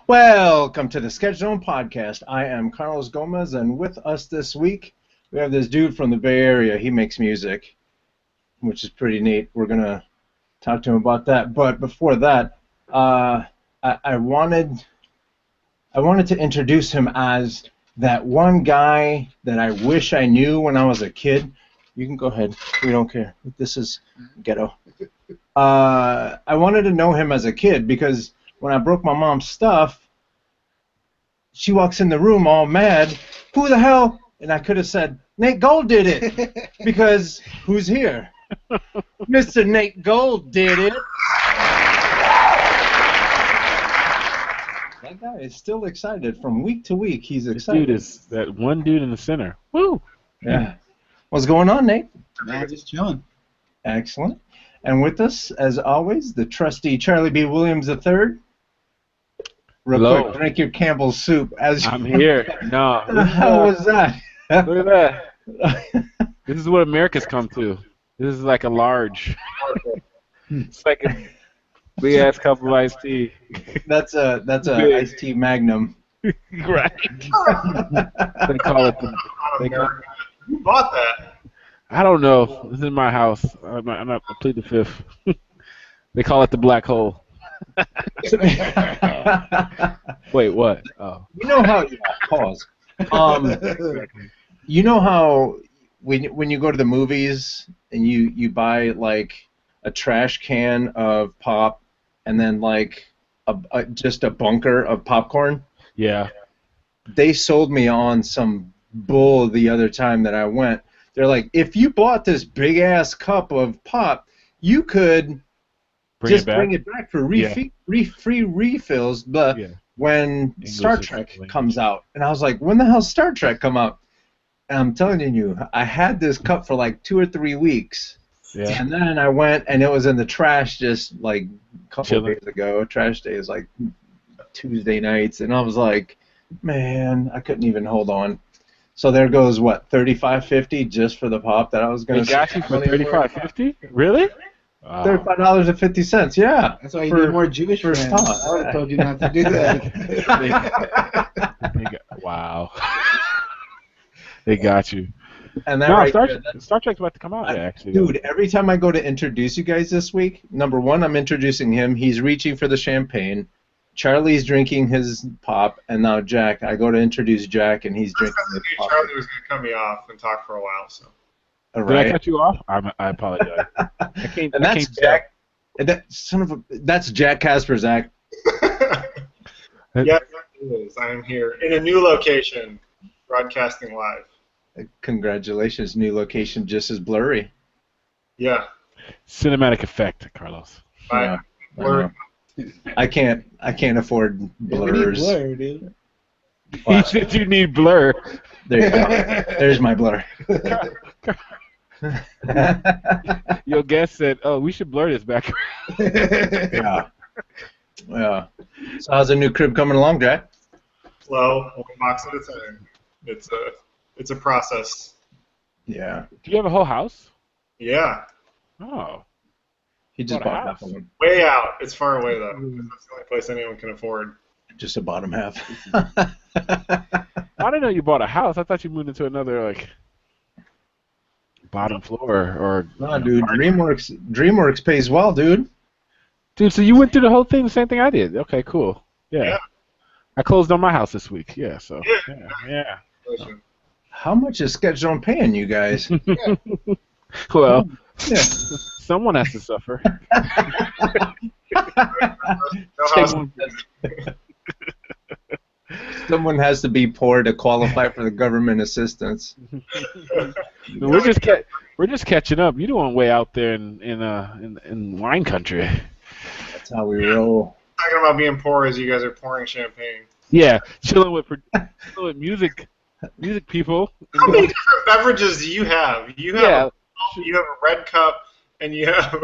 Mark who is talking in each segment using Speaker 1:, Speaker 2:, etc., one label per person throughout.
Speaker 1: Welcome to the Sketch Zone podcast. I am Carlos Gomez, and with us this week, we have this dude from the Bay Area. He makes music, which is pretty neat. We're going to talk to him about that. But before that, I wanted to introduce him as that one guy that I wish I knew when I was a kid. You can go ahead. We don't care. This is ghetto. I wanted to know him as a kid because when I broke my mom's stuff, she walks in the room all mad. Who the hell? And I could have said, Nate Gold did it. Because who's here? Mr. Nate Gold did it. That guy is still excited. From week to week, he's excited.
Speaker 2: Dude is that one dude in the center. Woo!
Speaker 1: Yeah. What's going on, Nate?
Speaker 3: Nah, just chilling.
Speaker 1: Excellent. And with us, as always, the trusty Charlie B. Williams III. Real
Speaker 2: Hello.
Speaker 1: quick, drink your Campbell's soup.
Speaker 2: I'm here. No.
Speaker 1: What the hell was that?
Speaker 2: Look at that. This is what America's come to. This is like a large. It's like a big ass cup of iced tea.
Speaker 1: That's a iced tea Magnum.
Speaker 2: Right. They call it
Speaker 3: Who bought that?
Speaker 2: I don't know. This is my house. I plead the fifth. They call it the black hole. Wait, what? Oh.
Speaker 1: You know how? Pause. You know how when you go to the movies and you buy like a trash can of pop and then like just a bunker of popcorn?
Speaker 2: Yeah.
Speaker 1: They sold me on some bull the other time that I went. They're like, if you bought this big ass cup of pop, you could bring it back for free refills. But when
Speaker 2: English
Speaker 1: Star Trek comes out, and I was like, when the hell Star Trek come out? And I'm telling you, I had this cup for like 2 or 3 weeks, and then I went and it was in the trash just like a couple of days ago. Trash day is like Tuesday nights, and I was like, man, I couldn't even hold on. So there goes what, $35.50 just for the pop that I was going to.
Speaker 2: They got you for $35.50? Really? Wow.
Speaker 1: $35.50. Yeah.
Speaker 3: That's why you need more Jewish friends. I would have told you not to do that.
Speaker 2: Wow. They got you.
Speaker 1: And that
Speaker 2: Star Trek's about to come out, actually.
Speaker 1: Dude, every time I go to introduce you guys this week, number one, I'm introducing him. He's reaching for the champagne. Charlie's drinking his pop, and now Jack. I go to introduce Jack, and he's drinking his pop.
Speaker 4: Charlie was going to cut me off and talk for a while, so.
Speaker 1: All right.
Speaker 2: Did I cut you off? I apologize.
Speaker 1: That's Jack. That's Jack Casper's act.
Speaker 4: Yes, it is. I am here in a new location, broadcasting live.
Speaker 1: Congratulations, new location, just as blurry.
Speaker 4: Yeah.
Speaker 2: Cinematic effect, Carlos.
Speaker 1: Yeah, I can't afford blurs.
Speaker 3: We need blur, dude.
Speaker 2: He said you need blur.
Speaker 1: There you go. There's my blur.
Speaker 2: Your guest said, "Oh, we should blur this back."
Speaker 1: Yeah. So how's the new crib coming along, Jack?
Speaker 4: Slow, one box at a time. It's a process.
Speaker 1: Yeah.
Speaker 2: Do you have a whole house?
Speaker 4: Yeah.
Speaker 2: Oh.
Speaker 1: He just
Speaker 2: Bought a
Speaker 1: bought half
Speaker 2: house.
Speaker 1: of one.
Speaker 4: Way out. It's far away though, because that's the only place anyone can afford.
Speaker 1: Just the bottom half.
Speaker 2: I didn't know you bought a house. I thought you moved into another like bottom floor or.
Speaker 1: No, dude. DreamWorks pays well, dude.
Speaker 2: Dude, so you went through the whole thing, the same thing I did. Okay, cool. Yeah. I closed on my house this week. Yeah. So. Yeah.
Speaker 1: How much is Sketch Zone paying you guys?
Speaker 2: Well.
Speaker 1: Yeah.
Speaker 2: Someone has to suffer.
Speaker 1: Someone has to be poor to qualify for the government assistance.
Speaker 2: No, we're just catching up. You're doing way out there in wine country.
Speaker 1: That's how we roll.
Speaker 4: Talking about being poor as you guys are pouring champagne.
Speaker 2: Yeah, chilling with music people.
Speaker 4: How many different beverages do you have? You have a red cup, and you have.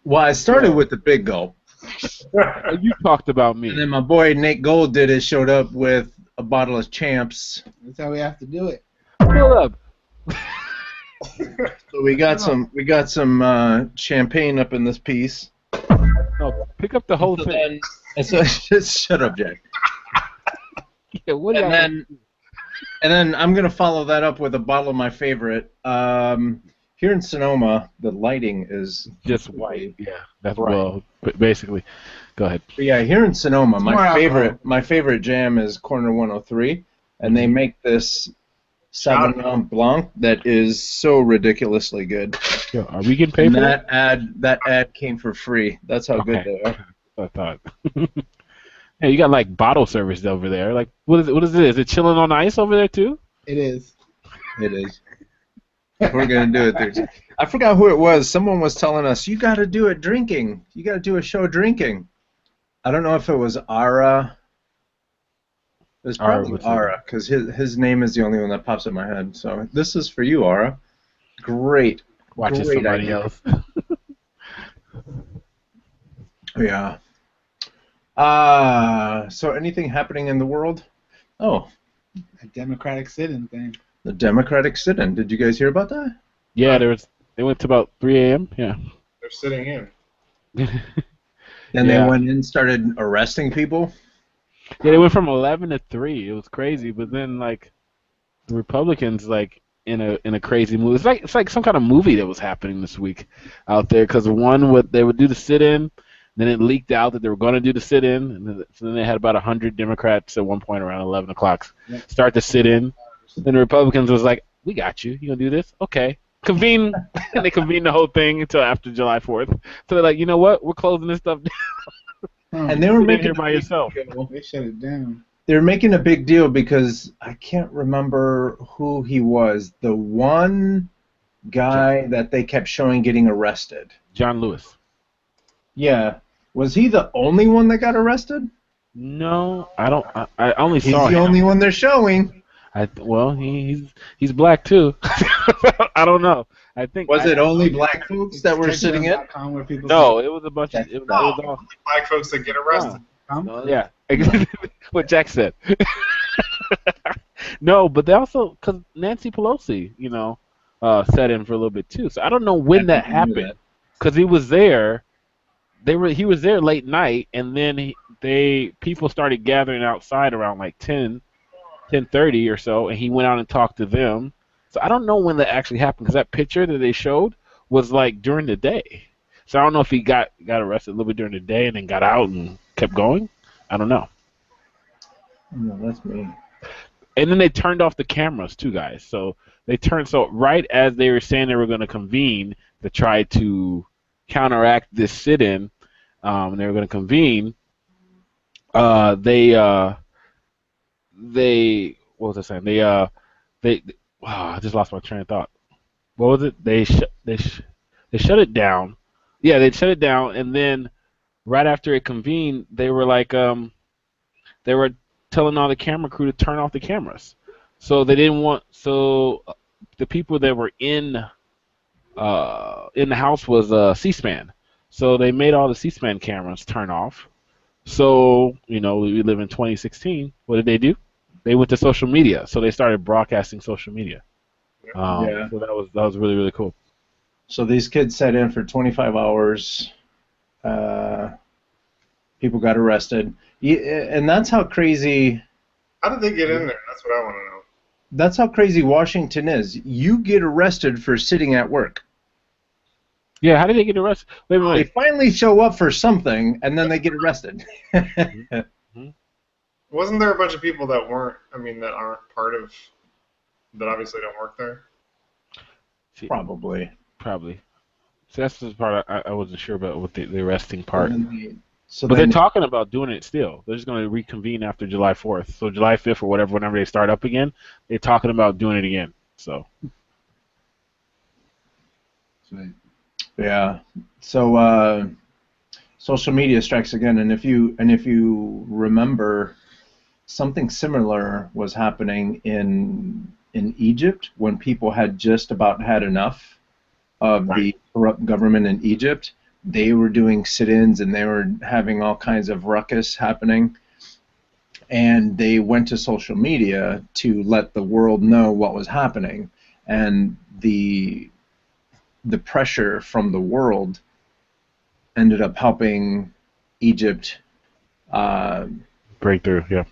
Speaker 1: Well, I started with the big gulp.
Speaker 2: You talked about me.
Speaker 1: And then my boy Nate Gold showed up with a bottle of Champs.
Speaker 3: That's how we have to do it.
Speaker 2: Fill up.
Speaker 1: So we got some champagne up in this piece.
Speaker 2: No, pick up the whole thing.
Speaker 1: And so just shut up, Jack.
Speaker 2: Yeah, what do
Speaker 1: And
Speaker 2: y'all
Speaker 1: then, and then I'm gonna follow that up with a bottle of my favorite. Here in Sonoma, the lighting is
Speaker 2: just white?
Speaker 1: completely
Speaker 2: Yeah, that's
Speaker 1: bright.
Speaker 2: well, basically. Go ahead.
Speaker 1: But yeah, here in Sonoma,
Speaker 3: It's more alcohol.
Speaker 1: my favorite jam is Corner 103, and they
Speaker 2: Mhm.
Speaker 1: make this
Speaker 4: Shout
Speaker 1: Sauvignon Blanc that is so ridiculously good.
Speaker 2: Yo, are we getting paid
Speaker 1: And
Speaker 2: for that?
Speaker 1: that ad came for free. That's how good
Speaker 2: Okay,
Speaker 1: they are.
Speaker 2: I thought. Yeah, you got like bottle service over there. Like, what is it? What is it? Is it chilling on ice over there too?
Speaker 3: It is.
Speaker 1: It is. We're gonna do it there. I forgot who it was. Someone was telling us you got to do it drinking. You got to do a show drinking. I don't know if it was Ara. It was
Speaker 2: Or
Speaker 1: probably
Speaker 2: what's it?
Speaker 1: Ara because his name is the only one that pops in my head. So this is for you, Ara. Great,
Speaker 2: Watching
Speaker 1: great
Speaker 2: somebody
Speaker 1: idea.
Speaker 2: else.
Speaker 1: Yeah. So anything happening in the world? Oh,
Speaker 3: A Democratic sit-in thing.
Speaker 1: the Democratic sit-in. Did you guys hear about that?
Speaker 2: Yeah, they went to about 3 a.m. Yeah.
Speaker 4: they're sitting in.
Speaker 1: And they
Speaker 2: Yeah.
Speaker 1: went in and started arresting people.
Speaker 2: Yeah, they went from 11 to 3. It was crazy, but then like the Republicans like in a crazy move. It's like some kind of movie that was happening this week out there because they would do the sit-in, then it leaked out that they were going to do the sit-in, and then they had about 100 Democrats at one point around 11 o'clock
Speaker 3: Yep.
Speaker 2: start the sit-in. Then the Republicans was like, "We got you. You gonna do this? Okay." Convene, and they convened the whole thing until after July 4th. So they're like, you know what? We're closing this stuff down.
Speaker 1: And they were
Speaker 2: Sit in
Speaker 1: making
Speaker 2: here
Speaker 1: a
Speaker 2: by
Speaker 1: big
Speaker 2: yourself.
Speaker 1: deal.
Speaker 3: They shut it down.
Speaker 1: They were making a big deal because I can't remember who he was. The one guy that they kept showing getting arrested.
Speaker 2: John Lewis.
Speaker 1: Yeah. Was he the only one that got arrested?
Speaker 2: No, I don't. I only
Speaker 1: He's
Speaker 2: saw
Speaker 1: the
Speaker 2: him.
Speaker 1: only one they're showing.
Speaker 2: Well, he's black too. I don't know. I think
Speaker 1: Was it only black folks that were sitting in?
Speaker 3: Techno.com where people
Speaker 2: No, it was a bunch of
Speaker 3: That's-
Speaker 2: it was
Speaker 4: No,
Speaker 2: all.
Speaker 4: black folks that get arrested.
Speaker 2: Yeah, what Jack said. No, but they also because Nancy Pelosi, sat in for a little bit too. So I don't know when that
Speaker 1: I knew
Speaker 2: happened because he was there. He was there late night, and then people started gathering outside around like 10:30 or so, and he went out and talked to them. So I don't know when that actually happened because that picture that they showed was like during the day. So I don't know if he got arrested a little bit during the day and then got out and kept going. I don't know.
Speaker 1: No, that's me.
Speaker 2: And then they turned off the cameras too, guys. So right as they were saying they were going to convene to try to counteract this sit-in, and they were going to convene. They what was I saying? They wow, I just lost my train of thought. What was it? They shut it down. Yeah, they shut it down, and then right after it convened, they were like they were telling all the camera crew to turn off the cameras. So they didn't want the people that were in the house was C-SPAN. So they made all the C-SPAN cameras turn off. So, we live in 2016. What did they do? They went to social media. So they started broadcasting social media.
Speaker 1: Yeah.
Speaker 2: So that was really, really cool.
Speaker 1: So these kids sat in for 25 hours. People got arrested. And that's how crazy.
Speaker 4: How did they get in there? That's what I want to know.
Speaker 1: That's how crazy Washington is. You get arrested for sitting at work.
Speaker 2: Yeah, how did they get arrested? Wait.
Speaker 1: They finally show up for something, and then they get arrested.
Speaker 4: Wasn't there a bunch of people that that aren't part of, that obviously don't work there?
Speaker 1: Probably.
Speaker 2: So that's the part I wasn't sure about with the arresting part.
Speaker 1: But
Speaker 2: they're talking about doing it still. They're just going to reconvene after July 4th. So July 5th or whenever they start up again, they're talking about doing it again. So.
Speaker 1: Yeah. So social media strikes again, and if you remember, something similar was happening in Egypt when people had just about had enough of the corrupt government in Egypt. They were doing sit-ins and they were having all kinds of ruckus happening, and they went to social media to let the world know what was happening, and the pressure from the world ended up helping Egypt
Speaker 2: break through, yeah.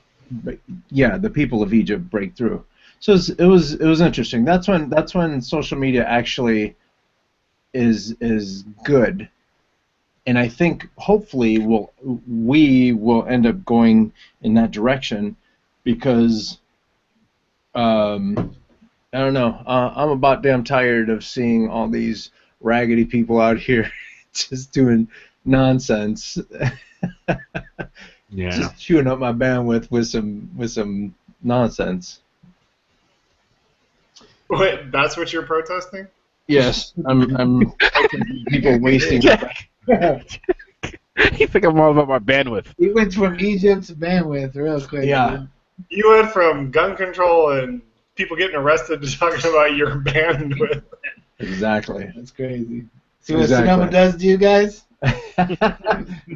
Speaker 1: the people of Egypt break through. So it was interesting. That's when social media actually is good, and I think hopefully we will end up going in that direction because I don't know. I'm about damn tired of seeing all these raggedy people out here just doing nonsense.
Speaker 2: Yeah.
Speaker 1: Just chewing up my bandwidth with some nonsense.
Speaker 4: Wait, that's what you're protesting?
Speaker 1: Yes, I'm people wasting.
Speaker 2: You think I'm all about my bandwidth?
Speaker 3: You went from Egypt to bandwidth real quick.
Speaker 1: Yeah.
Speaker 3: Dude.
Speaker 4: You went from gun control and people getting arrested to talking about your bandwidth.
Speaker 1: Exactly.
Speaker 3: That's crazy. See what
Speaker 1: Exactly.
Speaker 3: Sonoma does to you guys?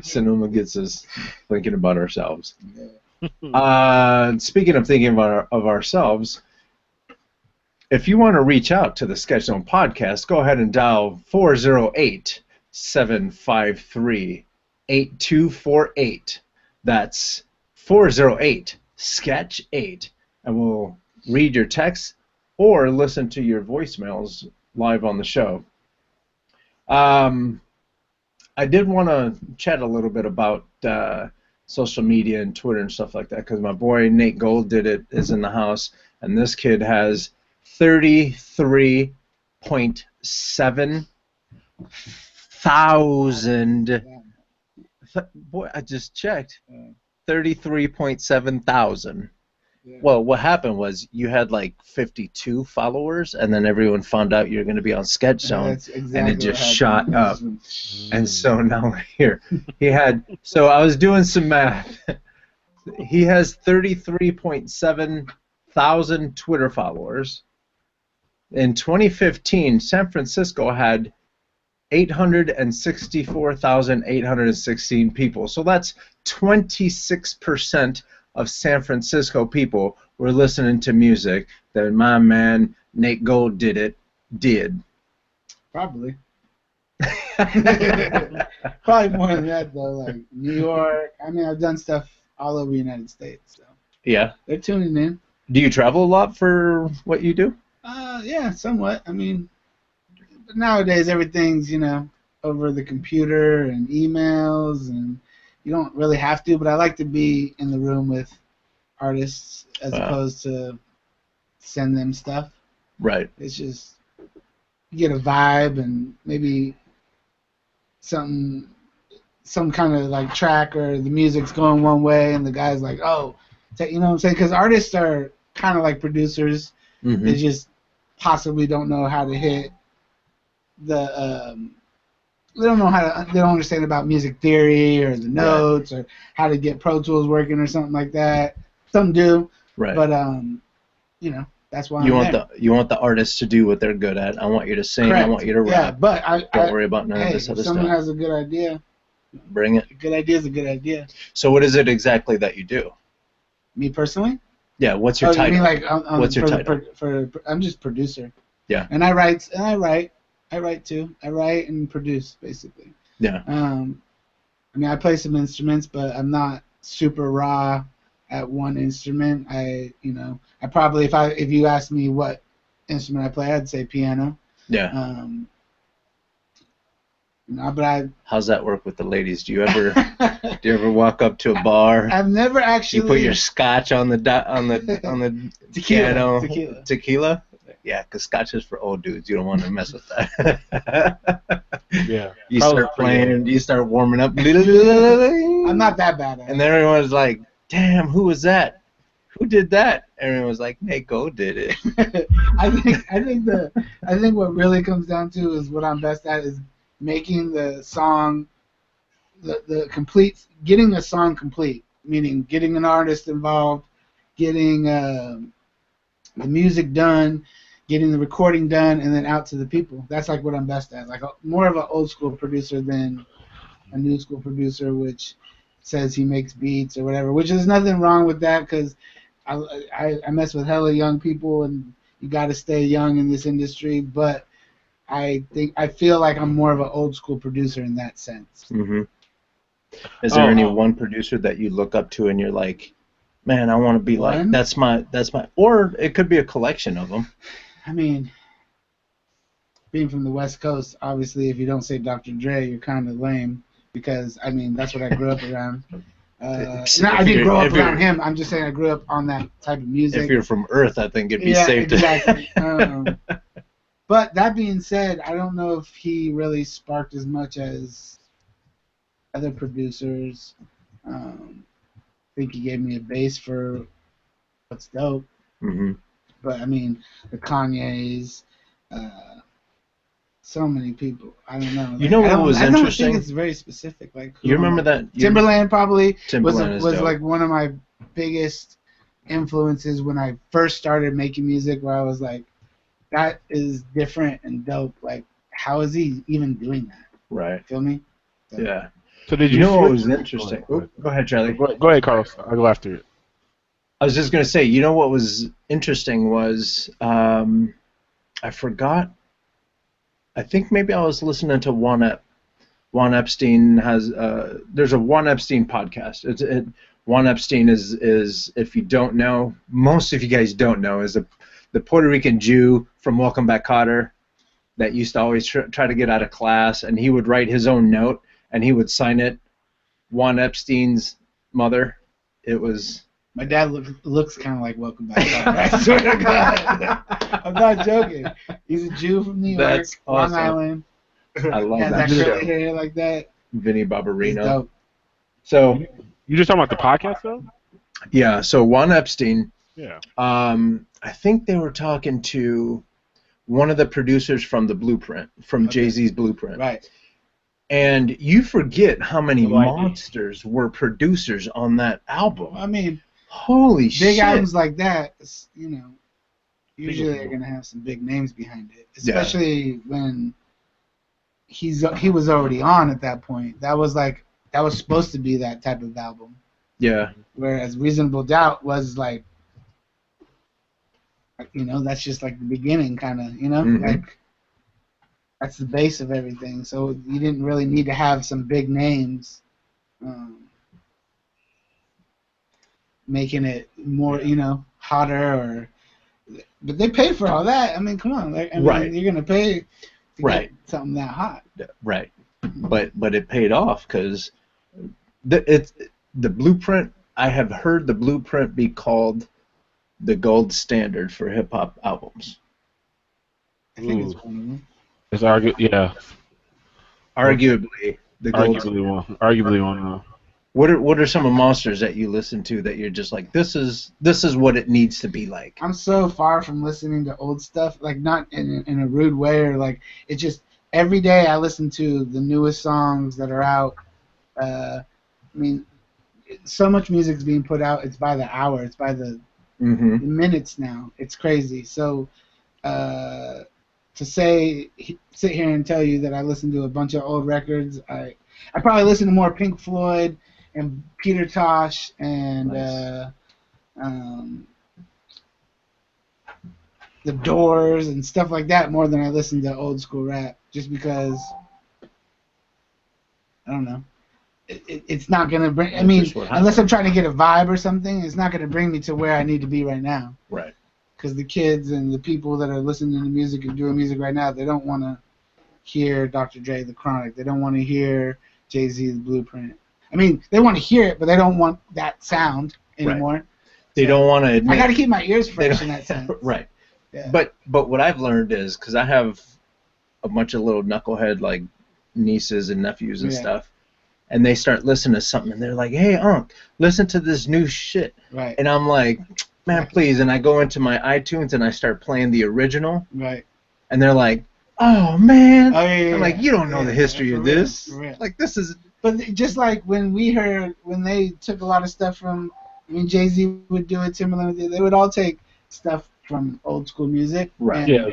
Speaker 1: Sonoma gets us thinking about ourselves.
Speaker 3: Yeah.
Speaker 1: Speaking of thinking of ourselves, if you want to reach out to the Sketch Zone podcast, go ahead and dial 408-753-8248. That's 408-SKETCH-8, and we'll read your texts or listen to your voicemails live on the show. I did want to chat a little bit about social media and Twitter and stuff like that because my boy Nate Gold is in the house, and this kid has 33.7 thousand. Boy, I just checked. 33.7 thousand.
Speaker 3: Yeah.
Speaker 1: Well, what happened was you had like 52 followers, and then everyone found out you're going to be on Sketch Zone,
Speaker 3: That's exactly
Speaker 1: and it
Speaker 3: what
Speaker 1: just
Speaker 3: happened.
Speaker 1: shot up. And so now we're here. So I was doing some math. He has 33.7 thousand Twitter followers. In 2015, San Francisco had 864,816 people. So that's 26% of San Francisco people were listening to music that my man Nate Gold did.
Speaker 3: Probably. Probably more than that though. Like New York. I mean, I've done stuff all over the United States. So
Speaker 1: Yeah.
Speaker 3: they're tuning in.
Speaker 1: Do you travel a lot for what you do?
Speaker 3: Yeah, somewhat. I mean, but nowadays everything's over the computer and emails, and you don't really have to. But I like to be in the room with artists as opposed to send them stuff.
Speaker 1: Right.
Speaker 3: It's just you get a vibe and maybe some kind of like track or the music's going one way and the guy's like, oh, you know what I'm saying? Because artists are kind of like producers.
Speaker 1: Mm-hmm.
Speaker 3: They just possibly don't know how to hit the they don't understand about music theory or the notes or how to get Pro Tools working or something like that. Some do,
Speaker 1: right?
Speaker 3: But that's why
Speaker 1: you want the artist to do what they're good at. I want you to sing.
Speaker 3: Correct.
Speaker 1: I want you to rap.
Speaker 3: Yeah, but
Speaker 1: don't worry about none of this other
Speaker 3: if someone
Speaker 1: stuff.
Speaker 3: has a good idea,
Speaker 1: bring it.
Speaker 3: A good idea is a good idea.
Speaker 1: So what is it exactly that you do?
Speaker 3: Me personally?
Speaker 1: Yeah. What's your title?
Speaker 3: You mean like
Speaker 1: what's your title?
Speaker 3: I'm just producer.
Speaker 1: Yeah.
Speaker 3: And I write too. I write and produce basically.
Speaker 1: Yeah.
Speaker 3: I mean, I play some instruments, but I'm not super raw at one instrument. I probably if you asked me what instrument I play, I'd say piano.
Speaker 1: Yeah.
Speaker 3: But
Speaker 1: how's that work with the ladies? Do you ever walk up to a bar?
Speaker 3: I've never actually.
Speaker 1: You put your scotch on the piano. Tequila. Yeah, because scotch is for old dudes. You don't want to mess with that.
Speaker 2: Yeah.
Speaker 1: You start playing. You start warming up.
Speaker 3: I'm not that bad at it.
Speaker 1: And then everyone's like, "Damn, who was that? Who did that?" Everyone was like, "Nate Gold did it."
Speaker 3: I think what really comes down to is what I'm best at is making the song, the complete, getting a song complete, meaning getting an artist involved, getting the music done, getting the recording done, and then out to the people. That's like what I'm best at. Like more of an old school producer than a new school producer, which says he makes beats or whatever. Which is nothing wrong with that because I mess with hella young people, and you got to stay young in this industry. But I feel like I'm more of an old school producer in that sense.
Speaker 1: Mm-hmm. Is there any one producer that you look up to and you're like, man, I want to be like,
Speaker 3: One?
Speaker 1: that's my, or it could be a collection of them.
Speaker 3: I mean, being from the West Coast, obviously, if you don't say Dr. Dre, you're kind of lame because, I mean, that's what I grew up around. I didn't grow up around him. I'm just saying I grew up on that type of music.
Speaker 1: If you're from Earth, I think it'd be safe
Speaker 3: exactly.
Speaker 1: to.
Speaker 3: But that being said, I don't know if he really sparked as much as other producers. I think he gave me a base for what's dope.
Speaker 1: Mm-hmm.
Speaker 3: But I mean, the Kanyes, so many people. I don't know.
Speaker 1: You know what was interesting?
Speaker 3: I don't think it's very specific. Like,
Speaker 1: you remember that
Speaker 3: Timberland probably
Speaker 1: Timberland
Speaker 3: was like one of my biggest influences when I first started making music. Where I was like, that is different and dope. Like, how is he even doing that?
Speaker 1: Right.
Speaker 3: Feel me?
Speaker 1: So, yeah.
Speaker 2: So did
Speaker 1: you know what was interesting? Go ahead, Charlie.
Speaker 2: Go ahead, Carlos. I'll go after you.
Speaker 1: I was just going to say, you know what was interesting was, I forgot, I think maybe I was listening to Juan Epstein has, there's a Juan Epstein podcast. Juan Epstein is, if you don't know, most of you guys don't know, is the Puerto Rican Jew from Welcome Back, Kotter that used to always try to get out of class, and he would write his own note, and he would sign it, Juan Epstein's mother. It was...
Speaker 3: My dad looks kind of like Welcome Back, Kotter. I swear to God. I'm not joking. He's a Jew from New York,
Speaker 1: That's awesome.
Speaker 3: Long Island.
Speaker 1: I love
Speaker 3: has
Speaker 1: that
Speaker 3: curly hair like that.
Speaker 1: Vinny Barbarino.
Speaker 3: He's dope.
Speaker 1: So...
Speaker 2: You just talking about the podcast, though?
Speaker 1: Yeah, so Juan Epstein...
Speaker 2: Yeah.
Speaker 1: I think they were talking to one of the producers from the Blueprint, from Jay-Z's Blueprint.
Speaker 3: Right.
Speaker 1: And you forget how many monsters were producers on that album.
Speaker 3: I mean,
Speaker 1: holy shit.
Speaker 3: Big albums like that, you know, usually they're going to have some big names behind it, especially when he was already on at that point. That was supposed to be that type of album.
Speaker 1: Yeah.
Speaker 3: Whereas Reasonable Doubt was like, you know, that's just like the beginning, kind of, you know, like that's the base of everything. So you didn't really need to have some big names, making it more, you know, hotter. But they paid for all that. I mean, come on, like, I mean, you're gonna pay to get something that hot.
Speaker 1: Right. But it paid off because the Blueprint. I have heard the Blueprint be called the gold standard for hip hop albums.
Speaker 3: I think it's one of them.
Speaker 2: It's
Speaker 1: arguably the gold.
Speaker 2: Arguably one.
Speaker 1: What are some of monsters that you listen to that you're just like, this is what it needs to be like?
Speaker 3: I'm so far from listening to old stuff, like not in a rude way, or like it's just every day I listen to the newest songs that are out. I mean, so much music's being put out. It's by the hour. It's by the minutes now. It's crazy. So to sit here and tell you that I listen to a bunch of old records, I probably listen to more Pink Floyd and Peter Tosh and the Doors and stuff like that more than I listen to old school rap, just because I don't know. It's not gonna bring. I mean, unless I'm trying to get a vibe or something, it's not gonna bring me to where I need to be right now.
Speaker 1: Right.
Speaker 3: Because the kids and the people that are listening to music and doing music right now, they don't want to hear Dr. Dre, The Chronic. They don't want to hear Jay-Z, The Blueprint. I mean, they want to hear it, but they don't want that sound anymore. Right.
Speaker 1: They don't want to admit.
Speaker 3: I got to keep my ears fresh in that sense.
Speaker 1: Right.
Speaker 3: Yeah.
Speaker 1: But what I've learned is, because I have a bunch of little knucklehead like nieces and nephews and stuff, and they start listening to something, and they're like, "Hey, Unc, listen to this new shit."
Speaker 3: Right.
Speaker 1: And I'm like, "Man, please!" And I go into my iTunes and I start playing the original.
Speaker 3: Right.
Speaker 1: And they're like, "Oh man!"
Speaker 3: Oh, yeah,
Speaker 1: I'm like, "You don't know the history of this. Like this is."
Speaker 3: But just like when they took a lot of stuff from, I mean, Jay-Z would do it, Timberland would do it, they would all take stuff from old school music.
Speaker 1: Right.
Speaker 3: Yeah.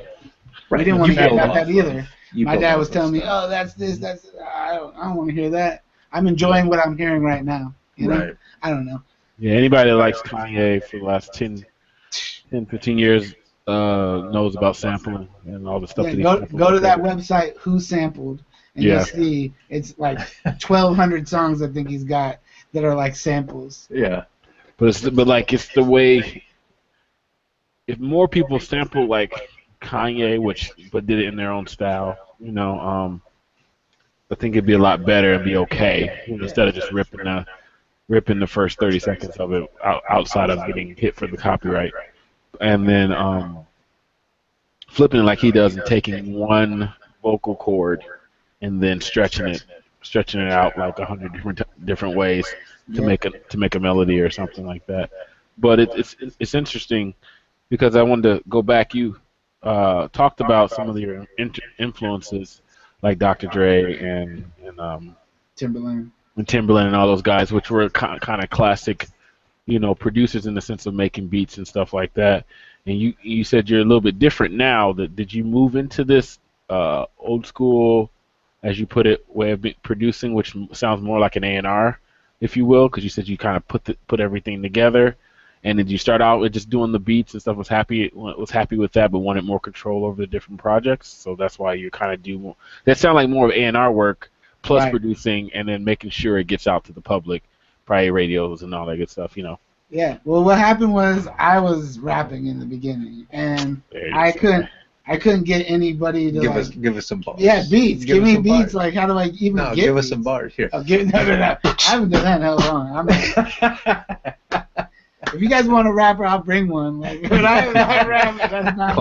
Speaker 3: We didn't want to hear about that either. My dad was telling me, "Oh, that's this, that's." I don't want to hear that. I'm enjoying what I'm hearing right now. You know?
Speaker 1: Right.
Speaker 3: I don't know.
Speaker 2: Yeah, anybody that likes Kanye for the last 10, 15 years knows about sampling and all the stuff that he sampled.
Speaker 3: Go to that website, Who Sampled, and you'll see it's like 1,200 songs I think he's got that are like samples.
Speaker 1: Yeah.
Speaker 2: but like it's the way. If more people sample like Kanye, but did it in their own style, I think it'd be a lot better and be okay, instead of just ripping the first 30 seconds of it outside of getting hit for the copyright, and then flipping it like he does and taking one vocal chord and then stretching it out like 100 different ways to make a melody or something like that. But it's interesting because I wanted to go back. You talked about some of your influences like Dr. Dre and
Speaker 3: Timberland.
Speaker 2: And Timberland and all those guys, which were kind of classic, producers in the sense of making beats and stuff like that. And you said you're a little bit different now. Did you move into this old school, as you put it, way of producing, which sounds more like an A&R, if you will, because you said you kind of put everything together. And did you start out with just doing the beats and stuff? Was happy with that, but wanted more control over the different projects. So that's why you kind of do more. That sounds like more of A&R work plus producing, and then making sure it gets out to the public, probably radios and all that good stuff.
Speaker 3: Yeah. Well, what happened was I was rapping in the beginning, and I couldn't get anybody to
Speaker 1: give us some bars.
Speaker 3: Yeah, beats. Give me beats. Bars. Like, how do I even get?
Speaker 1: Give
Speaker 3: beats?
Speaker 1: Us some bars here.
Speaker 3: No. I haven't done that in hell long. If you guys want a rapper, I'll bring one. Like, but I rap. That's not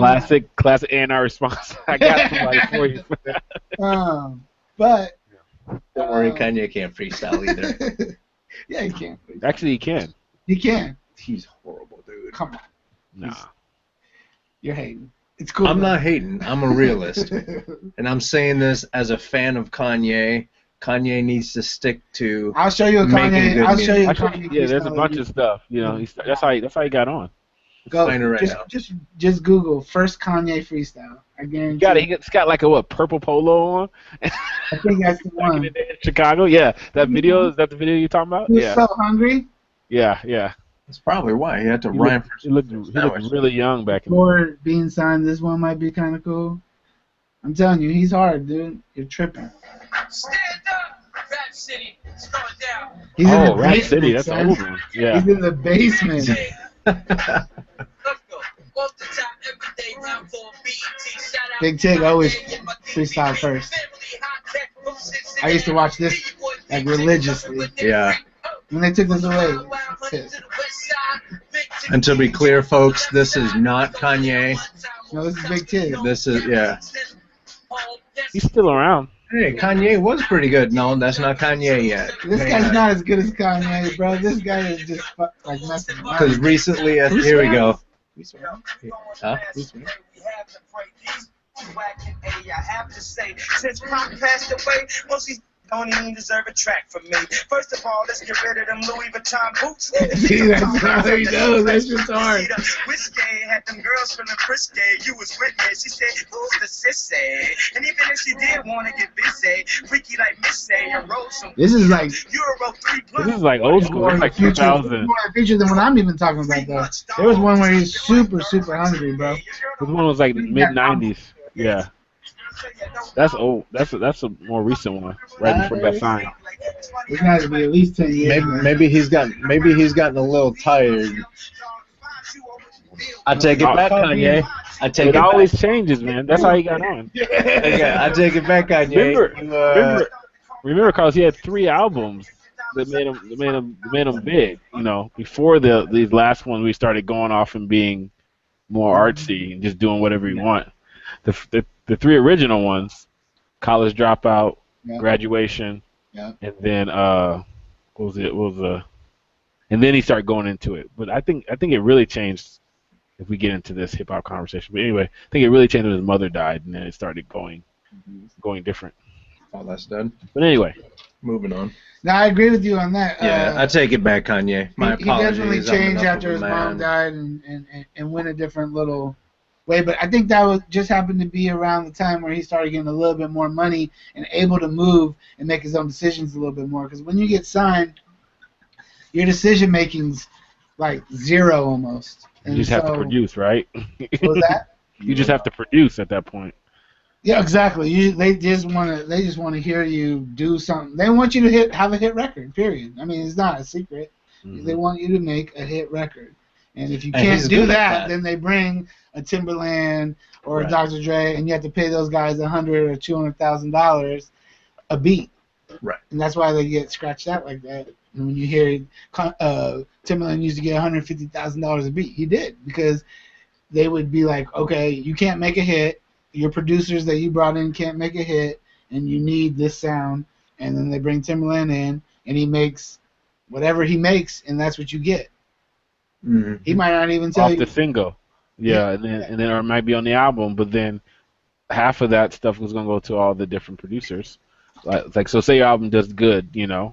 Speaker 2: classic A&R response. I got somebody for you.
Speaker 3: But
Speaker 1: don't worry, Kanye can't freestyle either.
Speaker 3: Yeah, he can.
Speaker 2: Actually, he can.
Speaker 3: He can.
Speaker 1: He's horrible, dude.
Speaker 3: Come on.
Speaker 2: Nah.
Speaker 3: You're hating. It's cool.
Speaker 1: I'm not hating. I'm a realist. And I'm saying this as a fan of Kanye. Kanye needs to stick to.
Speaker 3: I'll show you a Kanye. I'll show you a Kanye.
Speaker 2: Yeah, there's a bunch of stuff. That's how he got on.
Speaker 3: Go.
Speaker 1: Find it right now.
Speaker 3: Just Google first Kanye freestyle. I guarantee.
Speaker 2: He's got like a purple polo on.
Speaker 3: I think that's the one.
Speaker 2: In Chicago, yeah. That video, is that the video you're talking about?
Speaker 3: He was so hungry.
Speaker 2: Yeah.
Speaker 1: That's probably why he had to rhyme.
Speaker 2: He looked really young back in.
Speaker 3: Or being signed, this one might be kind of cool. I'm telling you, he's hard, dude. You're tripping.
Speaker 5: Stand up, Rap City, start down.
Speaker 3: He's in the
Speaker 2: Rap
Speaker 3: basement,
Speaker 2: City, that's
Speaker 3: son.
Speaker 2: the old one. Yeah.
Speaker 3: He's in the basement.
Speaker 5: Let's go. Off the top, every day, time for BET. Shout out
Speaker 3: Big Tig always freestyle first. I used to watch this like religiously.
Speaker 1: Yeah.
Speaker 3: When they took this away,
Speaker 1: and to be clear, folks, this is not Kanye.
Speaker 3: No, this is Big Tig.
Speaker 1: This is, yeah.
Speaker 2: He's still around.
Speaker 1: Hey, Kanye was pretty good. No, that's not Kanye yet.
Speaker 3: This guy's not as good as Kanye, bro. This guy is just like messing around.
Speaker 1: Because recently, here we go. Huh?
Speaker 5: I have to say, since Pop passed away, most these don't even deserve a track from me. First of all, let's get rid of them Louis Vuitton boots.
Speaker 3: See, that's how he knows. That's just hard.
Speaker 5: Whiskey had them girls feeling frisky. You was with me. She said, who's the sissy? And even if she did want to get busy, freaky like Missy, and wrote some.
Speaker 3: This is like.
Speaker 5: Euro 3
Speaker 2: This is like old school. It's like 2000.
Speaker 3: More feature than what I'm even talking about, though. There was one where he's super, super hungry, bro.
Speaker 2: This one was like mid 90s. Yeah. That's old. That's a more recent one, right before that sign.
Speaker 3: It has to be at least 10 years.
Speaker 1: Maybe he's gotten a little tired. I take it back, Kanye.
Speaker 2: It always changes, man. That's how he got on.
Speaker 1: Okay, I take it back, Kanye.
Speaker 2: Remember, cause he had 3 albums that made him big. Before these last ones, we started going off and being more artsy and just doing whatever we want. The 3 original ones, College Dropout, Graduation, and then what was it? And then he started going into it. But I think it really changed. If we get into this hip hop conversation, but anyway, I think it really changed when his mother died, and then it started going different.
Speaker 1: Oh, that's done.
Speaker 2: But anyway,
Speaker 1: moving on.
Speaker 3: No, I agree with you on that.
Speaker 1: Yeah, I take it back, Kanye. My apologies.
Speaker 3: He definitely changed after his mom died and went a different little way. But I think that just happened to be around the time where he started getting a little bit more money and able to move and make his own decisions a little bit more. Because when you get signed, your decision making's like zero almost.
Speaker 2: And you just have to produce, right?
Speaker 3: What was that?
Speaker 2: You just have to produce at that point.
Speaker 3: Yeah, exactly. They just want to hear you do something. They want you to have a hit record. Period. I mean, it's not a secret. They want you to make a hit record. And if you
Speaker 1: And
Speaker 3: can't
Speaker 1: he's
Speaker 3: do
Speaker 1: good at
Speaker 3: that,
Speaker 1: that.
Speaker 3: then they bring a Timberland or a
Speaker 1: Right.
Speaker 3: Dr. Dre, and you have to pay those guys $100,000 or $200,000 a beat.
Speaker 1: Right.
Speaker 3: And that's why they get scratched out like that. And when you hear Timberland used to get $150,000 a beat, he did, because they would be like, okay, you can't make a hit. Your producers that you brought in can't make a hit, and you need this sound. And then they bring Timberland in, and he makes whatever he makes, and that's what you get.
Speaker 1: Mm-hmm.
Speaker 3: He might not even tell
Speaker 2: Off
Speaker 3: you.
Speaker 2: the single. Yeah, and then or it might be on the album, but then half of that stuff was gonna go to all the different producers. Like so, say your album does good, and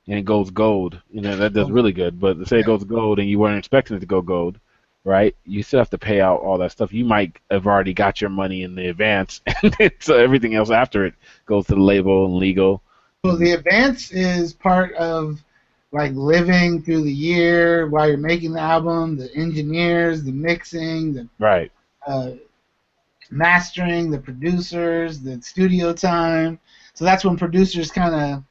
Speaker 2: it goes gold, that does really good. But say it goes gold, and you weren't expecting it to go gold, right? You still have to pay out all that stuff. You might have already got your money in the advance, and then, so everything else after it goes to the label and legal.
Speaker 3: Well, the advance is part of like living through the year while you're making the album, the engineers, the mixing, the
Speaker 2: Right.
Speaker 3: Mastering, the producers, the studio time. So that's when producers kind of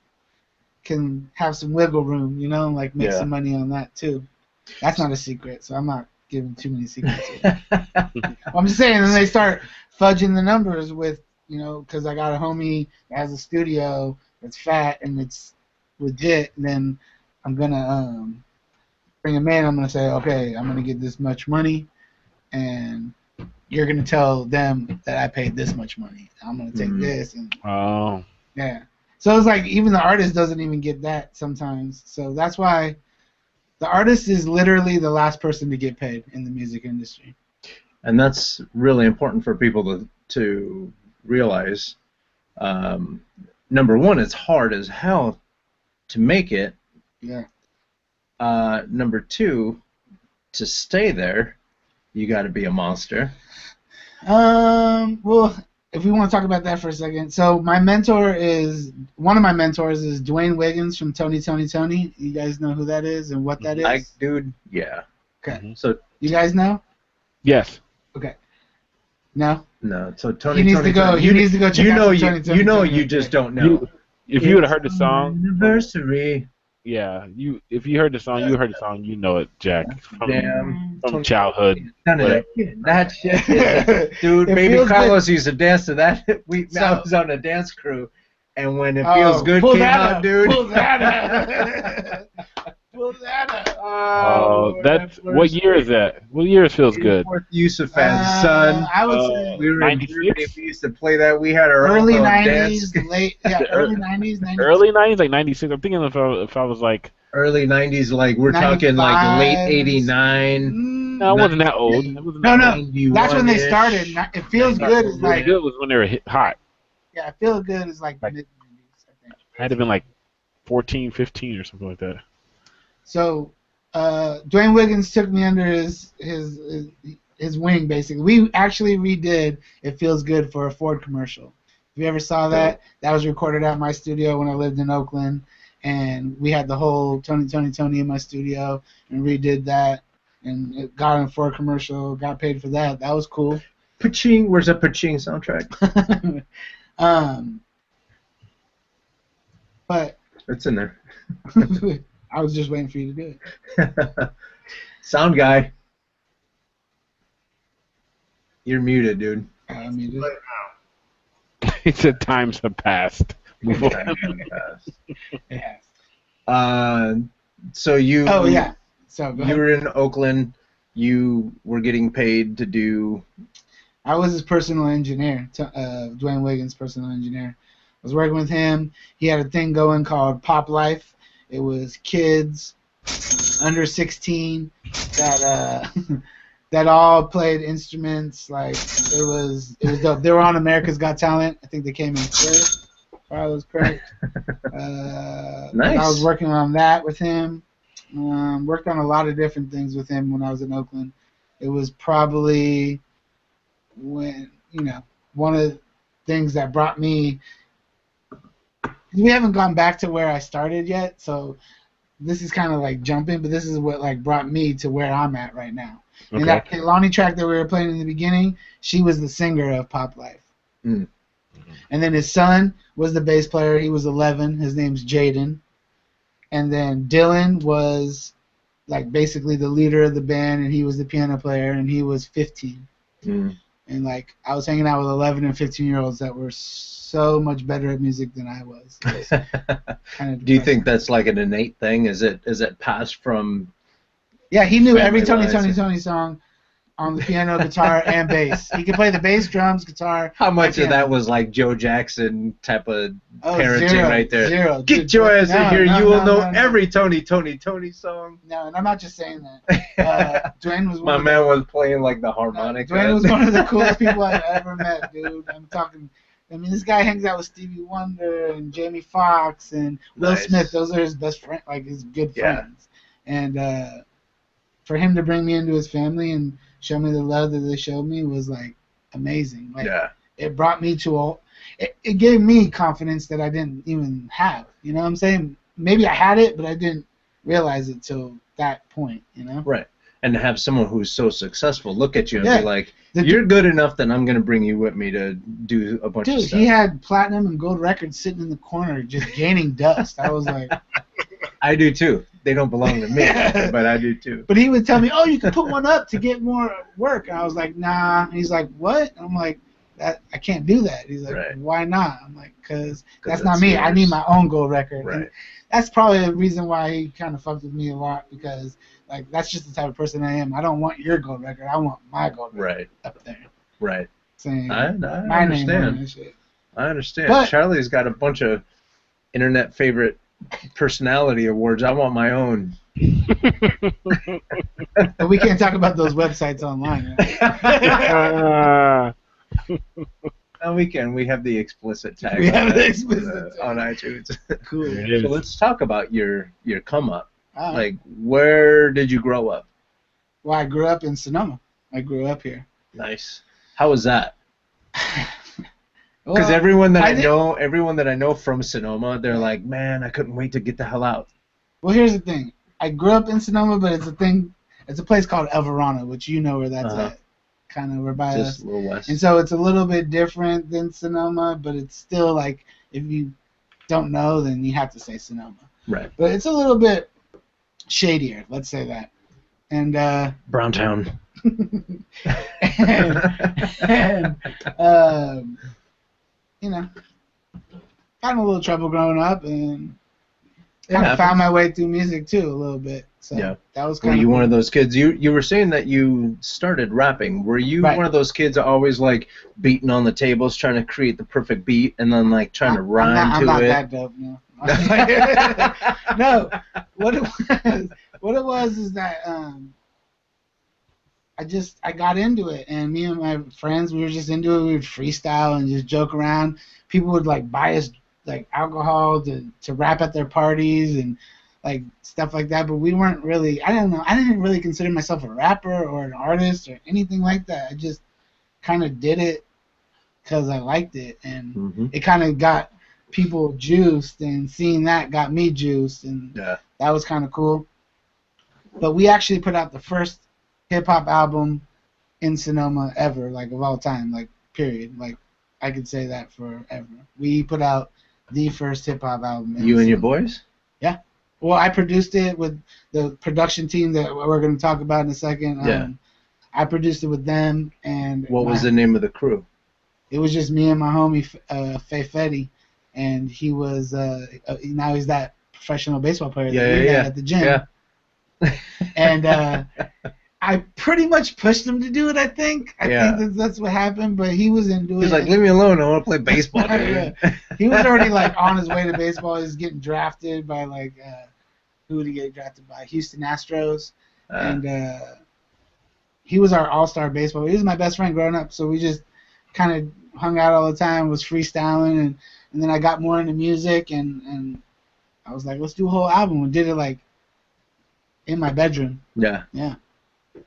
Speaker 3: can have some wiggle room, like make some money on that too. That's not a secret, so I'm not giving too many secrets here. I'm just saying, then they start fudging the numbers with, because I got a homie that has a studio that's fat and it's legit, and then I'm going to bring him in. I'm going to say, okay, I'm going to get this much money, and you're going to tell them that I paid this much money. I'm going to take this. And yeah. So it's like even the artist doesn't even get that sometimes. So that's why the artist is literally the last person to get paid in the music industry.
Speaker 1: And that's really important for people to realize. Number one, it's hard as hell to make it.
Speaker 3: Yeah.
Speaker 1: Number two, to stay there, you got to be a monster.
Speaker 3: Well, if we want to talk about that for a second, so one of my mentors is Dwayne Wiggins from Tony. You guys know who that is and what that is?
Speaker 1: Like, dude, yeah.
Speaker 3: Okay.
Speaker 1: So
Speaker 3: you guys know?
Speaker 2: Yes.
Speaker 3: Okay. No.
Speaker 1: No. So Tony.
Speaker 3: He needs to go. He needs to go check out some Tony.
Speaker 1: You just don't know.
Speaker 2: If you would have heard the song,
Speaker 1: Anniversary.
Speaker 2: yeah, if you heard the song, you know it, Jack, from
Speaker 1: Tony.
Speaker 2: Childhood.
Speaker 1: None of that shit. Dude,
Speaker 3: It
Speaker 1: Baby
Speaker 3: feels
Speaker 1: Carlos used to dance to that. I was on a dance crew, and when It Feels Good
Speaker 3: pull
Speaker 1: came
Speaker 3: that
Speaker 1: out,
Speaker 3: up,
Speaker 1: dude.
Speaker 3: Pull that up. Pull that up.
Speaker 2: Oh, what year is that? What year Feels Good?
Speaker 1: Yusuf Fans, son.
Speaker 3: I would say
Speaker 1: We were in
Speaker 2: 96?
Speaker 1: Germany. We used to play that. We had our
Speaker 3: early
Speaker 1: own
Speaker 3: '90s,
Speaker 1: dance.
Speaker 3: early '90s,
Speaker 2: Early 90s, like 96. I'm thinking if I was like,
Speaker 1: Early 90s, like we're talking like late 89.
Speaker 2: no, I wasn't that old.
Speaker 3: No. That's when they started. It Feels Good is like.
Speaker 2: Good was when they were hot.
Speaker 3: Yeah, It Feels Good is like mid '90s, I think.
Speaker 2: I had to have been like 14, 15 or something like that.
Speaker 3: So, Dwayne Wiggins took me under his wing, basically. We actually redid It Feels Good for a Ford commercial. If you ever saw that, that was recorded at my studio when I lived in Oakland, and we had the whole Tony in my studio and redid that, and it got in a Ford commercial, got paid for that. That was cool.
Speaker 1: Paching, where's that Paching soundtrack?
Speaker 3: But
Speaker 1: It's in there.
Speaker 3: I was just waiting for you to do it.
Speaker 1: Sound guy. You're muted, dude.
Speaker 3: I mean,
Speaker 2: He said times have passed. Move on.
Speaker 3: yeah.
Speaker 1: So you.
Speaker 3: Oh yeah. So go
Speaker 1: You
Speaker 3: ahead.
Speaker 1: were in Oakland. You were getting paid to do.
Speaker 3: I was his personal engineer, Dwayne Wiggins' personal engineer. I was working with him. He had a thing going called Pop Life. It was kids under 16 that that all played instruments. Like it was dope. They were on America's Got Talent. I think they came in third, if I was correct.
Speaker 1: Nice.
Speaker 3: I was working on that with him. Worked on a lot of different things with him when I was in Oakland. It was probably when one of the things that brought me. We haven't gone back to where I started yet, so this is kind of like jumping, but this is what like brought me to where I'm at right now.
Speaker 2: Okay.
Speaker 3: And that Kehlani track that we were playing in the beginning, she was the singer of Pop Life.
Speaker 1: Mm.
Speaker 3: And then his son was the bass player. He was 11. His name's Jaden. And then Dylan was like basically the leader of the band, and he was the piano player, and he was 15.
Speaker 1: Mm.
Speaker 3: And like I was hanging out with 11 and 15-year-olds that were so much better at music than I was. It was kind of
Speaker 1: Do you think
Speaker 3: depressing.
Speaker 1: that's like an innate thing? Is it passed from?
Speaker 3: Yeah, he knew every
Speaker 1: family
Speaker 3: Tony
Speaker 1: lines?
Speaker 3: song on the piano, guitar, and bass. He could play the bass, drums, guitar.
Speaker 1: How much
Speaker 3: and
Speaker 1: of that
Speaker 3: piano.
Speaker 1: was like Joe Jackson type of
Speaker 3: Oh,
Speaker 1: parenting
Speaker 3: zero,
Speaker 1: right there?
Speaker 3: Zero.
Speaker 1: Get
Speaker 3: Dude,
Speaker 1: your ass
Speaker 3: no,
Speaker 1: in here.
Speaker 3: no,
Speaker 1: You will
Speaker 3: no,
Speaker 1: know
Speaker 3: no.
Speaker 1: every Tony song.
Speaker 3: No, and I'm not just saying that. Dwayne was
Speaker 1: My
Speaker 3: one of
Speaker 1: man was playing like the harmonica.
Speaker 3: Dwayne was one of the coolest people I've ever met, dude. I'm talking. I mean, this guy hangs out with Stevie Wonder and Jamie Foxx and Will
Speaker 1: Nice.
Speaker 3: Smith. Those are his best friends, like his good
Speaker 1: Yeah.
Speaker 3: friends. And for him to bring me into his family and show me the love that they showed me was like amazing. Like
Speaker 1: Yeah.
Speaker 3: it brought me to it gave me confidence that I didn't even have. You know what I'm saying? Maybe I had it, but I didn't realize it till that point. You know?
Speaker 1: Right. And to have someone who's so successful look at you and
Speaker 3: Yeah.
Speaker 1: be like,
Speaker 3: The-
Speaker 1: you're good enough that I'm going to bring you with me to do a bunch of
Speaker 3: Dude,
Speaker 1: stuff.
Speaker 3: he had platinum and gold records sitting in the corner just gaining dust. I was like,
Speaker 1: I do too. They don't belong to me, but I do too.
Speaker 3: but he would tell me, oh, you can put one up to get more work. And I was like, nah. And he's like, what? And I'm like, that I can't do that. He's like,
Speaker 1: Right.
Speaker 3: why not? I'm like, because that's
Speaker 1: it's
Speaker 3: not me. I
Speaker 1: yours.
Speaker 3: need my own gold record.
Speaker 1: Right.
Speaker 3: And that's probably the reason why he kind of fucked with me a lot, because like that's just the type of person I am. I don't want your gold record. I want my gold record
Speaker 1: Right.
Speaker 3: up there.
Speaker 1: Right.
Speaker 3: Saying
Speaker 1: I
Speaker 3: my name on
Speaker 1: understand.
Speaker 3: that shit.
Speaker 1: I understand.
Speaker 3: But-
Speaker 1: Charlie's got a bunch of internet favorite personality awards. I want my own.
Speaker 3: But we can't talk about those websites online. Right?
Speaker 1: We can. We have the explicit tag.
Speaker 3: We
Speaker 1: on
Speaker 3: have
Speaker 1: that,
Speaker 3: the explicit tag.
Speaker 1: on iTunes.
Speaker 3: Cool.
Speaker 2: It
Speaker 1: So
Speaker 2: is.
Speaker 1: let's talk about your come up.
Speaker 3: Ah.
Speaker 1: Like, where did you grow up?
Speaker 3: Well, I grew up in Sonoma. I grew up here.
Speaker 1: Nice. How was that? Because
Speaker 3: Well,
Speaker 1: everyone that I
Speaker 3: did-
Speaker 1: know from Sonoma, they're like, man, I couldn't wait to get the hell out.
Speaker 3: Well, here's the thing. I grew up in Sonoma, but it's a place called El Verano, which you know where that's
Speaker 1: Uh-huh.
Speaker 3: at. Kind of, we're by
Speaker 1: Just
Speaker 3: us.
Speaker 1: a little west.
Speaker 3: And so it's a little bit different than Sonoma, but it's still like, if you don't know, then you have to say Sonoma.
Speaker 1: Right.
Speaker 3: But it's a little bit shadier, let's say that. And
Speaker 1: Browntown.
Speaker 3: and you know, got in a little trouble growing up, and kind of found my way through music too a little bit. So
Speaker 1: Yeah.
Speaker 3: that was
Speaker 1: Were
Speaker 3: kind
Speaker 1: you
Speaker 3: of
Speaker 1: one of those kids? You were saying that you started rapping. Were you
Speaker 3: Right.
Speaker 1: one of those kids that always like beating on the tables, trying to create the perfect beat, and then like trying to rhyme
Speaker 3: I'm
Speaker 1: to
Speaker 3: not
Speaker 1: it?
Speaker 3: that dope, no. No, what it was is that I got into it, and me and my friends, we were just into it. We would freestyle and just joke around. People would like buy us like alcohol to rap at their parties and like stuff like that. But we weren't really. I don't know. I didn't really consider myself a rapper or an artist or anything like that. I just kind of did it because I liked it, and
Speaker 1: Mhm.
Speaker 3: it kind of got people juiced, and seeing that got me juiced, and
Speaker 1: Yeah.
Speaker 3: that was kind of cool. But we actually put out the first hip-hop album in Sonoma ever, like of all time, like period. Like I could say that forever. We put out the first hip-hop album. in
Speaker 1: You and your
Speaker 3: Sonoma.
Speaker 1: boys?
Speaker 3: Well, I produced it with the production team that we're going to talk about in a second.
Speaker 1: Yeah.
Speaker 3: I produced it with them, and
Speaker 1: What was the name of the crew?
Speaker 3: it was just me and my homie Faye Fetty, and he was now he's that professional baseball player that we met at the gym.
Speaker 1: Yeah.
Speaker 3: And I pretty much pushed him to do it. I think that's what happened, but he was into it.
Speaker 1: He's like, leave me alone. I want to play baseball.
Speaker 3: Yeah.
Speaker 1: Dude.
Speaker 3: He was already like on his way to baseball. He was getting drafted by like who did he get drafted by? Houston Astros, and he was our all-star baseball. He was my best friend growing up, so we just kind of hung out all the time, was freestyling, and then I got more into music, and I was like, let's do a whole album. We did it like in my bedroom.
Speaker 1: Yeah.
Speaker 3: Yeah.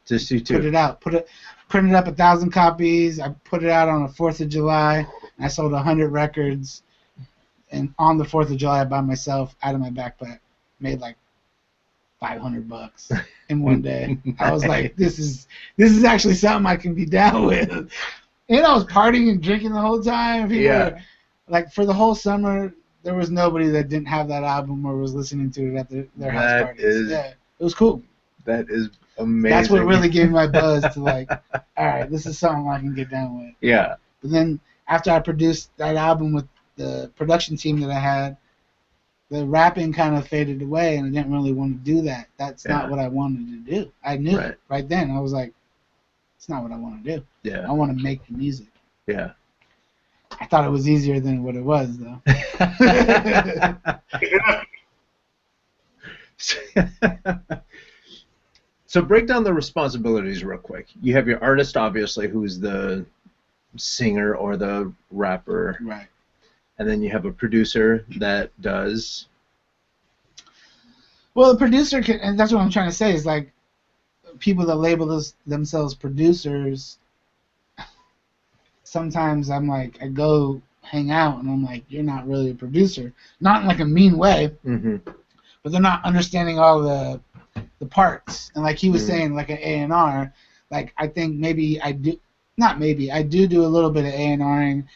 Speaker 1: Just you two.
Speaker 3: Put it out. Printed up 1,000 copies. I put it out on the 4th of July. And I sold 100 records. And on the 4th of July, by myself, out of my backpack, made like $500 in one day. I was like, this is actually something I can be down with. And I was partying and drinking the whole time. People were, like, for the whole summer, there was nobody that didn't have that album or was listening to it at their house
Speaker 1: That
Speaker 3: parties. Yeah, it was cool.
Speaker 1: That is amazing.
Speaker 3: That's what really gave me my buzz to like, all right, this is something I can get down with.
Speaker 1: Yeah.
Speaker 3: But then after I produced that album with the production team that I had, the rapping kind of faded away, and I didn't really want to do that. That's not what I wanted to do. I knew it right then. I was like, it's not what I want to do.
Speaker 1: Yeah.
Speaker 3: I want to make the music.
Speaker 1: Yeah.
Speaker 3: I thought it was easier than what it was, though.
Speaker 1: So break down the responsibilities real quick. You have your artist, obviously, who's the singer or the rapper.
Speaker 3: Right.
Speaker 1: And then you have a producer that does...
Speaker 3: Well, the producer can, and that's what I'm trying to say, is like people that label themselves producers, sometimes I'm like, I go hang out and I'm like, you're not really a producer. Not in like a mean way, but they're not understanding all the parts. And like he was saying, like an A&R, like I think maybe I do, not maybe, I do a little bit of A&Ring.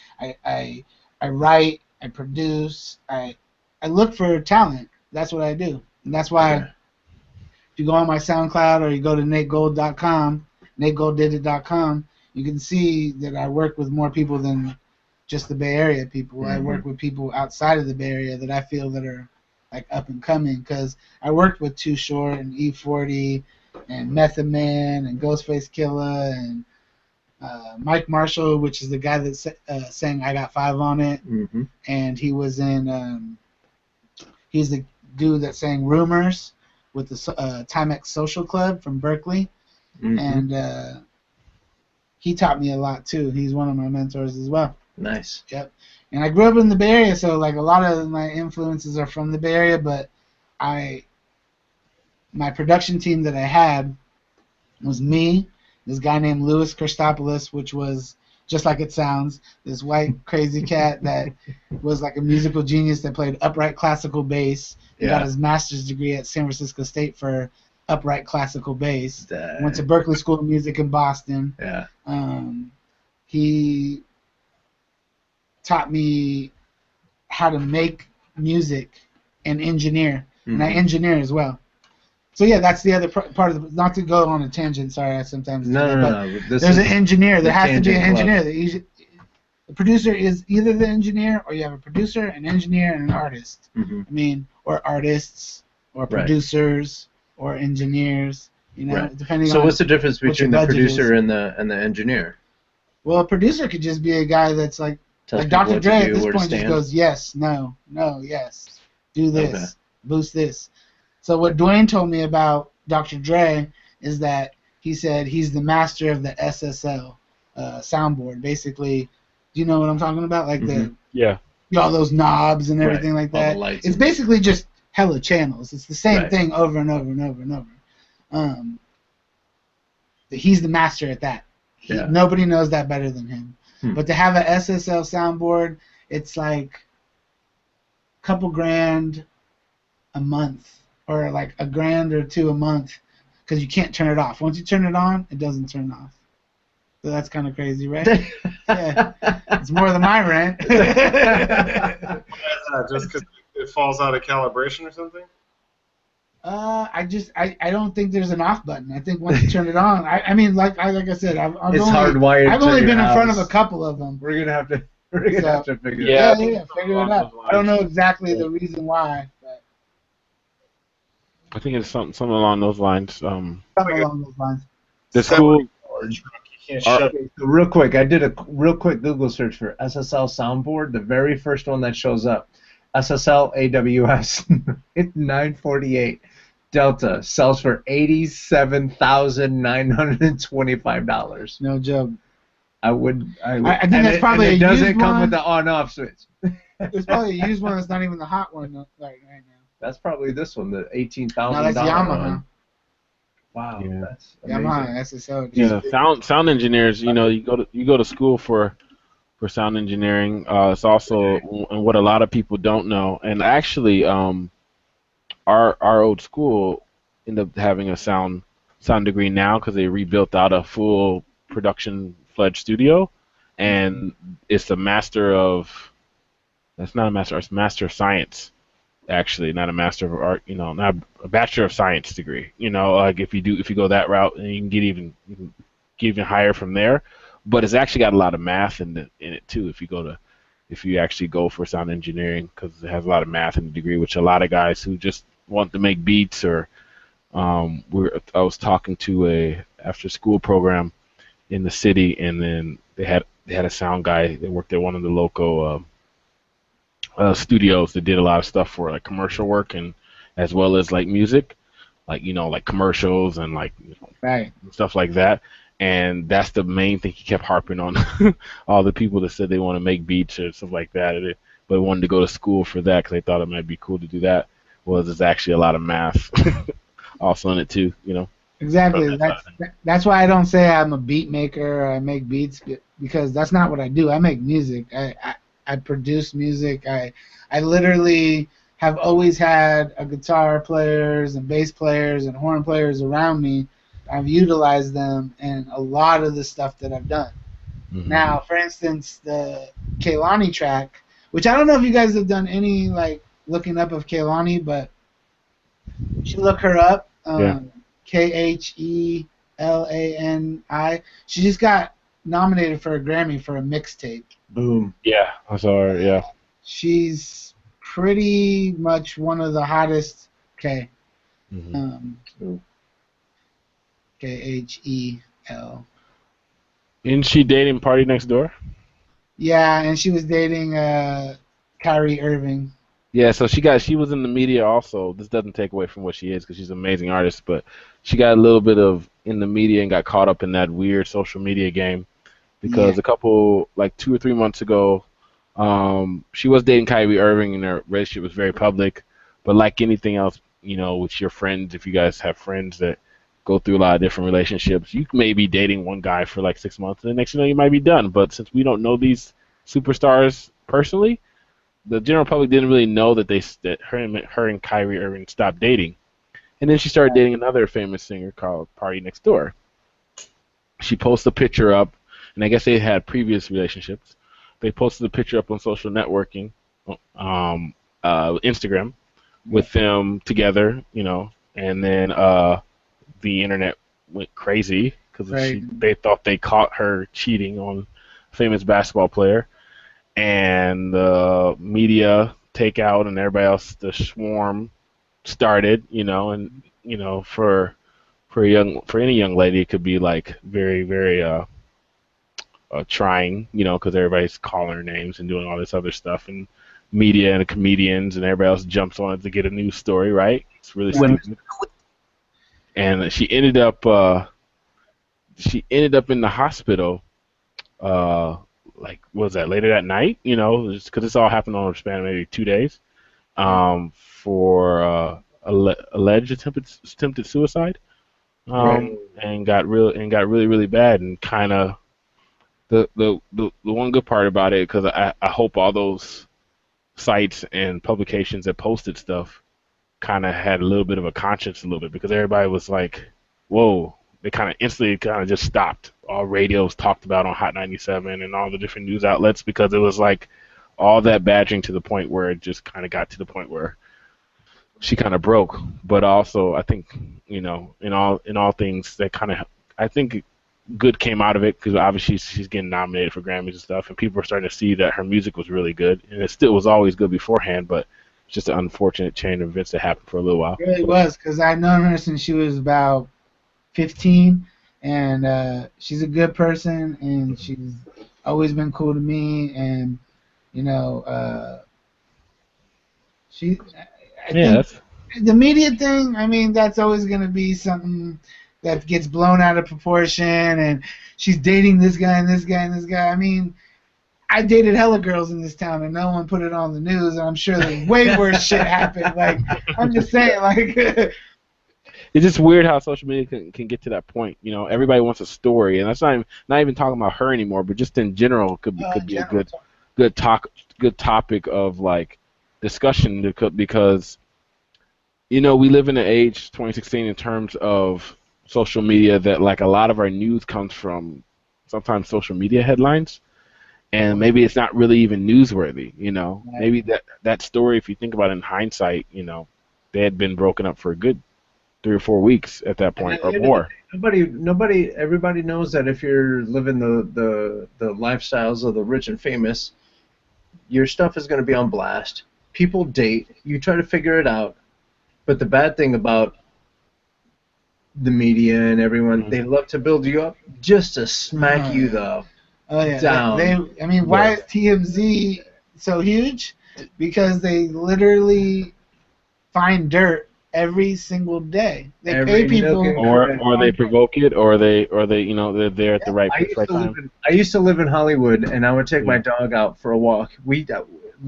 Speaker 3: I write, I produce, I look for talent. That's what I do. And that's why if you go on my SoundCloud or you go to nategold.com, nategolddidit.com, you can see that I work with more people than just the Bay Area people. I work with people outside of the Bay Area that I feel that are like up and coming, because I worked with Too Short and E40 and Method Man and Ghostface Killah and Mike Marshall, which is the guy that sang I Got Five on It, and he was in he's the dude that sang Rumors with the Timex Social Club from Berkeley, and he taught me a lot too. He's one of my mentors as well.
Speaker 1: Nice.
Speaker 3: Yep. And I grew up in the Bay Area, so like a lot of my influences are from the Bay Area, but my production team that I had was me, this guy named Louis Christopoulos, which was just like it sounds, this white crazy cat that was like a musical genius that played upright classical bass. He got his master's degree at San Francisco State for upright classical bass. Went to Berklee School of Music in Boston.
Speaker 1: Yeah.
Speaker 3: He taught me how to make music and engineer, and I engineer as well. So yeah, that's the other part of the. Not to go on a tangent. Sorry, I sometimes.
Speaker 1: No.
Speaker 3: There's an engineer. There has to be an engineer. The producer is either the engineer, or you have a producer, an engineer, and an artist. I mean, or artists, or producers, or engineers. You know, depending on.
Speaker 1: So what's the difference between the producer and the engineer?
Speaker 3: Well, a producer could just be a guy that's like Dr. Dre at this point just goes, yes, no, yes, do this, boost this. So what Dwayne told me about Dr. Dre is that he said he's the master of the SSL soundboard. Basically, do you know what I'm talking about? Like all those knobs and everything like that. It's basically just hella channels. It's the same thing over and over and over and over. He's the master at that. Nobody knows that better than him. But to have an SSL soundboard, it's like a couple grand a month, or like a grand or two a month, because you can't turn it off. Once you turn it on, it doesn't turn off. So that's kind of crazy, right? Yeah, it's more than my rent.
Speaker 4: Just because it falls out of calibration or something?
Speaker 3: I don't think there's an off button. I think once you turn it on, I mean, like I said, I've only been in front of a couple of them.
Speaker 1: We're gonna have to figure it
Speaker 3: out.
Speaker 1: Yeah,
Speaker 3: figure it out. I don't know exactly the reason why, but
Speaker 2: I think it's something along those lines.
Speaker 3: Something along those lines.
Speaker 2: The school.
Speaker 1: So real quick, I did a real quick Google search for SSL soundboard. The very first one that shows up, SSL AWS, it's $948. Delta sells for $87,925.
Speaker 3: No joke.
Speaker 1: I
Speaker 3: think that's probably
Speaker 1: it
Speaker 3: a
Speaker 1: doesn't
Speaker 3: used
Speaker 1: come
Speaker 3: one.
Speaker 1: with the on-off switch.
Speaker 3: It's probably a used one that's not even the hot one right now.
Speaker 1: That's probably this one, the $18,000.
Speaker 3: No, that's Yamaha.
Speaker 1: One. Wow,
Speaker 2: yeah.
Speaker 1: that's amazing.
Speaker 3: Yamaha SSL.
Speaker 2: Yeah, sound engineers. You know, you go to school for sound engineering. It's also and what a lot of people don't know. And actually, our old school ended up having a sound degree now because they rebuilt out a full production fledged studio, and it's the master of That's not a master. It's master of science, actually, not a master of art. Not a bachelor of science degree. Like if you go that route, and you can get even higher from there. But it's actually got a lot of math in it too. If you actually go for sound engineering, because it has a lot of math in the degree, which a lot of guys who just want to make beats or I was talking to a after school program in the city, and then they had a sound guy that worked at one of the local studios that did a lot of stuff for like commercial work and as well as like music, like like commercials and like
Speaker 3: Right.
Speaker 2: stuff like that. And that's the main thing he kept harping on. All the people that said they want to make beats or stuff like that, but wanted to go to school for that because they thought it might be cool to do that. Was there's actually a lot of math also in it too,
Speaker 3: Exactly. That's why I don't say I'm a beat maker or I make beats, because that's not what I do. I make music. I produce music. I literally have always had a guitar players and bass players and horn players around me. I've utilized them in a lot of the stuff that I've done.
Speaker 2: Mm-hmm.
Speaker 3: Now, for instance, the Kehlani track, which I don't know if you guys have done any like looking up of Kehlani, but you should look her up.
Speaker 2: Yeah.
Speaker 3: Khelani. She just got nominated for a Grammy for a mixtape.
Speaker 1: Boom.
Speaker 2: Yeah, I saw her. Yeah.
Speaker 3: She's pretty much one of the hottest. Okay.
Speaker 2: Mm-hmm.
Speaker 3: Khel.
Speaker 2: Isn't she dating Party Next Door?
Speaker 3: Yeah, and she was dating Kyrie Irving.
Speaker 2: Yeah, so she was in the media also. This doesn't take away from what she is because she's an amazing artist, but she got a little bit of in the media and got caught up in that weird social media game because a couple, like 2 or 3 months ago, she was dating Kyrie Irving and their relationship was very public. But like anything else, with your friends, if you guys have friends that go through a lot of different relationships, you may be dating one guy for like 6 months and the next you might be done. But since we don't know these superstars personally, the general public didn't really know that her and Kyrie Irving stopped dating. And then she started dating another famous singer called Party Next Door. She posted a picture up, and I guess they had previous relationships. They posted a picture up on social networking, Instagram, with them together, and then the internet went crazy because they thought they caught her cheating on a famous basketball player. And the media takeout and everybody else, the swarm started, and for any young lady, it could be like very, very trying, because everybody's calling her names and doing all this other stuff, and media and the comedians and everybody else jumps on it to get a news story, right? It's really stupid. And she ended up in the hospital. Like, what was that, later that night? Just because this all happened on a span of maybe 2 days, for alleged attempted suicide, and got really really bad, and kind of the one good part about it, because I hope all those sites and publications that posted stuff kind of had a little bit of a conscience a little bit, because everybody was like, whoa. They kind of instantly just stopped. All radios talked about on Hot 97 and all the different news outlets, because it was like all that badgering to the point where it just kind of got to the point where she kind of broke. But also, I think in all things that kind of, I think good came out of it, because obviously she's getting nominated for Grammys and stuff, and people are starting to see that her music was really good, and it still was always good beforehand, but it's just an unfortunate chain of events that happened for a little while.
Speaker 3: It really was, because I've known her since she was about 15, and she's a good person, and she's always been cool to me, and I think the media thing, I mean, that's always going to be something that gets blown out of proportion, and she's dating this guy and this guy and this guy. I mean, I dated hella girls in this town, and no one put it on the news, and I'm sure there's way worse shit happened. Like, I'm just saying, like...
Speaker 2: It's just weird how social media can get to that point. Everybody wants a story, and that's not even talking about her anymore, but just in general could be a good topic of like discussion, because we live in an age 2016 in terms of social media that like a lot of our news comes from sometimes social media headlines, and maybe it's not really even newsworthy. You know,
Speaker 3: Right.
Speaker 2: maybe that story, if you think about it in hindsight, you know, they had been broken up for a good 3 or 4 weeks at that point, or more.
Speaker 1: Everybody knows that if you're living the lifestyles of the rich and famous, your stuff is going to be on blast. People date. You try to figure it out. But the bad thing about the media and everyone, they love to build you up just to smack you down.
Speaker 3: I mean, why is TMZ so huge? Because they literally find dirt every single day. They pay people,
Speaker 2: or they provoke it, or they you know, they're there at the right place, right time.
Speaker 1: I used to live in Hollywood, and I would take my dog out for a walk. Me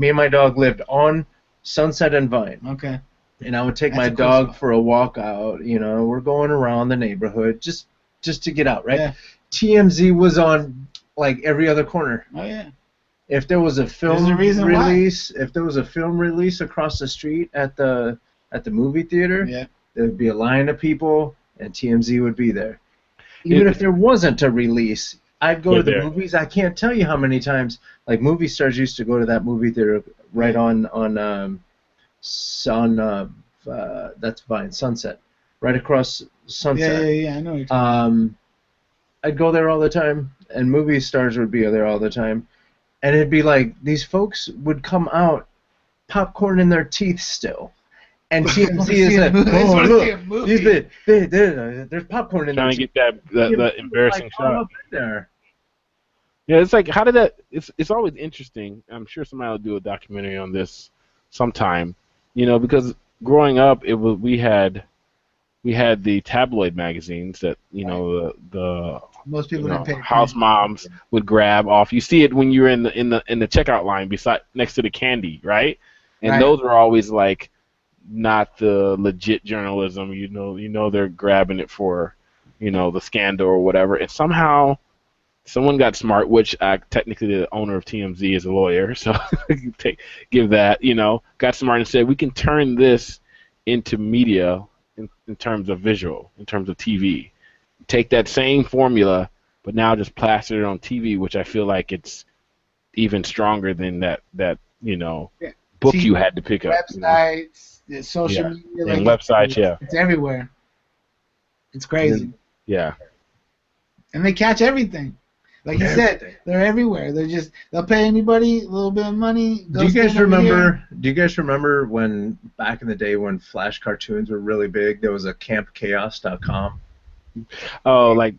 Speaker 1: and my dog lived on Sunset and Vine.
Speaker 3: Okay.
Speaker 1: And I would take my dog for a walk out. You know, we're going around the neighborhood just to get out, right?
Speaker 3: Yeah.
Speaker 1: TMZ was on like every other corner.
Speaker 3: Oh yeah.
Speaker 1: If there was a film release, across the street at the movie theater, there'd be a line of people, and TMZ would be there. Even if there wasn't a release, I'd go to the movies. I can't tell you how many times, like, movie stars used to go to that movie theater right on that's Vine, Sunset, right across Sunset.
Speaker 3: Yeah, I know what you're talking about.
Speaker 1: I'd go there all the time, and movie stars would be there all the time, and it'd be like these folks would come out, popcorn in their teeth still, and TMZ is like, oh look, there's popcorn in there.
Speaker 2: Trying to get that embarrassing shot. There. Yeah, it's like, how did that? It's always interesting. I'm sure somebody will do a documentary on this sometime. You know, because growing up, we had the tabloid magazines that, you know, the
Speaker 3: most people didn't pay
Speaker 2: house moms would grab off. You see it when you're in the checkout line next to the candy, right? And those are always like not the legit journalism. You know they're grabbing it for, you know, the scandal or whatever. And somehow someone got smart, which technically the owner of TMZ is a lawyer, so give that, you know, got smart and said, we can turn this into media in terms of visual, in terms of TV. Take that same formula, but now just plaster it on TV, which I feel like it's even stronger than that you know, book you had to pick up.
Speaker 3: Websites, social media.
Speaker 2: And websites,
Speaker 3: It's everywhere. It's crazy.
Speaker 2: Yeah.
Speaker 3: And they catch everything. Like you said, they're everywhere. They'll pay anybody a little bit of money.
Speaker 1: Do you guys remember when back in the day when Flash cartoons were really big? There was a CampChaos.com.
Speaker 2: Oh, like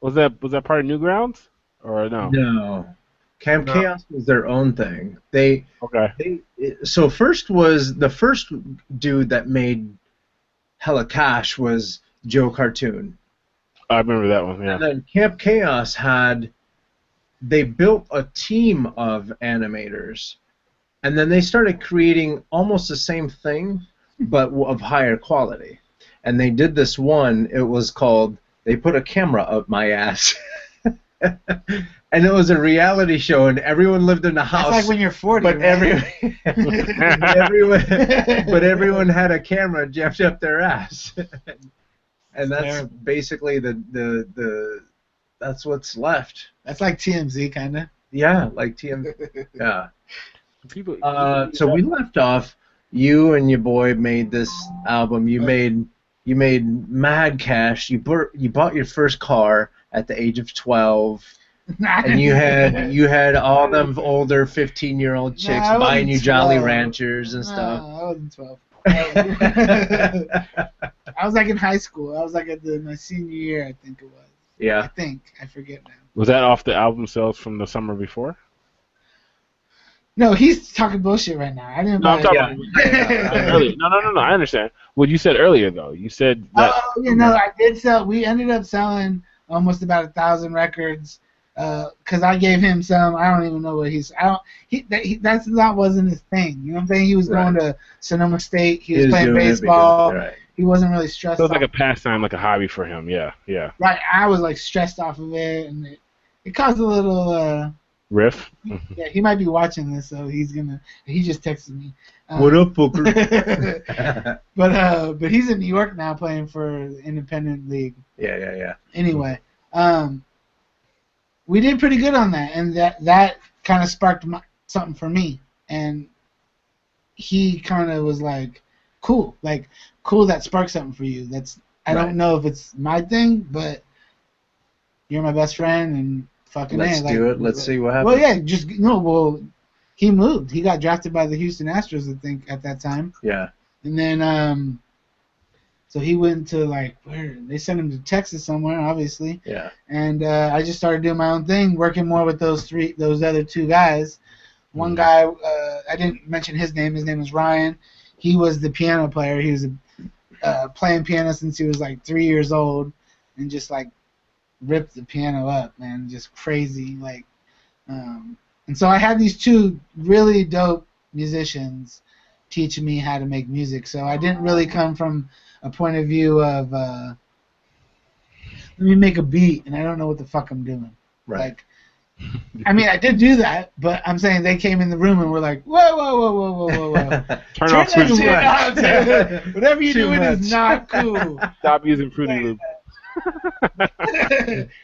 Speaker 2: was that part of Newgrounds or no?
Speaker 1: No, Camp Chaos was their own thing. So the first dude that made hella cash was Joe Cartoon.
Speaker 2: I remember that one. Yeah.
Speaker 1: And then Camp Chaos they built a team of animators, and then they started creating almost the same thing, but of higher quality. And they did this one, it was called, They Put a Camera Up My Ass. And it was a reality show, and everyone lived in the house.
Speaker 3: That's like when you're 40,
Speaker 1: but
Speaker 3: right?
Speaker 1: everyone had a camera jammed up their ass. And that's basically that's what's left.
Speaker 3: That's like TMZ, kind of.
Speaker 1: Yeah, like TMZ. Yeah. So we left off. You and your boy made this album. You made mad cash. You bought your first car at the age of 12, and you had all them older 15-year-old chicks buying you Jolly Ranchers and stuff.
Speaker 3: No, I wasn't 12. I was like in high school. I was like at my senior year, I think it was.
Speaker 1: Yeah.
Speaker 3: I forget now.
Speaker 2: Was that off the album sales from the summer before?
Speaker 3: No, he's talking bullshit right now. I didn't.
Speaker 2: No, I'm talking about earlier. No. I understand. What you said earlier, though. You said that.
Speaker 3: Oh, I did sell. We ended up selling almost about 1,000 records. Because I gave him some. I don't even know what that wasn't his thing. You know what I'm saying? He was going to Sonoma State. He was playing baseball. He wasn't really stressed.
Speaker 2: So it was like a pastime, like a hobby for him. Yeah.
Speaker 3: Right. I was like stressed off of it, and it caused a little
Speaker 2: riff.
Speaker 3: Yeah, he might be watching this, so he just texted me.
Speaker 1: What up, Booker?
Speaker 3: But he's in New York now playing for the independent league.
Speaker 1: Yeah.
Speaker 3: Anyway, we did pretty good on that, and that kind of sparked something for me, and he kind of was like, cool that sparked something for you. I don't know if it's my thing, but you're my best friend, and fucking
Speaker 1: let's do it. Let's see what happens.
Speaker 3: Well, yeah, he moved. He got drafted by the Houston Astros, I think, at that time.
Speaker 1: Yeah.
Speaker 3: And then, so he went to, like, where? They sent him to Texas somewhere, obviously.
Speaker 1: Yeah.
Speaker 3: And I just started doing my own thing, working more with those other two guys. One guy, I didn't mention his name. His name is Ryan. He was the piano player. He was playing piano since he was, like, 3 years old, and just, like, ripped the piano up, man. Just crazy, like. And so I had these two really dope musicians teaching me how to make music. So I didn't really come from a point of view of let me make a beat and I don't know what the fuck I'm doing.
Speaker 1: Right.
Speaker 3: Like, I mean, I did do that, but I'm saying they came in the room and were like, whoa.
Speaker 2: Turn off
Speaker 3: that
Speaker 2: Fruity
Speaker 3: shit
Speaker 2: Loops.
Speaker 3: off. Whatever you're doing is not cool.
Speaker 2: Stop using Fruity Loops.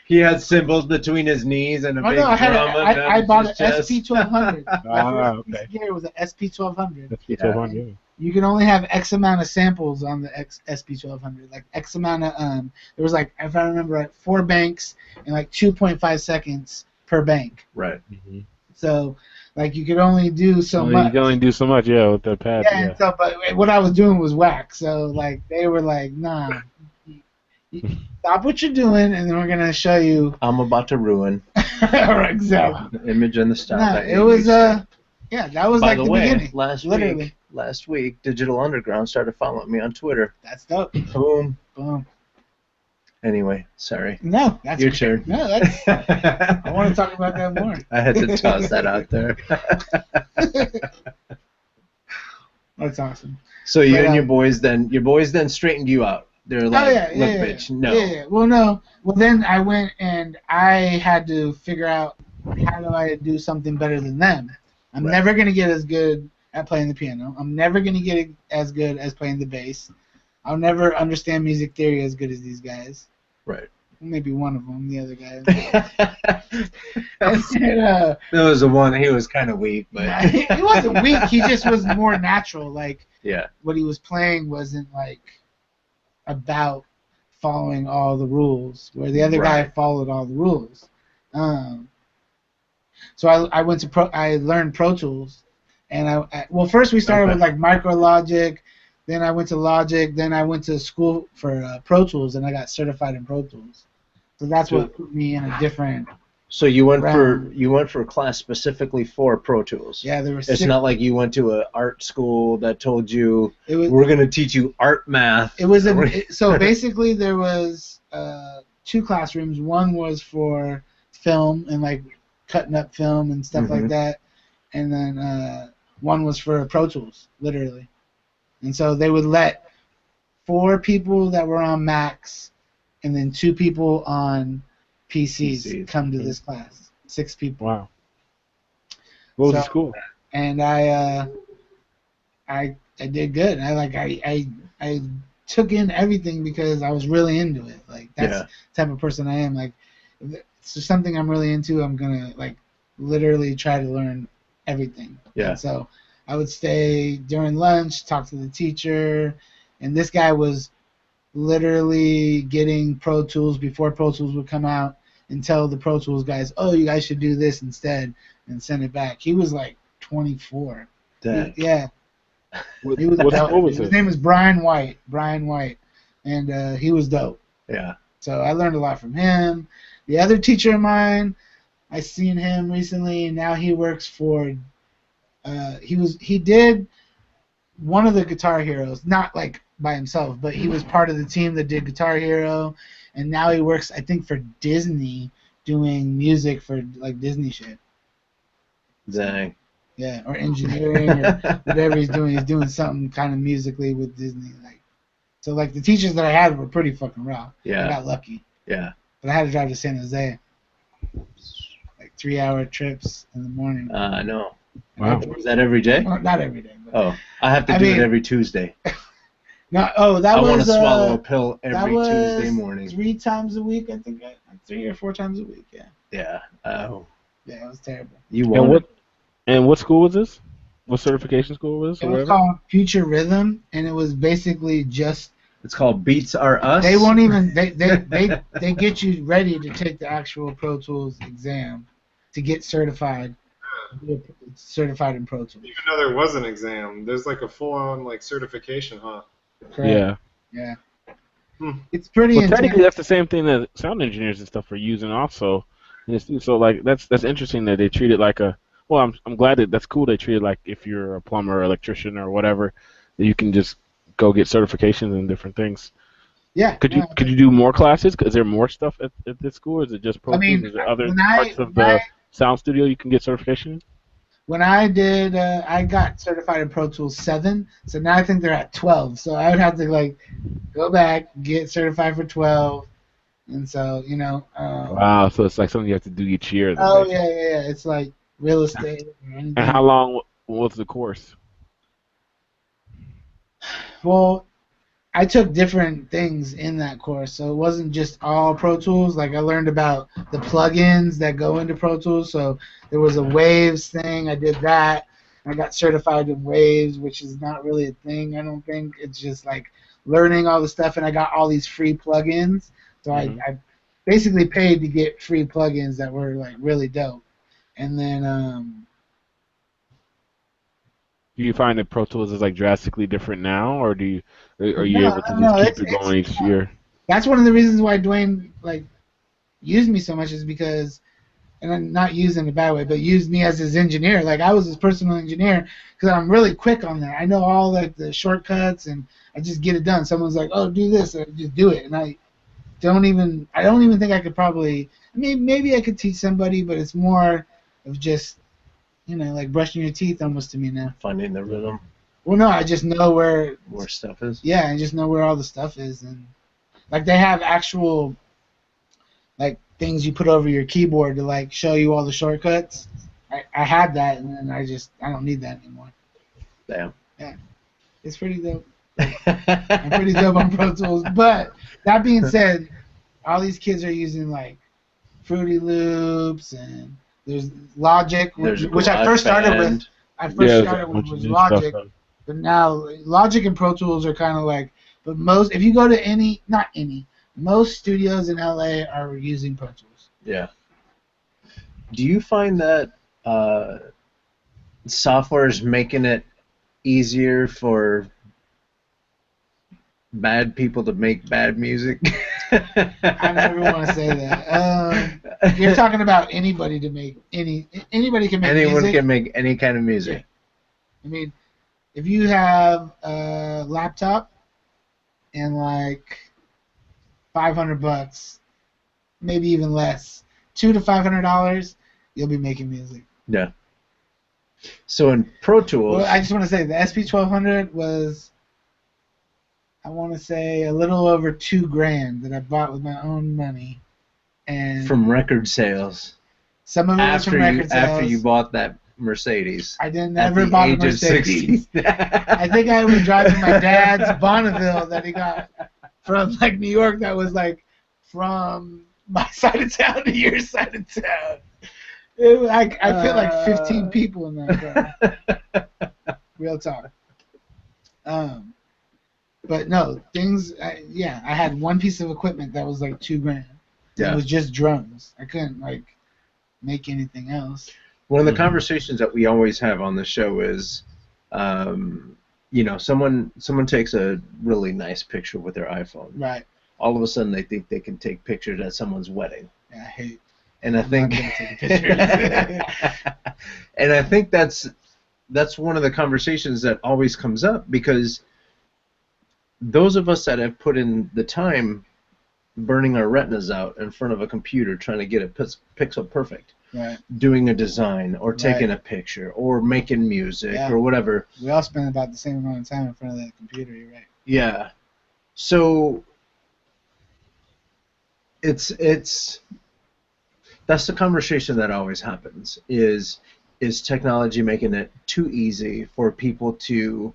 Speaker 1: He had cymbals between his knees and a big
Speaker 3: no,
Speaker 1: drum.
Speaker 3: I bought an SP1200.
Speaker 2: Okay.
Speaker 3: My first gear was an SP1200.
Speaker 2: SP1200. Yeah.
Speaker 3: You can only have X amount of samples on the SP1200. Like X amount of there was like, if I remember right, 4 banks and like 2.5 seconds per bank.
Speaker 1: Right.
Speaker 2: Mm-hmm.
Speaker 3: So like you could only do so much.
Speaker 2: You can only do so much, yeah, with the pad.
Speaker 3: Yeah. And so, but what I was doing was whack. So like they were like, nah. Stop what you're doing, and then we're gonna show you.
Speaker 1: I'm about to ruin.
Speaker 3: Exactly.
Speaker 1: The image and the style.
Speaker 3: No, it was yeah, that was
Speaker 1: By
Speaker 3: like
Speaker 1: the
Speaker 3: the
Speaker 1: way,
Speaker 3: beginning.
Speaker 1: last week, Digital Underground started following me on Twitter.
Speaker 3: That's dope.
Speaker 1: Boom. Anyway, sorry.
Speaker 3: No, that's
Speaker 1: your turn.
Speaker 3: No, that's. I want to talk about that more.
Speaker 1: I had to toss that out there.
Speaker 3: That's awesome.
Speaker 1: So you and your boys then straightened you out. They're like, look, bitch, no.
Speaker 3: Yeah. Well, no. Well, then I went and I had to figure out how do I do something better than them. I'm never going to get as good at playing the piano. I'm never going to get as good as playing the bass. I'll never understand music theory as good as these guys.
Speaker 1: Right.
Speaker 3: Maybe one of them, the other guy.
Speaker 1: There was the one, he was kind of weak, but...
Speaker 3: he wasn't weak, he just was more natural. Like, what he was playing wasn't, like, about following all the rules, where the other guy followed all the rules. So I went to I learned Pro Tools, and well, first we started with like Micro Logic, then I went to Logic, then I went to school for Pro Tools, and I got certified in Pro Tools. So that's what put me in a different.
Speaker 1: So you went for a class specifically for Pro Tools.
Speaker 3: Yeah, there were.
Speaker 1: It's not like you went to an art school that told you we're going to teach you art math.
Speaker 3: It was so basically there was 2 classrooms. One was for film and like cutting up film and stuff like that, and then one was for Pro Tools, literally. And so they would let 4 people that were on Macs, and then 2 people on PCs come to this class. 6 people.
Speaker 2: Wow. What was the school?
Speaker 3: And I did good. I took in everything because I was really into it. Like that's the type of person I am. Like if it's something I'm really into, I'm gonna like literally try to learn everything.
Speaker 1: Yeah.
Speaker 3: And so I would stay during lunch, talk to the teacher, and this guy was literally getting Pro Tools before Pro Tools would come out and tell the Pro Tools guys, oh, you guys should do this instead and send it back. He was like 24.
Speaker 1: Dang.
Speaker 3: Yeah.
Speaker 2: What
Speaker 3: His
Speaker 2: was it?
Speaker 3: name was Brian White. And he was dope.
Speaker 1: Yeah.
Speaker 3: So I learned a lot from him. The other teacher of mine, I seen him recently, and now he works for he did one of the Guitar Heroes, not like by himself, but he was part of the team that did Guitar Hero, and now he works, I think, for Disney, doing music for like Disney shit.
Speaker 1: Dang.
Speaker 3: Yeah, or engineering or whatever he's doing. He's doing something kind of musically with Disney. Like, so like the teachers that I had were pretty fucking raw.
Speaker 1: Yeah.
Speaker 3: I got lucky.
Speaker 1: Yeah.
Speaker 3: But I had to drive to San Jose. Like 3-hour trips in the morning.
Speaker 1: No.
Speaker 2: Wow.
Speaker 1: Was that every day?
Speaker 3: Well, not every day. But
Speaker 1: I have to do it every Tuesday.
Speaker 3: No,
Speaker 1: I want to swallow a pill every Tuesday morning.
Speaker 3: 3 times a week, I think. 3 or 4 times a week, yeah.
Speaker 1: Yeah. Oh.
Speaker 3: Yeah, it was terrible.
Speaker 1: You
Speaker 2: And
Speaker 1: won.
Speaker 2: what school was this? What certification school was this?
Speaker 3: It
Speaker 2: Or
Speaker 3: was
Speaker 2: whatever?
Speaker 3: called Future Rhythm, and it was basically just
Speaker 1: It's called Beats Are Us.
Speaker 3: they won't even they get you ready to take the actual Pro Tools exam to get certified. Certified in Pro Tools.
Speaker 4: Even though there was an exam, there's like a full-on like certification, huh?
Speaker 3: Correct.
Speaker 2: Yeah.
Speaker 3: Yeah. It's pretty
Speaker 2: Well,
Speaker 3: intense.
Speaker 2: technically, that's the same thing that sound engineers and stuff are using also. So like that's interesting that they treat it like a. Well, I'm glad that's cool. They treat it like if you're a plumber or electrician or whatever, that you can just go get certifications and different things.
Speaker 3: Yeah.
Speaker 2: Could you do more classes? Is there more stuff at this school? Or is it just Pro
Speaker 3: I
Speaker 2: Tools?
Speaker 3: mean,
Speaker 2: Is there other
Speaker 3: when
Speaker 2: parts of the sound studio you can get certification?
Speaker 3: when I did, I got certified in Pro Tools 7, so now I think they're at 12. So I would have to like go back, get certified for 12, and so
Speaker 2: Wow, so it's like something you have to do each year then,
Speaker 3: Oh
Speaker 2: basically.
Speaker 3: yeah. It's like real estate or
Speaker 2: And
Speaker 3: anything.
Speaker 2: how long was the course?
Speaker 3: Well, I took different things in that course, so it wasn't just all Pro Tools. Like I learned about the plugins that go into Pro Tools. So there was a Waves thing. I did that. I got certified in Waves, which is not really a thing. I don't think it's just like learning all the stuff, and I got all these free plugins. So I basically paid to get free plugins that were like really dope. And then
Speaker 2: Do you find that Pro Tools is like drastically different now, or are you
Speaker 3: no,
Speaker 2: able to just
Speaker 3: no,
Speaker 2: keep it going each year?
Speaker 3: that's one of the reasons why Dwayne like used me so much is because, and I'm not used in a bad way, but used me as his engineer. Like I was his personal engineer because I'm really quick on that. I know all like the shortcuts and I just get it done. Someone's like, "Oh, do this," and I just do it, and I don't even think I could probably. I mean, maybe I could teach somebody, but it's more of just like brushing your teeth almost to me now.
Speaker 1: Finding the rhythm
Speaker 3: Well, no, I just know where
Speaker 1: stuff is.
Speaker 3: Yeah, I just know where all the stuff is, and like they have actual like things you put over your keyboard to like show you all the shortcuts. I had that, and then I don't need that anymore.
Speaker 1: Damn.
Speaker 3: Yeah, it's pretty dope. I'm pretty dope on Pro Tools, but that being said, all these kids are using like Fruity Loops and there's Logic, which I first started with. Was Logic, but now Logic and Pro Tools are kind of like. But if you go to most studios in LA are using Pro Tools.
Speaker 1: Yeah. Do you find that software is making it easier for bad people to make bad music?
Speaker 3: I never want to say that. You're talking about anybody to make anybody can make
Speaker 1: Anyone
Speaker 3: music.
Speaker 1: can make any kind of music.
Speaker 3: I mean, if you have a laptop and like $500, maybe even less, $200 to $500, you'll be making music.
Speaker 1: Yeah. So in Pro Tools,
Speaker 3: Well, I just want to say the SP1200 was, I want to say, a little over $2,000 that I bought with my own money, and
Speaker 1: from record sales.
Speaker 3: some of it was from record sales.
Speaker 1: After you bought that Mercedes.
Speaker 3: I never bought a Mercedes. I think I was driving my dad's Bonneville that he got from like New York. That was like from my side of town to your side of town. I fit like 15 people in that car. Real talk. But no, I had one piece of equipment that was like $2,000.
Speaker 1: Yeah.
Speaker 3: It was just drums. I couldn't like make anything else.
Speaker 1: One of the conversations that we always have on the show is, someone takes a really nice picture with their iPhone.
Speaker 3: Right.
Speaker 1: All of a sudden, they think they can take pictures at someone's wedding.
Speaker 3: Yeah, I hate.
Speaker 1: And I think,
Speaker 3: not gonna take pictures.
Speaker 1: and I think that's one of the conversations that always comes up, because those of us that have put in the time, burning our retinas out in front of a computer trying to get it pixel perfect,
Speaker 3: right,
Speaker 1: doing a design or taking a picture or making music or whatever.
Speaker 3: We all spend about the same amount of time in front of that computer. You're right.
Speaker 1: Yeah. So it's that's the conversation that always happens, is technology making it too easy for people to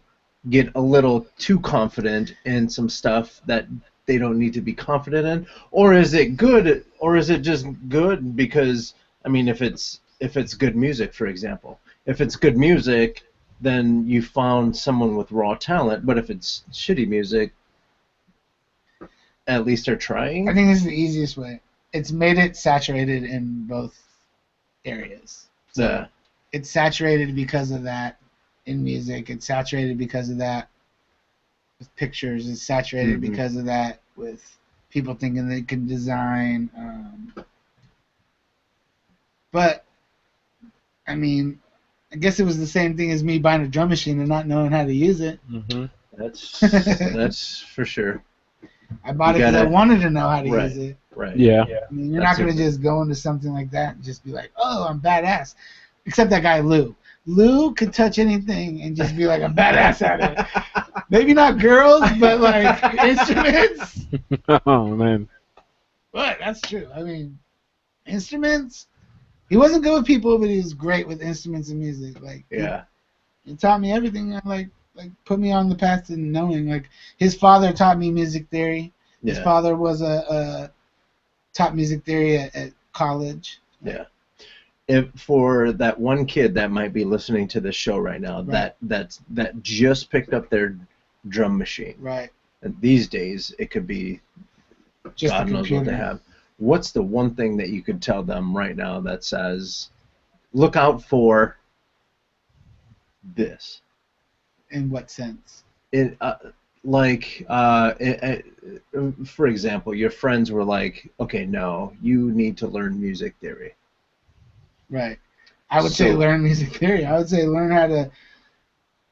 Speaker 1: get a little too confident in some stuff that they don't need to be confident in? Or is it good, or is it just good because, I mean, if it's if it's good music, for example. If it's good music, then you found someone with raw talent. But if it's shitty music, at least they're trying.
Speaker 3: I think this is the easiest way. It's made it saturated in both areas. So
Speaker 1: Yeah.
Speaker 3: it's saturated because of that in music. It's saturated because of that with pictures. It's saturated
Speaker 1: Mhm.
Speaker 3: because of that with people thinking they can design. But, I mean, I guess it was the same thing as me buying a drum machine and not knowing how to use it.
Speaker 2: Mm-hmm.
Speaker 1: That's for sure.
Speaker 3: I bought
Speaker 1: You
Speaker 3: it because I
Speaker 1: gotta-
Speaker 3: wanted to know how to
Speaker 1: Right.
Speaker 3: use it.
Speaker 1: Right.
Speaker 2: Yeah.
Speaker 3: I mean, you're
Speaker 1: That's
Speaker 3: not going to
Speaker 1: it.
Speaker 3: just go into something like that and just be like, oh, I'm badass. Except that guy, Lou. Lou could touch anything and just be like a badass at it. Maybe not girls, but like instruments.
Speaker 2: Oh man.
Speaker 3: But that's true. I mean, instruments. He wasn't good with people, but he was great with instruments and music. Like,
Speaker 1: Yeah.
Speaker 3: he taught me everything. Like put me on the path to knowing. Like, his father taught me music theory. His
Speaker 1: Yeah.
Speaker 3: father was taught music theory at college.
Speaker 1: Yeah. If for that one kid that might be listening to this show right now,
Speaker 3: Right.
Speaker 1: that just picked up their drum machine.
Speaker 3: Right.
Speaker 1: And these days it could be
Speaker 3: Just
Speaker 1: God
Speaker 3: the
Speaker 1: knows what
Speaker 3: computer.
Speaker 1: they have. What's the one thing that you could tell them right now that says, look out for this?
Speaker 3: In what sense?
Speaker 1: It for example, your friends were like, okay, no, you need to learn music theory.
Speaker 3: Right. I would say
Speaker 1: So-
Speaker 3: learn music theory. I would say learn how to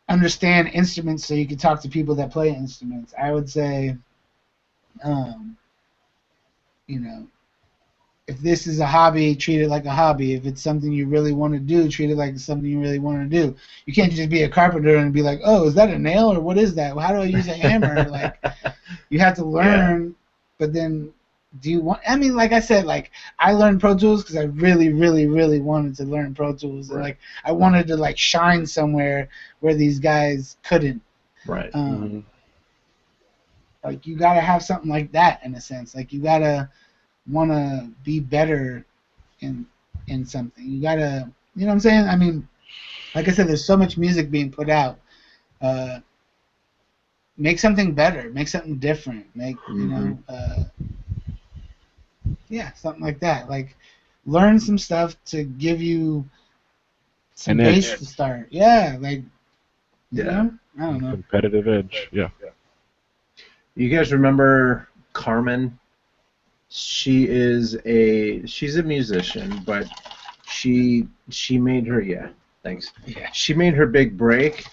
Speaker 3: understand instruments so you can talk to people that play instruments. I would say, you know, if this is a hobby, treat it like a hobby. If it's something you really want to do, treat it like something you really want to do. You can't just be a carpenter and be like, oh, is that a nail or what is that? How do I use a hammer? Like, you have to learn, but then do you want, I mean, like I said, like, I learned Pro Tools because I really, really, really wanted to learn Pro Tools. And,
Speaker 1: Right.
Speaker 3: like, I wanted to, like, shine somewhere where these guys couldn't.
Speaker 1: Right.
Speaker 2: Mhm.
Speaker 3: Like, you got to have something like that in a sense. Like, you got to want to be better in something. You got to, you know what I'm saying? I mean, like I said, there's so much music being put out. Make something better. Make something different. Make, you know, yeah, something like that. Like, learn some stuff to give you some
Speaker 2: An edge.
Speaker 3: base to start. Yeah, like, you
Speaker 1: Yeah.
Speaker 3: know? I don't know.
Speaker 2: Competitive edge. Yeah.
Speaker 1: You guys remember Carmen? She's a musician, but she made her thanks.
Speaker 3: Yeah.
Speaker 1: She made her big break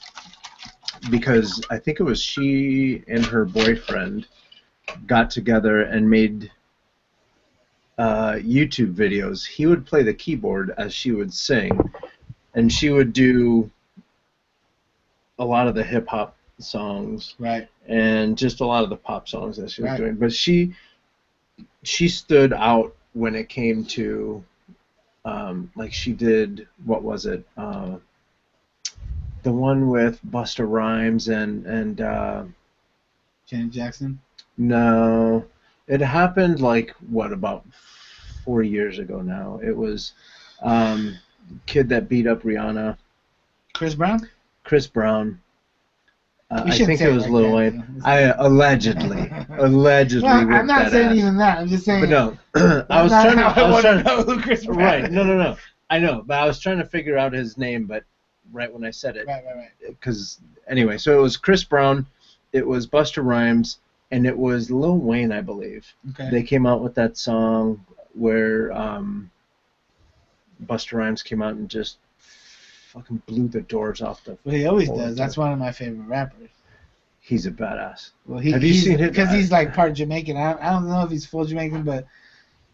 Speaker 1: because I think it was she and her boyfriend got together and made YouTube videos. He would play the keyboard as she would sing, and she would do a lot of the hip hop songs
Speaker 3: Right.
Speaker 1: and just a lot of the pop songs that she was
Speaker 3: Right.
Speaker 1: doing. But she stood out when it came to like she did, what was it? The one with Busta Rhymes and
Speaker 3: Janet Jackson.
Speaker 1: no, it happened like what, about 4 years ago now. It was kid that beat up Rihanna,
Speaker 3: Chris Brown?
Speaker 1: Chris Brown.
Speaker 3: You
Speaker 1: I
Speaker 3: shouldn't
Speaker 1: think
Speaker 3: say
Speaker 1: it
Speaker 3: it
Speaker 1: was
Speaker 3: like
Speaker 1: Lil
Speaker 3: that,
Speaker 1: Wayne.
Speaker 3: though.
Speaker 1: I allegedly
Speaker 3: Well,
Speaker 1: whipped
Speaker 3: I'm not
Speaker 1: that
Speaker 3: saying
Speaker 1: ass.
Speaker 3: even that. I'm just saying.
Speaker 1: But no,
Speaker 3: that's
Speaker 1: I was
Speaker 3: not
Speaker 1: trying to.
Speaker 3: how
Speaker 1: I was
Speaker 3: want
Speaker 1: trying
Speaker 3: to know who Chris Brown
Speaker 1: Right,
Speaker 3: is.
Speaker 1: no. I know, but I was trying to figure out his name, but right when I said it,
Speaker 3: Right.
Speaker 1: because anyway, so it was Chris Brown, it was Busta Rhymes, and it was Lil Wayne, I believe.
Speaker 3: Okay.
Speaker 1: They came out with that song where Busta Rhymes came out and just fucking blew the doors off the.
Speaker 3: Well, he always
Speaker 1: floor.
Speaker 3: does. That's one of my favorite rappers.
Speaker 1: He's a badass.
Speaker 3: Well,
Speaker 1: Have you seen him?
Speaker 3: Because he's like part Jamaican. I don't know if he's full Jamaican, but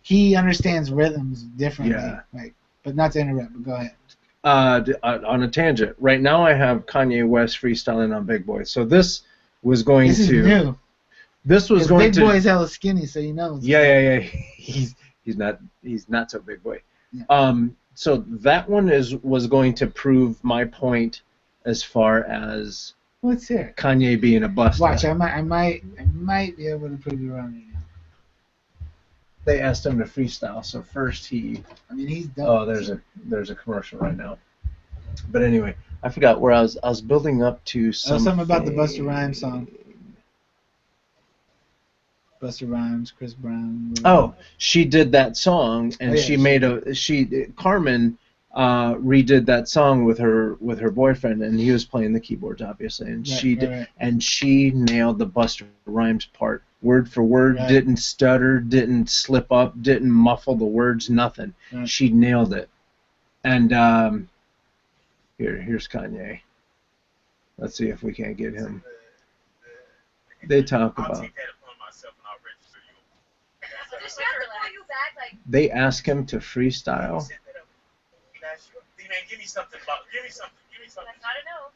Speaker 3: he understands rhythms differently.
Speaker 1: Yeah.
Speaker 3: Like, but not to interrupt. But go ahead.
Speaker 1: On a tangent, right now I have Kanye West freestyling on Big Boy. So this was going
Speaker 3: This is
Speaker 1: to.
Speaker 3: new.
Speaker 1: This was
Speaker 3: 'Cause
Speaker 1: going
Speaker 3: Big
Speaker 1: to.
Speaker 3: Boy's hella skinny, so you know. It's
Speaker 1: Yeah. He's not so big boy.
Speaker 3: Yeah.
Speaker 1: So that one was going to prove my point as far as
Speaker 3: Let's hear it.
Speaker 1: Kanye being a buster.
Speaker 3: Watch, I might be able to prove you wrong right now.
Speaker 1: they asked him to freestyle. So first he.
Speaker 3: I mean, he's dope.
Speaker 1: Oh, there's a commercial right now. But anyway, I forgot where I was. I was building up to something.
Speaker 3: Something about the Busta Rhymes song. Busta Rhymes, Chris Brown.
Speaker 1: Oh, she did that song, and she made Carmen redid that song with her boyfriend, and he was playing the keyboards, obviously, and she nailed the Busta Rhymes part, word for word, didn't stutter, didn't slip up, didn't muffle the words, nothing.
Speaker 3: Right.
Speaker 1: She nailed it. And here's Kanye. Let's see if we can't get him. They talk about. They ask him to freestyle.
Speaker 5: Give me something.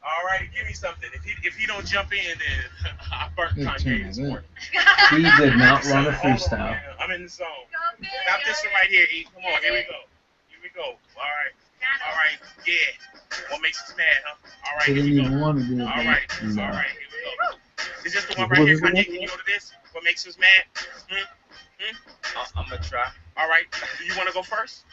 Speaker 5: All right, give me something. If he don't jump in, then I burnt Kanye this morning.
Speaker 1: He did not run a freestyle.
Speaker 5: I'm in the zone. Not this one right here, E. Come on, here we go. All right, yeah. What makes us mad, huh? All right, here we go. All right, here we go. Is this the one right here, Kanye? Can you go to this? What makes us mad? I'm gonna try. All right. Do you want to go first,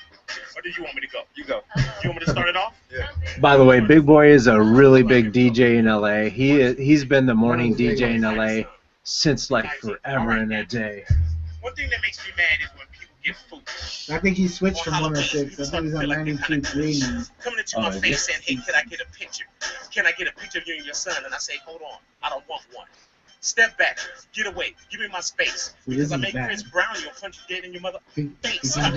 Speaker 5: or do you want me to go? You go. You want me to start it off? Yeah.
Speaker 1: By the way, Big Boy is a really big DJ in LA. He's been the morning DJ in LA since like forever and a day.
Speaker 5: One thing that makes me mad is when people get foolish.
Speaker 3: I think he switched from 106. I think he's on 92.3 now.
Speaker 5: Coming into my face saying, "Hey, can I get a picture? Can I get a picture of you and your son?" And I say, "Hold on, I don't want one. Step back, get away, give me my space. Because I make Chris Brown, you'll punch you dead in your mother face. Because I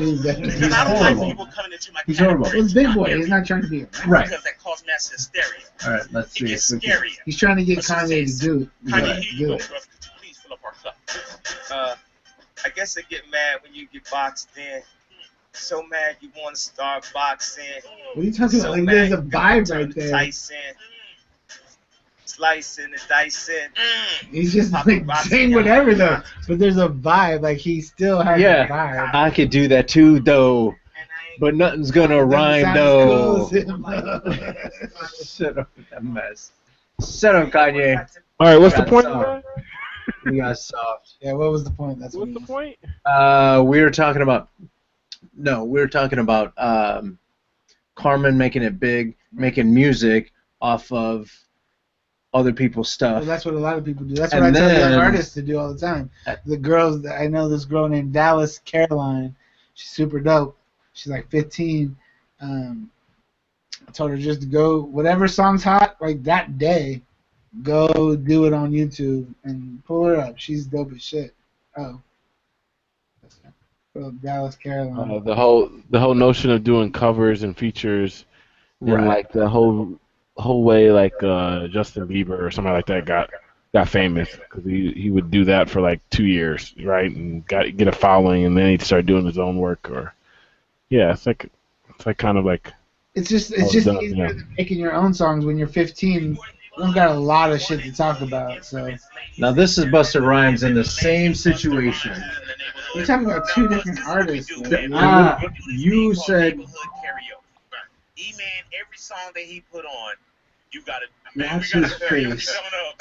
Speaker 5: don't like people coming into my category.
Speaker 3: He's Big Boy. He's not trying to be
Speaker 1: right.
Speaker 5: Because that causes mass hysteria.
Speaker 1: All right, let's see.
Speaker 5: It gets scarier.
Speaker 3: He's trying to get Kanye to do it.
Speaker 5: Kanye, here you go, bro. Could you please fill up our cup?
Speaker 6: I guess I get mad when you get boxed in. So mad you want to start boxing.
Speaker 3: What are you talking about? Like, there's a vibe right there.
Speaker 6: Tyson. Slicing and dicing.
Speaker 3: He's just like saying whatever though, but there's a vibe. Like he still has a vibe.
Speaker 1: I could do that too though, but nothing's gonna rhyme though. Shut up with that mess. Shut up, Kanye.
Speaker 2: All right, what's the point?
Speaker 1: We got soft.
Speaker 3: Yeah, what was the point? That's
Speaker 2: what's the point?
Speaker 1: We were talking about Carmen making it big, making music off of other people's stuff.
Speaker 3: Well, that's what a lot of people do. That's what I tell young artists to do all the time. The girls, I know this girl named Dallas Caroline. She's super dope. She's like 15. I told her just to go, whatever song's hot, like that day, go do it on YouTube and pull her up. She's dope as shit. Oh. Well, Dallas Caroline.
Speaker 2: The whole notion of doing covers and features, and like the whole way like Justin Bieber or something like that got famous because he would do that for like 2 years, right, and get a following, and then he'd start doing his own work. Or it's like kind of like
Speaker 3: it's just easier than making your own songs when you're 15. You don't got a lot of shit to talk about. So
Speaker 1: now this is Busta Rhymes in the same situation.
Speaker 3: We're talking about two different artists.
Speaker 1: You said
Speaker 5: E-Man, every song that he put on, you gotta.
Speaker 1: Watch his face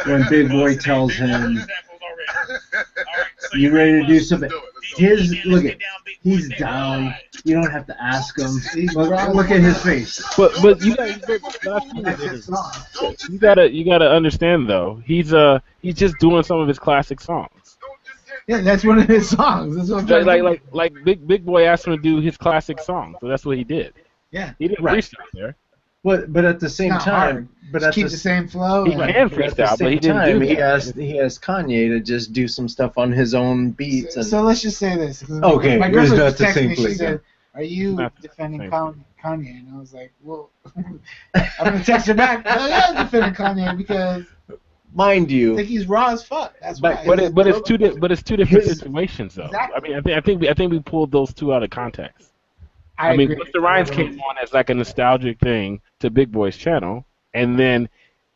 Speaker 1: when Big Boy tells him, "You ready to do something?" He's down. You don't have to ask him. Look at his face.
Speaker 2: But you gotta understand though. He's just doing some of his classic songs.
Speaker 3: Yeah, that's one of his songs. That's what I'm
Speaker 2: like Big Boy asked him to do his classic song, so that's what he did.
Speaker 3: Yeah,
Speaker 2: he didn't freestyle there.
Speaker 1: But at the same time,
Speaker 3: keep the same flow.
Speaker 2: He can freestyle, but he didn't do that.
Speaker 1: He asked Kanye to just do some stuff on his own beats.
Speaker 3: So let's just say this.
Speaker 1: Okay,
Speaker 3: my girlfriend just
Speaker 1: not
Speaker 3: texted me. She said, "Are you defending Kanye?" And I was like, "Well, I'm gonna text her back. I'm defending Kanye because."
Speaker 1: Mind you,
Speaker 3: I think he's raw as fuck. That's why.
Speaker 2: But it's two different situations though.
Speaker 3: Exactly.
Speaker 2: I mean, I think we pulled those two out of context. I mean, Busta Rhymes came on as like a nostalgic thing to Big Boy's channel, and then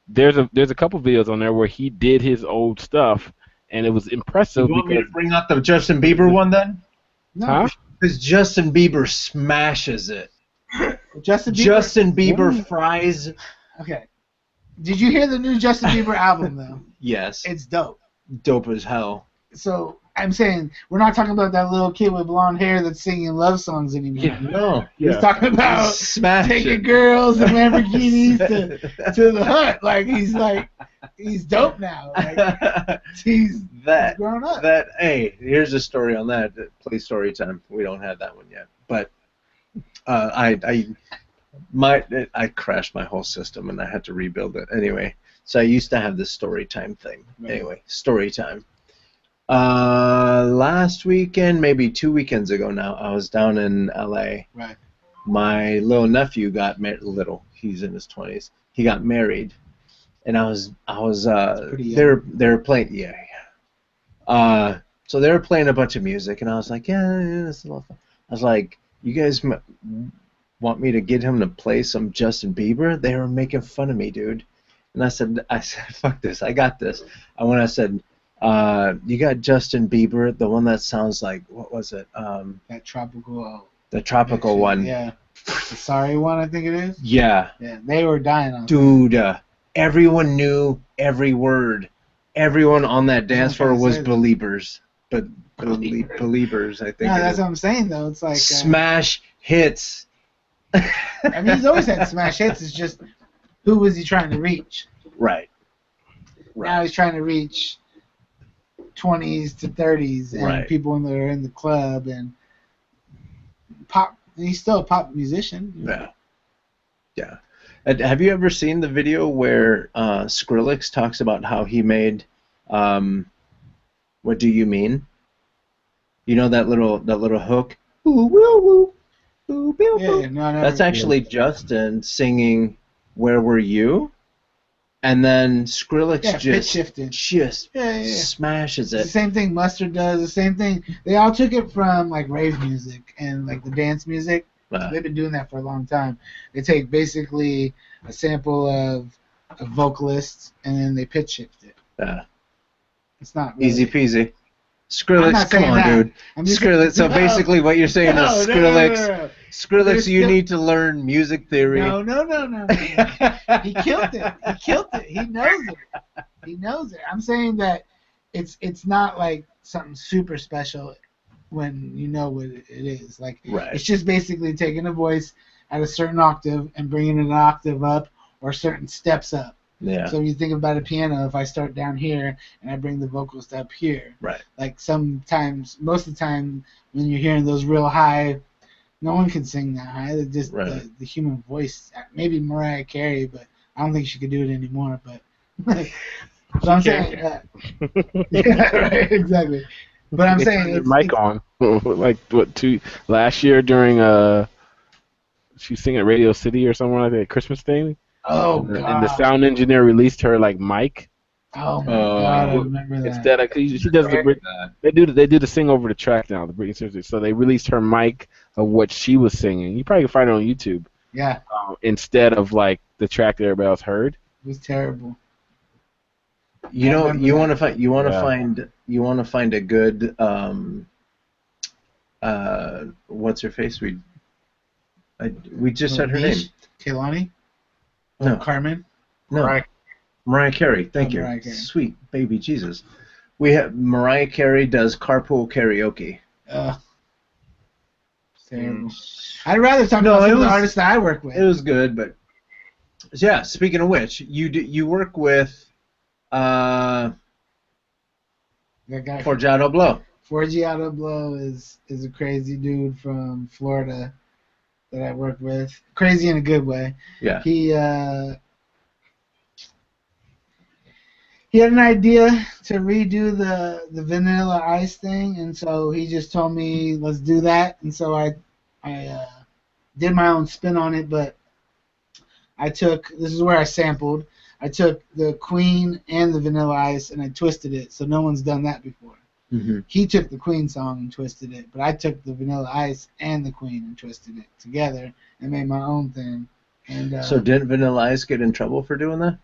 Speaker 2: there's a couple videos on there where he did his old stuff, and it was impressive.
Speaker 1: You want me to bring out the Justin Bieber one then?
Speaker 3: No.
Speaker 2: Huh?
Speaker 1: Because Justin Bieber smashes it.
Speaker 3: Justin
Speaker 1: Bieber fries.
Speaker 3: Okay. Did you hear the new Justin Bieber album though?
Speaker 1: Yes.
Speaker 3: It's dope.
Speaker 1: Dope as hell.
Speaker 3: So I'm saying we're not talking about that little kid with blonde hair that's singing love songs anymore.
Speaker 2: Yeah.
Speaker 1: No.
Speaker 3: He's talking about
Speaker 1: Smash
Speaker 3: taking
Speaker 1: it.
Speaker 3: girls and Lamborghinis to the hut. Like he's dope now. Like he's grown up.
Speaker 1: Hey, here's a story on that. Play story time. We don't have that one yet, but I crashed my whole system and I had to rebuild it anyway. So I used to have this story time thing. Right. Anyway, story time. Last weekend, maybe 2 weekends ago now, I was down in LA.
Speaker 3: Right.
Speaker 1: My little nephew got married. He's in his 20s. He got married, and I was they're playing. Yeah. So they were playing a bunch of music, and I was like, yeah, this is a lot of fun. I was like, you guys want me to get him to play some Justin Bieber? They were making fun of me, dude. And I said, fuck this. I got this. I said, you got Justin Bieber, the one that sounds like, what was it?
Speaker 3: That tropical.
Speaker 1: The tropical one.
Speaker 3: Yeah. The Sorry one, I think it is.
Speaker 1: Yeah.
Speaker 3: Yeah. They were dying on.
Speaker 1: Dude, everyone knew every word. Everyone on that dance floor was believers. But believers, I think.
Speaker 3: No, that's what I'm saying though. It's like
Speaker 1: smash hits.
Speaker 3: I mean, he's always had smash hits. It's just who was he trying to reach?
Speaker 1: Right.
Speaker 3: Now he's trying to reach 20s to 30s and people that are in the club and pop. And he's still a pop musician.
Speaker 1: Yeah. Yeah. Have you ever seen the video where Skrillex talks about how he made What Do You Mean? You know that little hook? Ooh, woo, woo. Ooh, boo, boo. That's actually Justin singing Where Were You? And then Skrillex just smashes it.
Speaker 3: It's the same thing Mustard does, the same thing. They all took it from like rave music and like the dance music. They've been doing that for a long time. They take basically a sample of a vocalist and then they pitch shift it. It's not really
Speaker 1: easy peasy. Skrillex, come on, dude. Skrillex. So basically, what you're saying is Skrillex. Skrillex, you need to learn music theory.
Speaker 3: No. He killed it. He knows it. He knows it. I'm saying that it's not like something super special when you know what it is. Like it's just basically taking a voice at a certain octave and bringing it an octave up or certain steps up.
Speaker 1: Yeah.
Speaker 3: So if you think about a piano, if I start down here and I bring the vocals up here, like sometimes, most of the time, when you're hearing those real high, no one can sing that high. They're just the human voice. Maybe Mariah Carey, but I don't think she could do it anymore. But I'm saying, yeah, right, exactly. But I'm saying
Speaker 2: it's mic on. Like last year during she was singing at Radio City or somewhere like that, Christmas thing.
Speaker 3: Oh God!
Speaker 2: And the sound engineer released her like mic.
Speaker 3: Oh my God! I remember that.
Speaker 2: Instead of, she does they do the sing over the track now, the Britney Spears. So they released her mic of what she was singing. You probably can find it on YouTube.
Speaker 3: Yeah.
Speaker 2: Instead of like the track that everybody else heard.
Speaker 3: It was terrible.
Speaker 1: You know, you want to find a good what's her face? We just said her name.
Speaker 3: Kehlani?
Speaker 1: No.
Speaker 3: Carmen?
Speaker 1: No. Mariah Carey. Thank you. Carey. Sweet baby Jesus. We have Mariah Carey does carpool karaoke.
Speaker 3: Terrible. I'd rather talk about some of the artists that I work with.
Speaker 1: It was good, but yeah. Speaking of which, you work with
Speaker 3: that guy
Speaker 1: Forgiato Blow.
Speaker 3: Forgiato Blow is a crazy dude from Florida that I work with. Crazy in a good way.
Speaker 1: Yeah.
Speaker 3: He had an idea to redo the Vanilla Ice thing, and so he just told me, let's do that. And so I did my own spin on it, but this is where I sampled. I took the Queen and the Vanilla Ice, and I twisted it, so no one's done that before.
Speaker 1: Mm-hmm.
Speaker 3: He took the Queen song and twisted it, but I took the Vanilla Ice and the Queen and twisted it together and made my own thing. And
Speaker 1: so didn't Vanilla Ice get in trouble for doing that?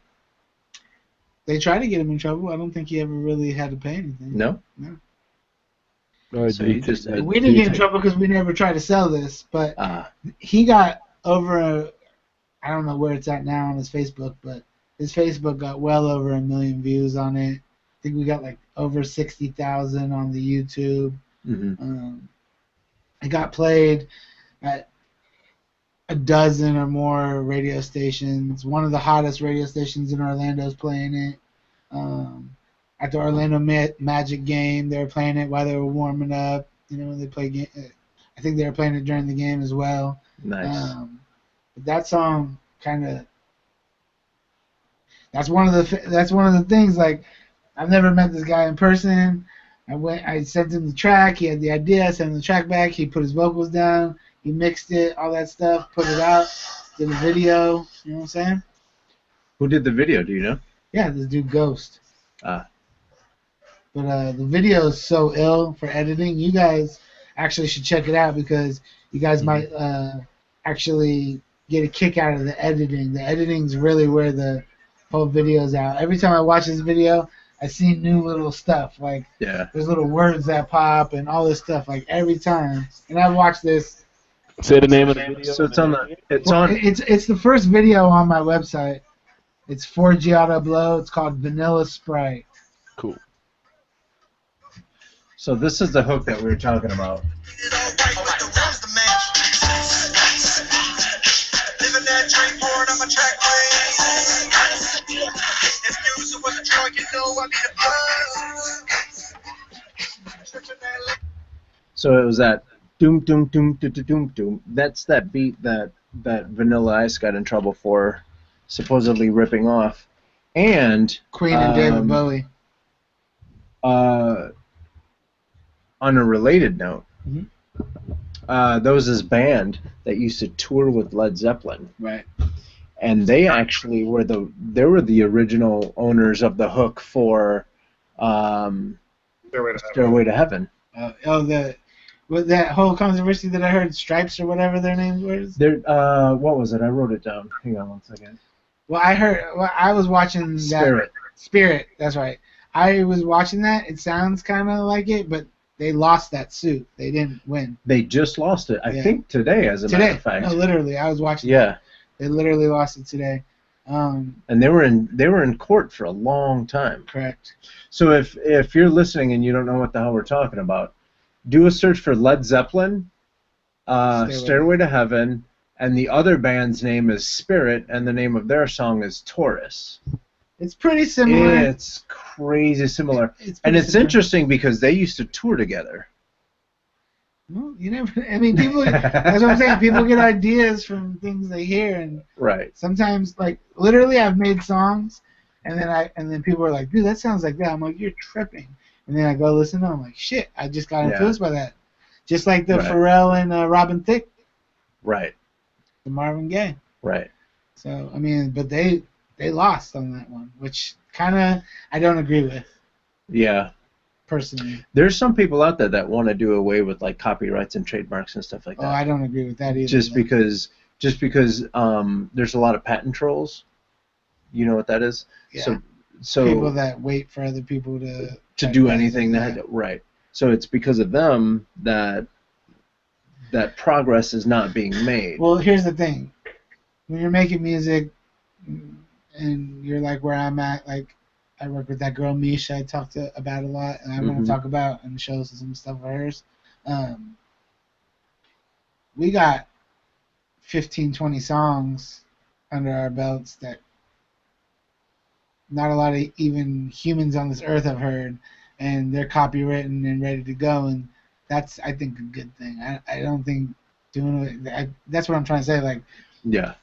Speaker 3: They tried to get him in trouble. I don't think he ever really had to pay anything.
Speaker 1: No?
Speaker 3: No.
Speaker 1: So we
Speaker 3: didn't get in trouble because we never tried to sell this, but he got over I don't know where it's at now on his Facebook, but his Facebook got well over 1 million views on it. I think we got like over 60,000 on the YouTube. It got played at a dozen or more radio stations. One of the hottest radio stations in Orlando is playing it. At the Orlando Magic game, they were playing it while they were warming up. When they play game, I think they were playing it during the game as well.
Speaker 1: Nice.
Speaker 3: But that song kind of. That's one of the things. Like, I've never met this guy in person. I sent him the track. He had the idea. I sent him the track back. He put his vocals down. He mixed it, all that stuff, put it out, did a video. You know what I'm saying?
Speaker 1: Who did the video? Do you know?
Speaker 3: Yeah, this dude Ghost.
Speaker 1: Ah.
Speaker 3: But the video is so ill for editing. You guys actually should check it out because you guys might actually get a kick out of the editing. The editing's really where the whole video's out. Every time I watch this video, I see new little stuff. Like, there's little words that pop and all this stuff. Like, every time. And I've watched this.
Speaker 2: Say the name of the video.
Speaker 1: So it's on
Speaker 3: It's the first video on my website. It's 4G Auto Blow. It's called Vanilla Sprite.
Speaker 2: Cool.
Speaker 1: So this is the hook that we were talking about. So it was that doom doom doom doom doom doom. That's that beat that Vanilla Ice got in trouble for supposedly ripping off. And
Speaker 3: Queen and David Bowie.
Speaker 1: On a related note, there was this band that used to tour with Led Zeppelin.
Speaker 3: Right.
Speaker 1: And they actually were the original owners of the hook for Stairway to Heaven.
Speaker 3: That whole controversy that I heard, Stripes or whatever their name was.
Speaker 1: What was it? I wrote it down. Hang on one second.
Speaker 3: Well, I was watching that. Spirit. That's right. I was watching that. It sounds kind of like it, but they lost that suit. They didn't win.
Speaker 1: They just lost it. I think today, as a matter of fact.
Speaker 3: No, literally. I was watching.
Speaker 1: Yeah.
Speaker 3: They literally lost it today.
Speaker 1: And they were in court for a long time.
Speaker 3: Correct.
Speaker 1: So if you're listening and you don't know what the hell we're talking about, do a search for Led Zeppelin, Stairway to Heaven, and the other band's name is Spirit, and the name of their song is Taurus.
Speaker 3: It's pretty similar.
Speaker 1: It's crazy similar. It's interesting because they used to tour together.
Speaker 3: Well, you never. I mean, people. That's what I'm saying. People get ideas from things they hear, and sometimes, like, literally, I've made songs, and then people are like, "Dude, that sounds like that." I'm like, "You're tripping." And then I go listen to them. I'm like, "Shit, I just got influenced by that." Just like the Pharrell and Robin Thicke.
Speaker 1: Right.
Speaker 3: The Marvin Gaye.
Speaker 1: Right.
Speaker 3: So I mean, but they lost on that one, which kind of I don't agree with.
Speaker 1: Yeah.
Speaker 3: Personally.
Speaker 1: There's some people out there that want to do away with like copyrights and trademarks and stuff like that.
Speaker 3: Oh, I don't agree with that either.
Speaker 1: Just because there's a lot of patent trolls. You know what that is?
Speaker 3: Yeah.
Speaker 1: So
Speaker 3: people that wait for other people to
Speaker 1: do anything right. So it's because of them that progress is not being made.
Speaker 3: Well, here's the thing. When you're making music and you're like where I'm at, like I work with that girl Misha I talked about a lot, and I want to talk about and show some stuff of hers. We got 15, 20 songs under our belts that not a lot of even humans on this earth have heard, and they're copywritten and ready to go, and that's, I think, a good thing. I don't think doing it, that's what I'm trying to say, like,
Speaker 1: yeah.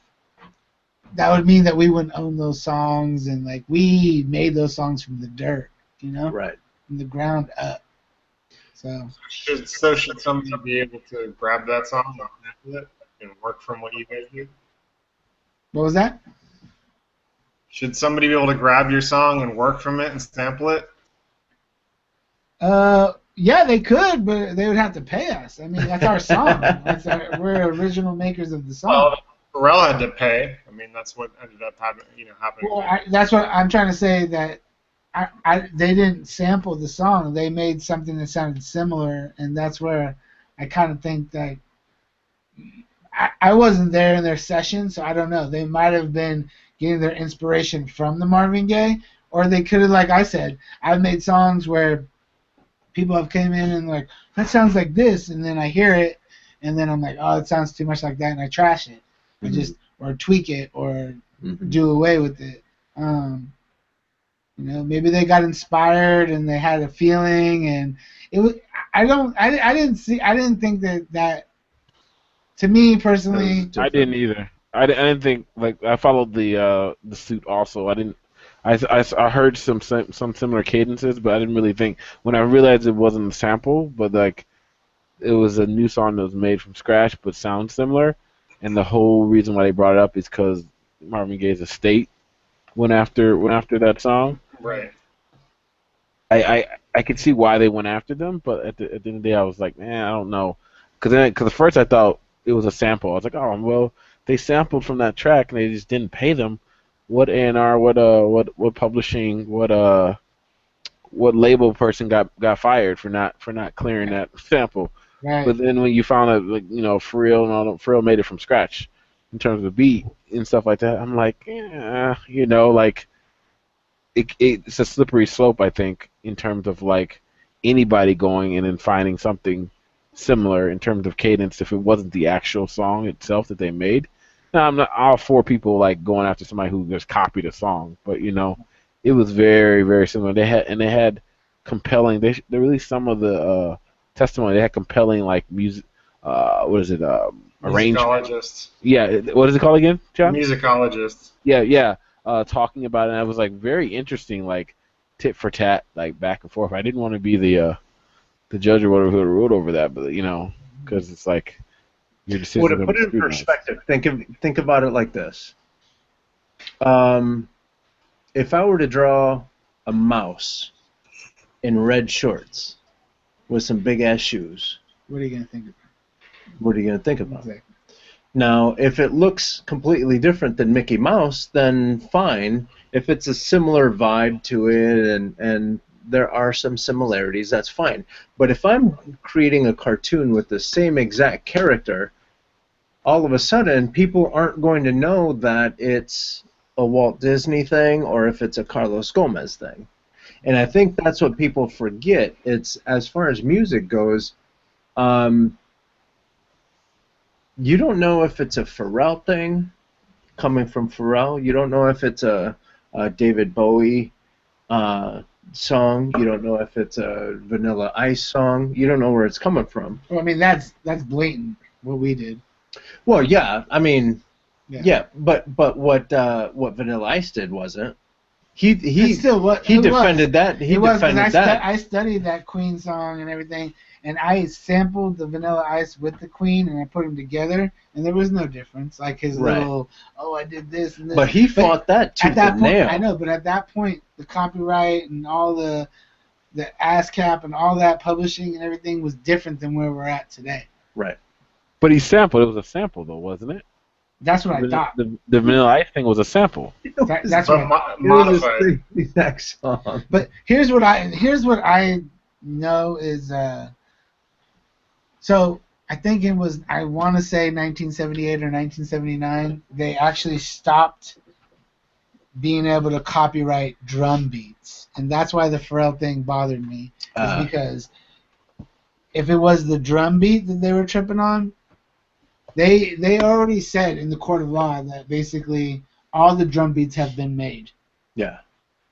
Speaker 3: That would mean that we wouldn't own those songs, and like we made those songs from the dirt, you know,
Speaker 1: right,
Speaker 3: from the ground up. So
Speaker 4: should somebody be able to grab that song and sample it and work from what you guys do?
Speaker 3: What was that?
Speaker 4: Should somebody be able to grab your song and work from it and sample it?
Speaker 3: Yeah, they could, but they would have to pay us. I mean, that's our song. We're original makers of the song.
Speaker 4: Well, Pharrell had to pay. I mean, that's what ended up happening.
Speaker 3: Well, that's what I'm trying to say. That they didn't sample the song. They made something that sounded similar, and that's where I kind of think that I wasn't there in their session, so I don't know. They might have been getting their inspiration from the Marvin Gaye, or they could have, like I said, I've made songs where people have came in and like, that sounds like this, and then I hear it, and then I'm like, oh, it sounds too much like that, and I trash it. I just or tweak it or do away with it. Maybe they got inspired and they had a feeling, and it was. I didn't think that. To me personally,
Speaker 2: I didn't either. I didn't think like I followed the suit also. I didn't. I heard some similar cadences, but I didn't really think when I realized it wasn't a sample, but like it was a new song that was made from scratch but sounds similar. And the whole reason why they brought it up is because Marvin Gaye's estate went after that song.
Speaker 4: Right.
Speaker 2: I could see why they went after them, but at the end of the day, I was like, man, I don't know, because at first I thought it was a sample. I was like, oh well, they sampled from that track and they just didn't pay them. What A&R, what publishing, what label person got fired for not clearing that sample?
Speaker 3: right?
Speaker 2: But then when you found out, like Pharrell and all that, Pharrell made it from scratch in terms of beat and stuff like that. I'm like, yeah, like. It's a slippery slope, I think, in terms of like anybody going in and finding something similar in terms of cadence if it wasn't the actual song itself that they made. Now, I'm not all for people like going after somebody who just copied a song, but it was very, very similar. They had compelling. They released some of the testimony. They had compelling like music. What is it? Arrangement.
Speaker 4: Musicologists.
Speaker 2: Yeah. What is it called again, John?
Speaker 4: Musicologists.
Speaker 2: Yeah. Talking about it, and I was like very interesting, like tit for tat, like back and forth. I didn't want to be the judge or whatever who wrote over that, but because it's like your decision.
Speaker 1: Well, to put it in perspective, think about it like this. If I were to draw a mouse in red shorts with some big ass shoes,
Speaker 3: what are you gonna think about?
Speaker 1: What are you gonna think about?
Speaker 3: Exactly.
Speaker 1: Now, if it looks completely different than Mickey Mouse, then fine. If it's a similar vibe to it and there are some similarities, that's fine. But if I'm creating a cartoon with the same exact character, all of a sudden people aren't going to know that it's a Walt Disney thing or if it's a Carlos Gomez thing. And I think that's what people forget. It's as far as music goes, you don't know if it's a Pharrell thing coming from Pharrell. You don't know if it's a David Bowie song. You don't know if it's a Vanilla Ice song. You don't know where it's coming from.
Speaker 3: Well, I mean, that's blatant what we did.
Speaker 1: Well, yeah, I mean, yeah, but what Vanilla Ice did wasn't. He defended that. He defended that.
Speaker 3: I studied that Queen song and everything, and I sampled the Vanilla Ice with the Queen, and I put them together, and there was no difference. Like his little, I did this and this.
Speaker 1: But he fought that tooth and nail.
Speaker 3: I know, but at that point, the copyright and all the ASCAP and all that publishing and everything was different than where we're at today.
Speaker 1: Right.
Speaker 2: But he sampled. It was a sample, though, wasn't it?
Speaker 3: That's what I thought.
Speaker 2: The Vanilla Ice thing was a sample.
Speaker 3: That's what
Speaker 1: modified. It was the exact song.
Speaker 3: But here's what I know is so I think it was, I want to say 1978 or 1979, they actually stopped being able to copyright drum beats, and that's why the Pharrell thing bothered me. Is because if it was the drum beat that they were tripping on, they already said in the court of law that basically all the drum beats have been made.
Speaker 1: Yeah.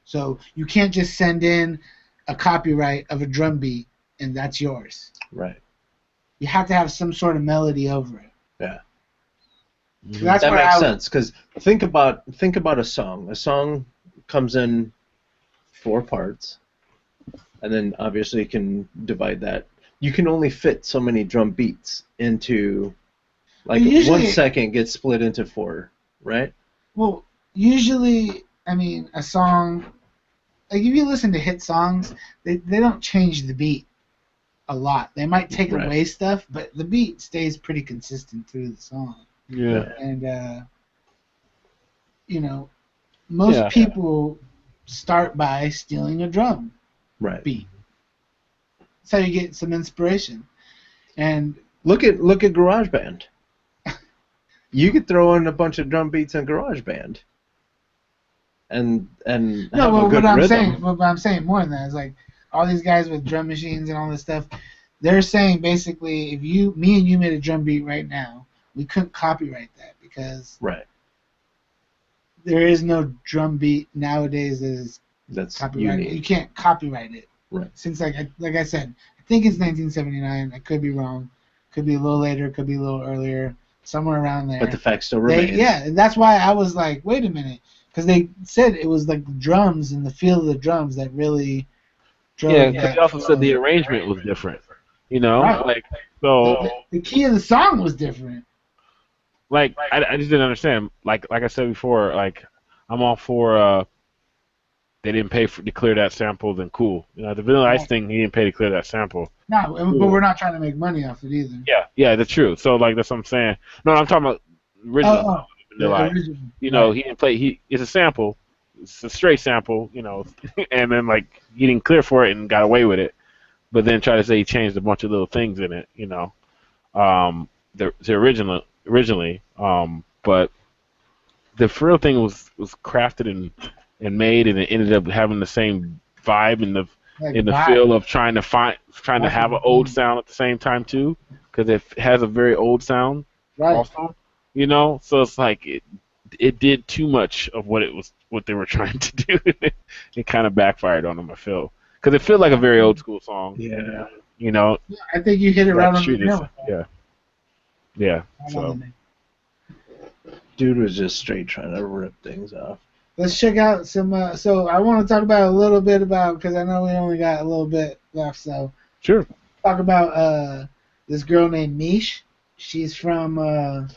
Speaker 3: So you can't just send in a copyright of a drum beat and that's yours.
Speaker 1: Right.
Speaker 3: You have to have some sort of melody over it.
Speaker 1: Yeah.
Speaker 3: So that's
Speaker 1: that makes sense, because think about a song. A song comes in 4 parts, and then obviously you can divide that. You can only fit so many drum beats into, like, usually, 1 second gets split into 4, right?
Speaker 3: Well, usually, I mean, a song, like if you listen to hit songs, they don't change the beat a lot. They might take away stuff, but the beat stays pretty consistent through the song.
Speaker 2: Yeah.
Speaker 3: And, most people start by stealing a drum beat. That's how you get some inspiration. And
Speaker 1: look at GarageBand. You could throw in a bunch of drum beats in GarageBand. and
Speaker 3: No,
Speaker 1: have a
Speaker 3: well,
Speaker 1: good rhythm.
Speaker 3: what I'm saying more than that is like all these guys with drum machines and all this stuff. They're saying basically, if me and you made a drum beat right now, we couldn't copyright that because
Speaker 1: Right.
Speaker 3: there is no drum beat nowadays
Speaker 1: That's
Speaker 3: copyrighted.
Speaker 1: unique.
Speaker 3: You can't copyright it.
Speaker 1: Right.
Speaker 3: Since like I said, I think it's 1979. I could be wrong. Could be a little later. Could be a little earlier. Somewhere around there.
Speaker 1: But the fact still remains.
Speaker 3: Yeah, and that's why I was like, wait a minute, because they said it was like the drums and the feel of the drums that really drove.
Speaker 2: Yeah, because they also said the arrangement was different. You know,
Speaker 3: Right.
Speaker 2: like so.
Speaker 3: The key of the song was different.
Speaker 2: Like I just didn't understand. Like I said before, like I'm all for they didn't pay to clear that sample, then cool. You know, the Vanilla Ice thing, he didn't pay to clear that sample.
Speaker 3: No, but we're not trying to make money off it either.
Speaker 2: Yeah, that's true. So like that's what I'm saying. No, I'm talking about original Vanilla Ice.
Speaker 3: Original.
Speaker 2: You know, he didn't play. It's a sample. It's a straight sample. You know, and then like he didn't clear for it and got away with it, but then try to say he changed a bunch of little things in it. You know, the originally, but the real thing was crafted and made, and it ended up having the same vibe in the feel of trying to have an old sound at the same time too, because it has a very old sound also. You know, so it's like it did too much of what they were trying to do. It kind of backfired on them, I feel, because it feels like a very old school song.
Speaker 1: Yeah.
Speaker 2: You know.
Speaker 3: I think you hit it right on the nail.
Speaker 2: Yeah. Yeah.
Speaker 3: Right
Speaker 2: So.
Speaker 3: on the nail.
Speaker 1: Dude was just straight trying to rip things off.
Speaker 3: Let's check out some. So I want to talk about a little bit about, because I know we only got a little bit left. So
Speaker 2: Sure.
Speaker 3: Talk about this girl named Mish. She's from.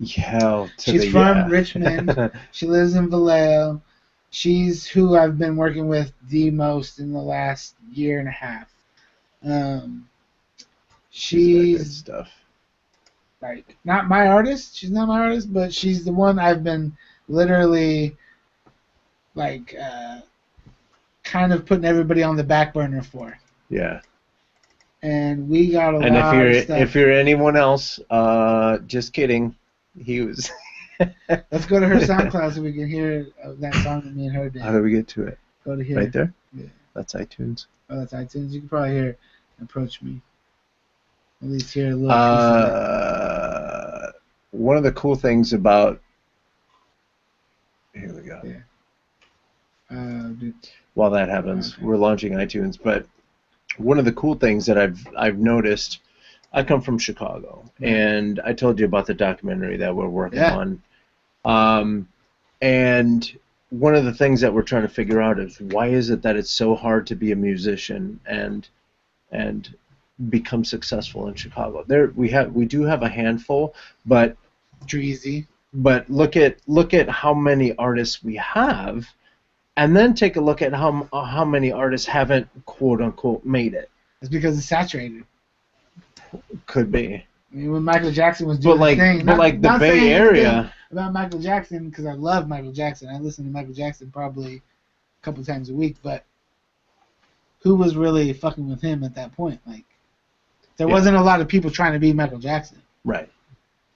Speaker 3: She's from Richmond. She lives in Vallejo. She's who I've been working with the most in the last year and a half. She's
Speaker 1: good stuff.
Speaker 3: Like not my artist. She's not my artist, but she's the one I've been literally like kind of putting everybody on the back burner for.
Speaker 1: Yeah.
Speaker 3: And we got a lot of stuff.
Speaker 1: If you're anyone else, just kidding. He was.
Speaker 3: Let's go to her SoundCloud so we can hear that song that me and her did.
Speaker 1: How do we get to it?
Speaker 3: Go to here.
Speaker 1: Right there?
Speaker 3: Yeah.
Speaker 1: That's iTunes.
Speaker 3: Oh, that's iTunes. You can probably hear Approach Me. At least hear a little piece of it.
Speaker 1: One of the cool things about... Here we go.
Speaker 3: Yeah.
Speaker 1: While that happens, we're launching iTunes, but one of the cool things that I've noticed... I come from Chicago, and I told you about the documentary that we're working on. And one of the things that we're trying to figure out is why is it that it's so hard to be a musician and become successful in Chicago? We do have a handful, but
Speaker 3: Dreezy.
Speaker 1: But look at how many artists we have, and then take a look at how many artists haven't quote unquote made it.
Speaker 3: It's because it's saturated.
Speaker 1: Could be.
Speaker 3: I mean, when Michael Jackson was doing his thing,
Speaker 1: the Bay Area.
Speaker 3: About Michael Jackson, because I love Michael Jackson. I listen to Michael Jackson probably a couple times a week, but who was really fucking with him at that point? Like, there wasn't a lot of people trying to be Michael Jackson.
Speaker 1: Right.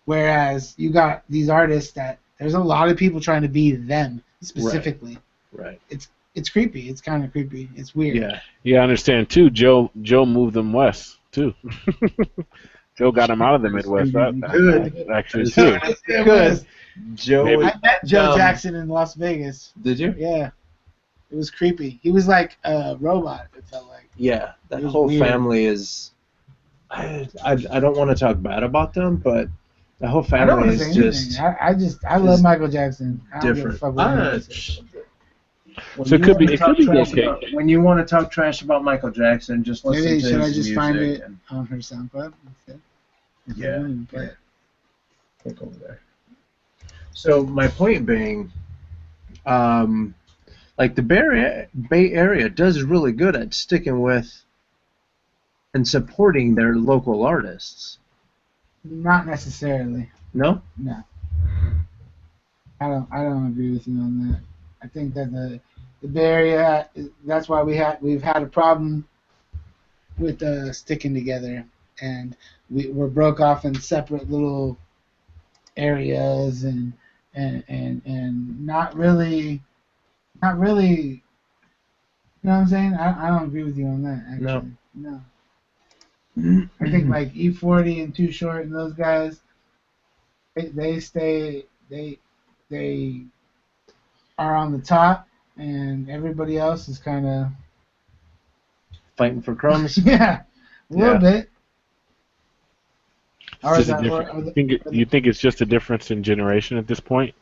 Speaker 3: Whereas you got these artists that there's a lot of people trying to be them specifically.
Speaker 1: Right.
Speaker 3: It's creepy. It's kind of creepy. It's weird.
Speaker 1: Yeah.
Speaker 2: Yeah, I understand too. Joe moved them west too. Joe got him out of the Midwest.
Speaker 1: Good.
Speaker 2: Actually, too.
Speaker 1: Good. Joe.
Speaker 3: I met Joe Jackson in Las Vegas.
Speaker 1: Did you?
Speaker 3: Yeah. It was creepy. He was like a robot, it felt like.
Speaker 1: Yeah, that whole family is... I don't want to talk bad about them, but the whole family is just...
Speaker 3: I love Michael Jackson. I don't
Speaker 1: different.
Speaker 3: give a fuck what he says.
Speaker 2: So it could be okay.
Speaker 1: When you want to talk trash about Michael Jackson, just listen to his music.
Speaker 3: Should I just find it on her SoundCloud instead?
Speaker 1: Yeah. Click over there. So my point being, like the Bay Area does really good at sticking with and supporting their local artists.
Speaker 3: Not necessarily.
Speaker 1: No?
Speaker 3: No. I don't agree with you on that. I think that the Bay Area, that's why we've had a problem with sticking together, and we're broke off in separate little areas and not really not really. You know what I'm saying? I don't agree with you on that. Actually, no. I think like E40 and Too Short and those guys, they are on the top, and everybody else is kind of
Speaker 1: fighting for crumbs.
Speaker 3: yeah, a little bit.
Speaker 2: It's just you think it's just a difference in generation at this point?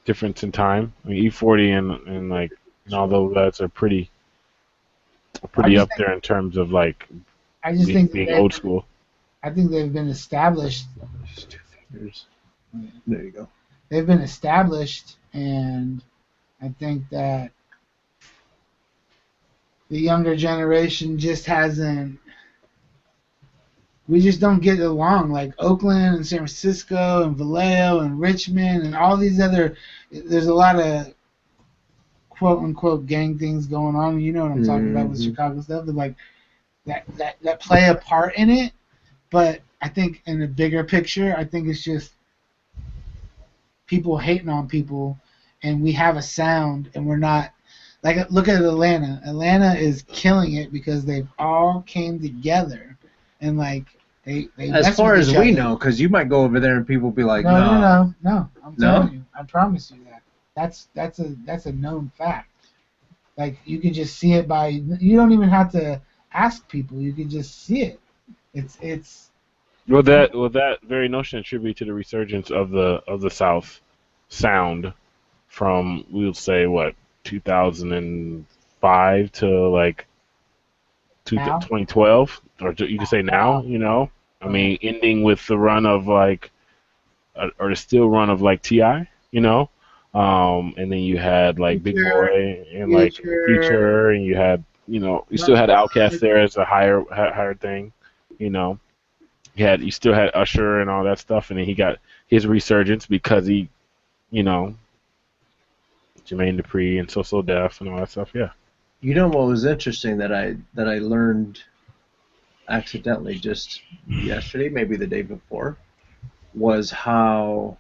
Speaker 2: Difference in time? I mean, E40 and like and all those guys are pretty up there in terms of like
Speaker 3: I just think
Speaker 2: being old school.
Speaker 3: I think they've been established.
Speaker 1: There you go.
Speaker 3: They've been established, and I think that the younger generation just hasn't. We just don't get along. Like Oakland and San Francisco and Vallejo and Richmond and all these other. There's a lot of quote unquote gang things going on. You know what I'm talking about with Chicago stuff. They're like that play a part in it, but I think in the bigger picture, I think it's just people hating on people, and we have a sound, and we're not. Like, look at Atlanta. Atlanta is killing it because they've all came together, and like they
Speaker 1: as far as we know, because you might go over there and people be like,
Speaker 3: no. I'm telling you, I promise you that. That's a known fact. Like you can just see it by. You don't even have to ask people. You can just see it. It's.
Speaker 2: Well, that very notion attributed to the resurgence of the South sound from, we'll say, what, 2005 to like 2012, or you can say now. You know, I mean, ending with the run of like, or the still run of like Ti. You know, and then you had like Big Boy and like Future, and you had you still had Outkast there as a higher thing. You know. You still had Usher and all that stuff, and then he got his resurgence because he, Jermaine Dupri and So Def and all that stuff. Yeah.
Speaker 1: You know what was interesting that I learned accidentally just yesterday, maybe the day before, was how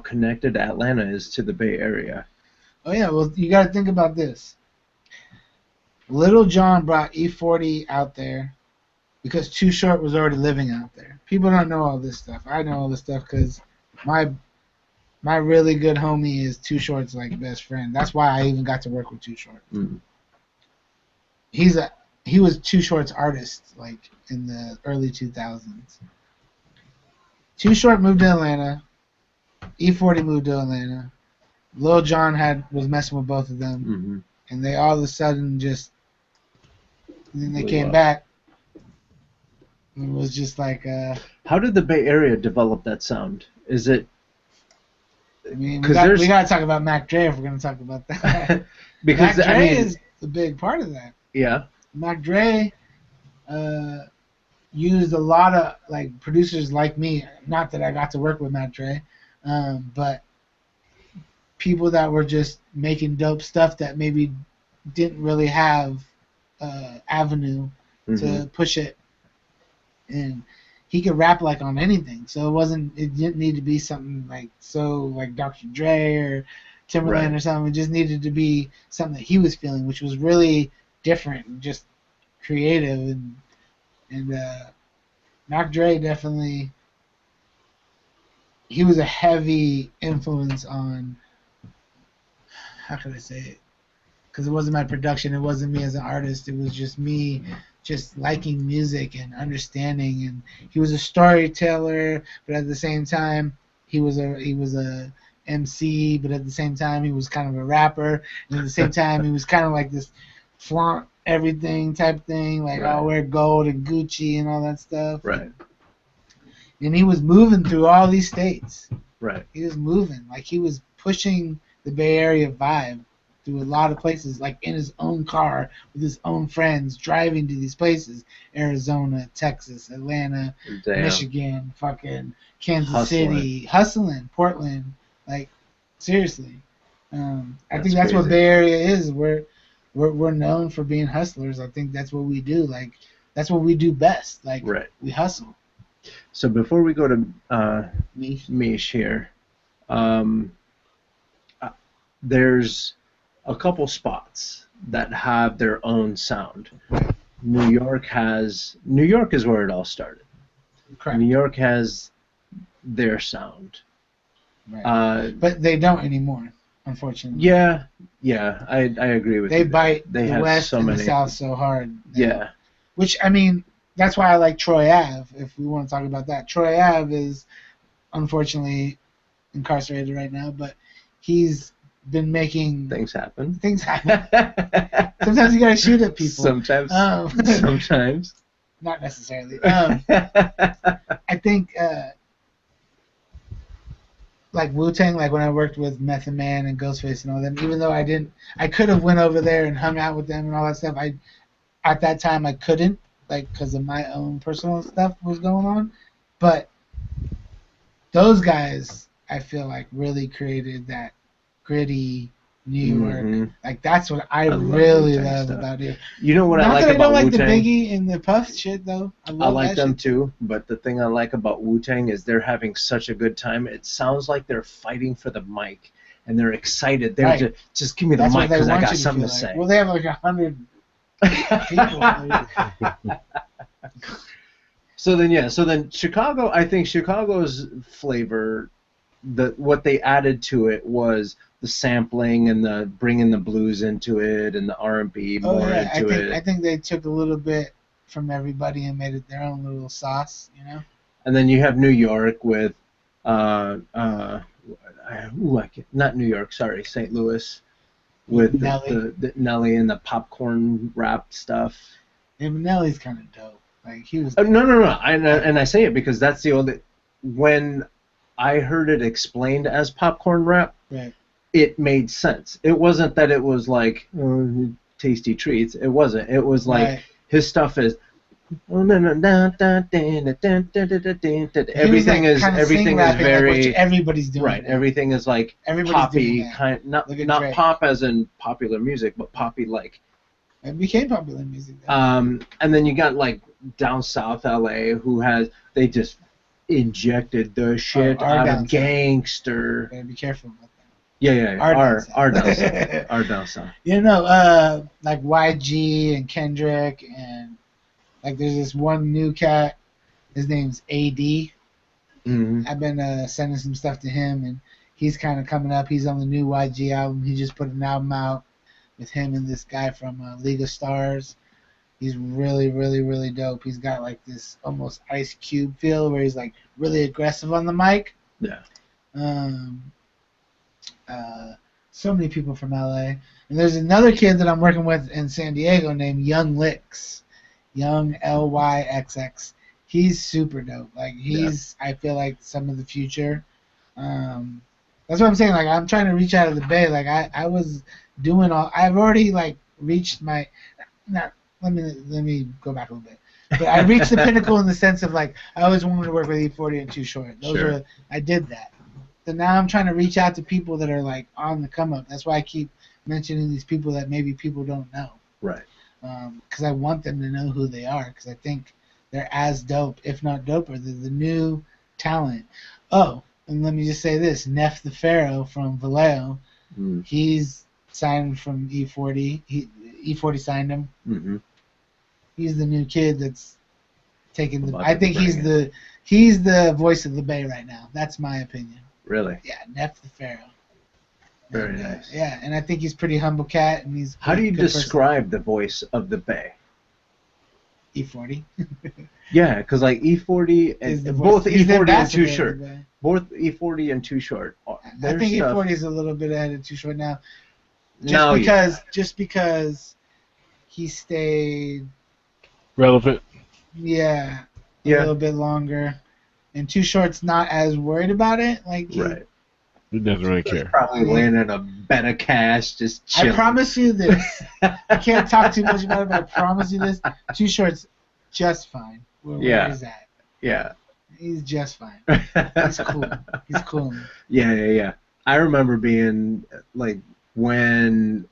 Speaker 1: connected Atlanta is to the Bay Area.
Speaker 3: Oh yeah, well you got to think about this. Little John brought E40 out there. Because Too Short was already living out there. People don't know all this stuff. I know all this stuff because my really good homie is Too Short's like best friend. That's why I even got to work with Too Short.
Speaker 1: Mm.
Speaker 3: He was Too Short's artist like in the early 2000s. Too Short moved to Atlanta. E40 moved to Atlanta. Lil Jon was messing with both of them, and they all of a sudden just. And then they came back. It was just like.
Speaker 1: How did the Bay Area develop that sound? Is it?
Speaker 3: I mean, we got to talk about Mac Dre if we're going to talk about that.
Speaker 1: Because
Speaker 3: Mac Dre is a big part of that.
Speaker 1: Yeah.
Speaker 3: Mac Dre used a lot of like producers like me. Not that I got to work with Mac Dre, but people that were just making dope stuff that maybe didn't really have avenue to push it. And he could rap like on anything, so it didn't need to be something like Dr. Dre or Timberland or something. It just needed to be something that he was feeling, which was really different and just creative. And Dr. Dre definitely, he was a heavy influence on, how can I say it? Because it wasn't my production, it wasn't me as an artist, it was just me just liking music and understanding. And he was a storyteller, but at the same time he was a MC, but at the same time he was kind of a rapper, and at the same time he was kind of like this flaunt everything type thing, like I'll wear gold and Gucci and all that stuff.
Speaker 1: Right.
Speaker 3: And he was moving through all these states.
Speaker 1: Right.
Speaker 3: He was moving, like he was pushing the Bay Area vibe through a lot of places, like in his own car with his own friends, driving to these places: Arizona, Texas, Atlanta, Michigan, fucking Kansas City, hustling, Portland. Like seriously, I think that's what Bay Area is. We're known for being hustlers. I think that's what we do. Like that's what we do best. Like we hustle.
Speaker 1: So before we go to Mish here, there's a couple spots that have their own sound. New York is where it all started.
Speaker 3: Correct.
Speaker 1: New York has their sound.
Speaker 3: Right. But they don't anymore, unfortunately.
Speaker 1: Yeah, I agree with you.
Speaker 3: They bite
Speaker 1: they
Speaker 3: the
Speaker 1: have
Speaker 3: West
Speaker 1: so
Speaker 3: and
Speaker 1: many.
Speaker 3: the South so hard.
Speaker 1: Yeah.
Speaker 3: Which, I mean, that's why I like Troy Ave, if we want to talk about that. Troy Ave is, unfortunately, incarcerated right now, but he's been making...
Speaker 1: Things happen.
Speaker 3: Sometimes you gotta shoot at people.
Speaker 1: Sometimes.
Speaker 3: Not necessarily. I think... like Wu-Tang, like when I worked with Method Man and Ghostface and all them, even though I could have went over there and hung out with them and all that stuff, at that time I couldn't, like, because of my own personal stuff was going on. But those guys, I feel like, really created that gritty New York. Like, that's what I really love about it.
Speaker 1: You know what I like
Speaker 3: about Wu-Tang? Not that I don't like the Biggie and the Puff shit, though. I
Speaker 1: like them too, but the thing I like about Wu-Tang is they're having such a good time. It sounds like they're fighting for the mic, and they're excited. They're just give me the mic because I got something to say.
Speaker 3: Well, they have like 100 people.
Speaker 1: So then Chicago, I think Chicago's flavor, what they added to it was the sampling and the bringing the blues into it and the R&B more into it.
Speaker 3: I think they took a little bit from everybody and made it their own little sauce, you know.
Speaker 1: And then you have New York with, not New York, sorry, St. Louis, with the Nelly and the popcorn rap stuff.
Speaker 3: Yeah, but Nelly's kind of dope. Like he was.
Speaker 1: No. And I say it because that's the only when I heard it explained as popcorn rap.
Speaker 3: Right.
Speaker 1: It made sense. It wasn't that it was like tasty treats. It wasn't. It was like his stuff is everything is very
Speaker 3: everybody's doing
Speaker 1: right. Everything is like poppy kind, not pop as in popular music, but poppy like.
Speaker 3: It became popular music.
Speaker 1: And then you got like down south LA they just injected the shit out of gangster.
Speaker 3: Gotta be careful about that.
Speaker 1: Yeah. Our down south.
Speaker 3: You know, like YG and Kendrick and like there's this one new cat. His name's AD.
Speaker 1: Mm-hmm.
Speaker 3: I've been sending some stuff to him, and he's kind of coming up. He's on the new YG album. He just put an album out with him and this guy from League of Stars. He's really, really, really dope. He's got like this almost Ice Cube feel where he's like really aggressive on the mic.
Speaker 1: Yeah.
Speaker 3: So many people from LA. And there's another kid that I'm working with in San Diego named Young Lyx. Young LYXX. He's super dope. Like I feel like some of the future. That's what I'm saying. Like I'm trying to reach out of the Bay. Like I was doing I've already like reached my. Let me go back a little bit. But I reached the pinnacle in the sense of like I always wanted to work with E40 and Too Short. I did that. So now I'm trying to reach out to people that are like on the come up. That's why I keep mentioning these people that maybe people don't know.
Speaker 1: Right.
Speaker 3: Because I want them to know who they are. Because I think they're as dope, if not doper. They're the new talent. Oh, and let me just say this: Neff the Pharaoh from Vallejo. He's signed from E40. E40 signed him.
Speaker 1: Mm-hmm.
Speaker 3: He's the new kid that's taking the. I think he's the voice of the Bay right now. That's my opinion.
Speaker 1: Really?
Speaker 3: Yeah, Neff the Pharaoh.
Speaker 1: Very nice.
Speaker 3: Yeah, and I think he's pretty humble cat, and he's.
Speaker 1: How do you describe the voice of the Bay?
Speaker 3: E40.
Speaker 1: Yeah, because like E40 and both E40 and Too Short, both E40 and Too Short.
Speaker 3: I think E40 is a little bit ahead of Too Short now. Just because he stayed
Speaker 2: relevant.
Speaker 3: Yeah. A little bit longer. And Too Short's not as worried about it.
Speaker 1: Right.
Speaker 2: He doesn't really care.
Speaker 1: Probably laying in a bed of cash, just chilling.
Speaker 3: I promise you this. I can't talk too much about it, but I promise you this. Too Short's just fine where he's at.
Speaker 1: Yeah.
Speaker 3: He's just fine. He's cool. He's cool.
Speaker 1: Yeah. I remember being like when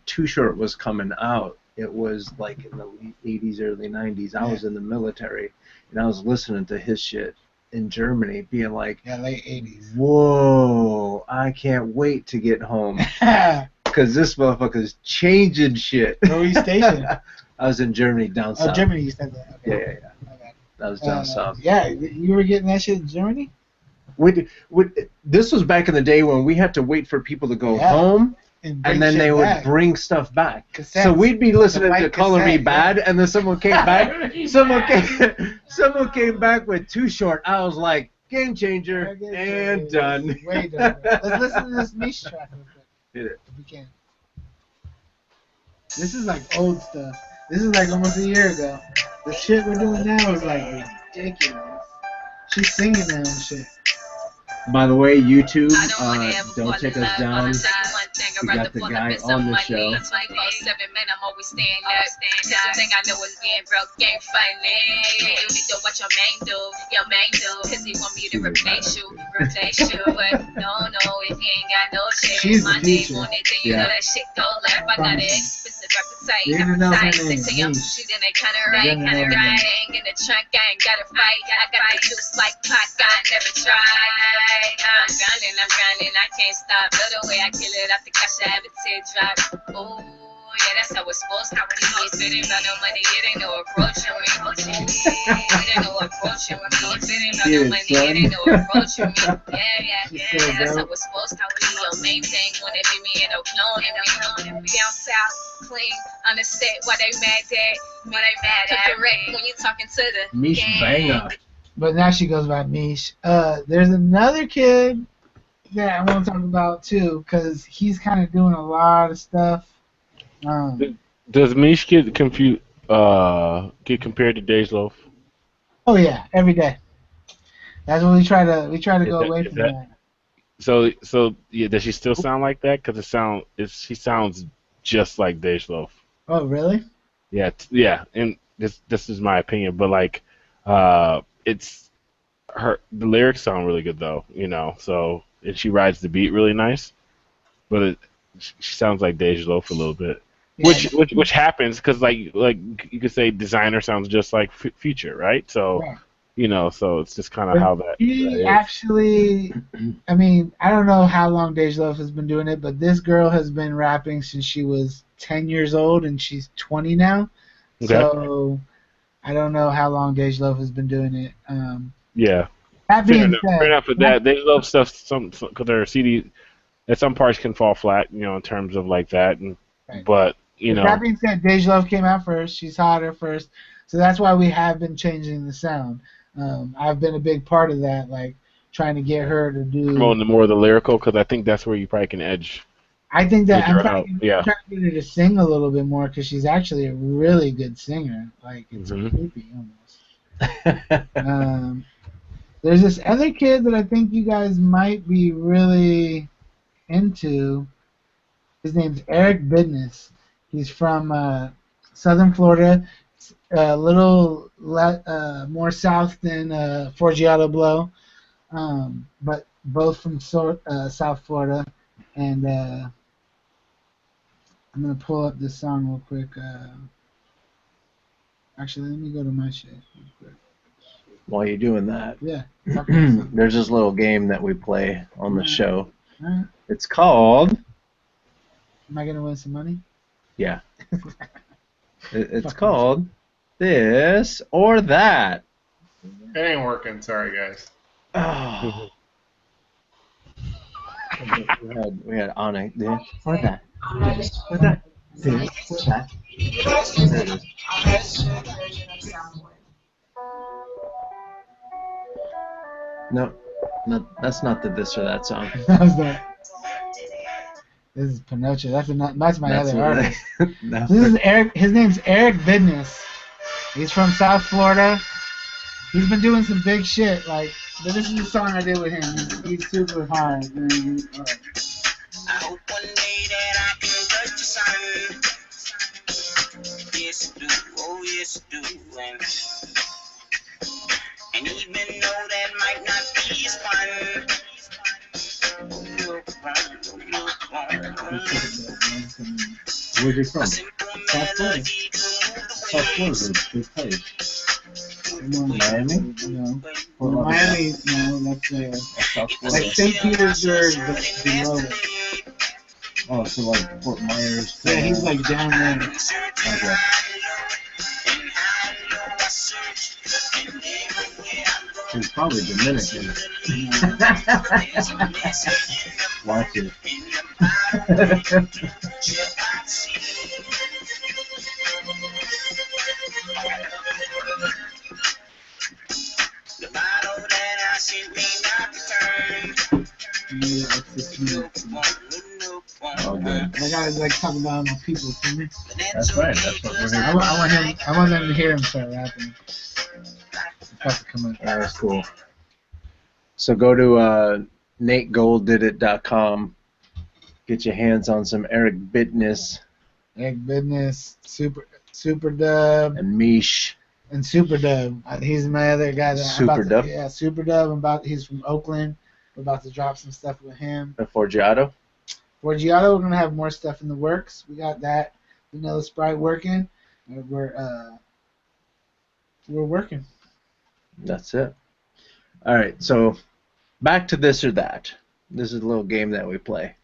Speaker 1: Too Short was coming out, it was like in the late 80s, early 90s. I was in the military, and I was listening to his shit in Germany, being like,
Speaker 3: late 80s.
Speaker 1: Whoa, oh, I can't wait to get home. Because this motherfucker's changing shit.
Speaker 3: Where were you stationed?
Speaker 1: I was in Germany, down south.
Speaker 3: Oh, Germany, you said that. Okay.
Speaker 1: Yeah. That was down south.
Speaker 3: Yeah, you were getting that shit in Germany?
Speaker 1: This was back in the day when we had to wait for people to go home, and then they would bring stuff back.
Speaker 3: Cassettes.
Speaker 1: So we'd be listening to Color Me Bad, and then someone came back. someone came back with Too Short. I was like, game changer, and done.
Speaker 3: Way done. Let's listen to this niche track real quick.
Speaker 1: Hit it.
Speaker 3: If we can. This is like old stuff. This is like almost a year ago. The shit we're doing now is like ridiculous. She's singing now and shit.
Speaker 1: By the way, YouTube, don't take us down. We got the guy on the show.
Speaker 3: She's the teacher.
Speaker 1: Yeah.
Speaker 3: You didn't know her name.
Speaker 7: I'm grinding, I can't stop. Love the way I kill it, I think I should have a teardrop. Ooh, yeah, that's how it's supposed to be. If it ain't about no money, it ain't no approaching me. It ain't no approaching me. If it ain't about no money, it ain't no approaching me. Yeah, that's how it's supposed to be. Your main thing, wanna be me and no cloning me. Down south, clean, on the set, why they mad at? Correct when you talking to the
Speaker 1: Mish Banger.
Speaker 3: But now she goes by Mish. There's another kid that I want to talk about too, because he's kind of doing a lot of stuff.
Speaker 2: Does Mish get compared to Dej Loaf?
Speaker 3: Oh yeah, every day. That's what we try to go away from that.
Speaker 2: So yeah, does she still sound like that? Because she sounds just like Dej Loaf.
Speaker 3: Oh really?
Speaker 2: Yeah, and this is my opinion, but like, it's the lyrics sound really good though, so. And she rides the beat really nice, but she sounds like Dej Loaf a little bit,
Speaker 3: Yeah.
Speaker 2: which happens because like you could say Designer sounds just like Future, right? So so it's just kind of how that.
Speaker 3: He actually, I mean, I don't know how long Dej Loaf has been doing it, but this girl has been rapping since she was 10 years old, and she's 20 now. Okay. So I don't know how long Dej Loaf has been doing it.
Speaker 2: Yeah.
Speaker 3: That being said,
Speaker 2: fair enough with that. They love stuff because their CD at some parts can fall flat, in terms of like that. But
Speaker 3: that being said, Dej Loaf came out first. She's hotter first, so that's why we have been changing the sound. I've been a big part of that, like trying to get her to do
Speaker 2: more of the lyrical, because I think that's where you probably can edge.
Speaker 3: I think that I'm trying to get her to sing a little bit more, because she's actually a really good singer. Like it's creepy almost. There's this other kid that I think you guys might be really into. His name's Eric Bidness. He's from southern Florida, a little more south than Forgiato Blow, but both from South Florida. And I'm going to pull up this song real quick. Actually, let me go to my shit real quick.
Speaker 1: While you're doing that,
Speaker 3: there's
Speaker 1: this little game that we play on the show. It's called...
Speaker 3: Am I going to win some money?
Speaker 1: Yeah. It's called This or That.
Speaker 4: It ain't working. Sorry, guys.
Speaker 1: Oh. we had on it. This or that. This or that. This or that. There it is. No, that's not the This or That song.
Speaker 3: How's that? This is Pinocho. That's my other artist. This is Eric. His name's Eric Bidness. He's from South Florida. He's been doing some big shit. But this is the song I did with him. He's super hard.
Speaker 7: I hope one day that I can touch the sun. Yes, do. Oh, yes, do. And even though that might not be as fun.
Speaker 1: Where's he from? South Florida. South Florida's a big place.
Speaker 3: Miami? No. Miami, no, that's
Speaker 1: South
Speaker 3: Like
Speaker 1: Florida.
Speaker 3: St. Petersburg, but below it.
Speaker 1: Oh, so like Fort Myers.
Speaker 3: Yeah, he's like down there.
Speaker 1: Okay. He's probably Dominican. Watch it. Oh, good.
Speaker 3: I gotta like talk about my people for me.
Speaker 1: That's right. That's what we're here
Speaker 3: I
Speaker 1: for.
Speaker 3: want him. I want them to hear him start rapping. It's about to come up.
Speaker 1: That was cool. So go to NateGoldDidIt.com. Get your hands on some Eric Bittness
Speaker 3: Egg Business, Super Dub,
Speaker 1: and Mish.
Speaker 3: and Super Dub. He's my other guy. That I'm about
Speaker 1: Super
Speaker 3: to-
Speaker 1: Dub?
Speaker 3: Yeah, Super Dub. He's from Oakland. We're about to drop some stuff with him.
Speaker 1: And Forgiato.
Speaker 3: For Giotto, we're gonna have more stuff in the works. We got that Vanilla Sprite working. And we're working.
Speaker 1: That's it. All right. So back to this or that. This is a little game that we play.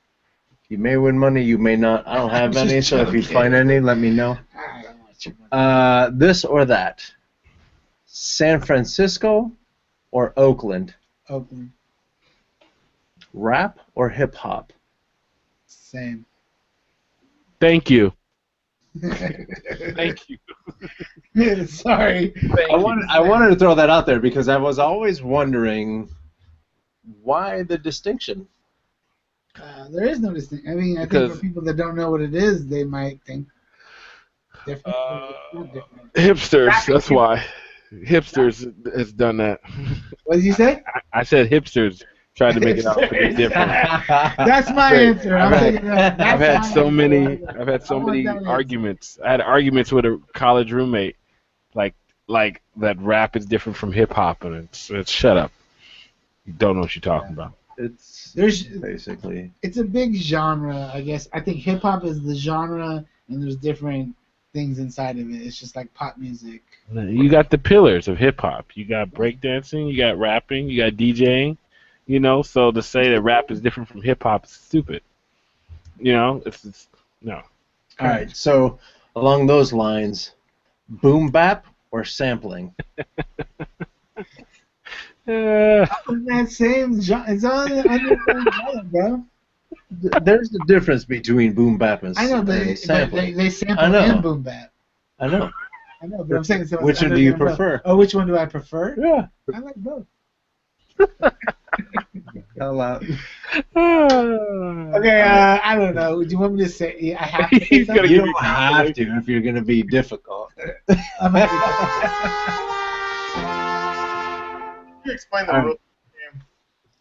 Speaker 1: You may win money. You may not. I don't have
Speaker 3: I'm
Speaker 1: any.
Speaker 3: just
Speaker 1: So if you
Speaker 3: joking.
Speaker 1: find any, let me know.
Speaker 3: I don't want your money.
Speaker 1: This or that. San Francisco or Oakland.
Speaker 3: Oakland,
Speaker 1: Rap or hip hop.
Speaker 3: same.
Speaker 2: Thank you. Thank you.
Speaker 3: Sorry.
Speaker 1: I wanted to throw that out there because I was always wondering why the distinction.
Speaker 3: There is no distinction. I mean, I think
Speaker 2: Because-
Speaker 3: for people that don't know what it is, they might think different. but it's not different.
Speaker 2: Hipsters. That's why. Hipsters has done that.
Speaker 3: What did you say?
Speaker 2: I said hipsters tried to make it out to be different.
Speaker 3: That's my
Speaker 2: Right.
Speaker 3: answer. I'm
Speaker 2: I've had-
Speaker 3: taking that. That's
Speaker 2: I've had
Speaker 3: my
Speaker 2: so
Speaker 3: answer.
Speaker 2: many. I've had so
Speaker 3: I want
Speaker 2: many
Speaker 3: that answer.
Speaker 2: arguments. I had arguments with a college roommate, like that rap is different from hip hop, and it's shut up. You don't know what you're talking about.
Speaker 1: It's
Speaker 3: There's
Speaker 1: basically.
Speaker 3: it's a big genre, I guess. I think hip hop is the genre, and there's different things inside of it. It's just like pop music.
Speaker 2: You got the pillars of hip hop. You got breakdancing. You got rapping. You got DJing. You know, so to say that rap is different from hip hop is stupid. You know, it's no.
Speaker 1: All right. So along those lines, boom bap or sampling.
Speaker 3: That same genre. It's all under the genre, bro.
Speaker 1: There's a difference between boom bap and
Speaker 3: I know,
Speaker 1: and
Speaker 3: but
Speaker 1: sampling.
Speaker 3: they sample
Speaker 1: I know.
Speaker 3: in boom bap.
Speaker 1: I know.
Speaker 3: I know, but I'm saying so. it's
Speaker 1: Which one
Speaker 3: under
Speaker 1: do you
Speaker 3: the umbrella.
Speaker 1: prefer?
Speaker 3: Oh, which one do I prefer?
Speaker 1: Yeah.
Speaker 3: I like both.
Speaker 1: Hell out.
Speaker 3: Okay, I don't know. Do you want me to say? Yeah, I have to say
Speaker 2: He's gonna
Speaker 3: something?
Speaker 1: You
Speaker 2: give
Speaker 1: don't have to if you're going to be difficult.
Speaker 3: I'm happy
Speaker 4: You explain the
Speaker 1: All right.
Speaker 4: rules.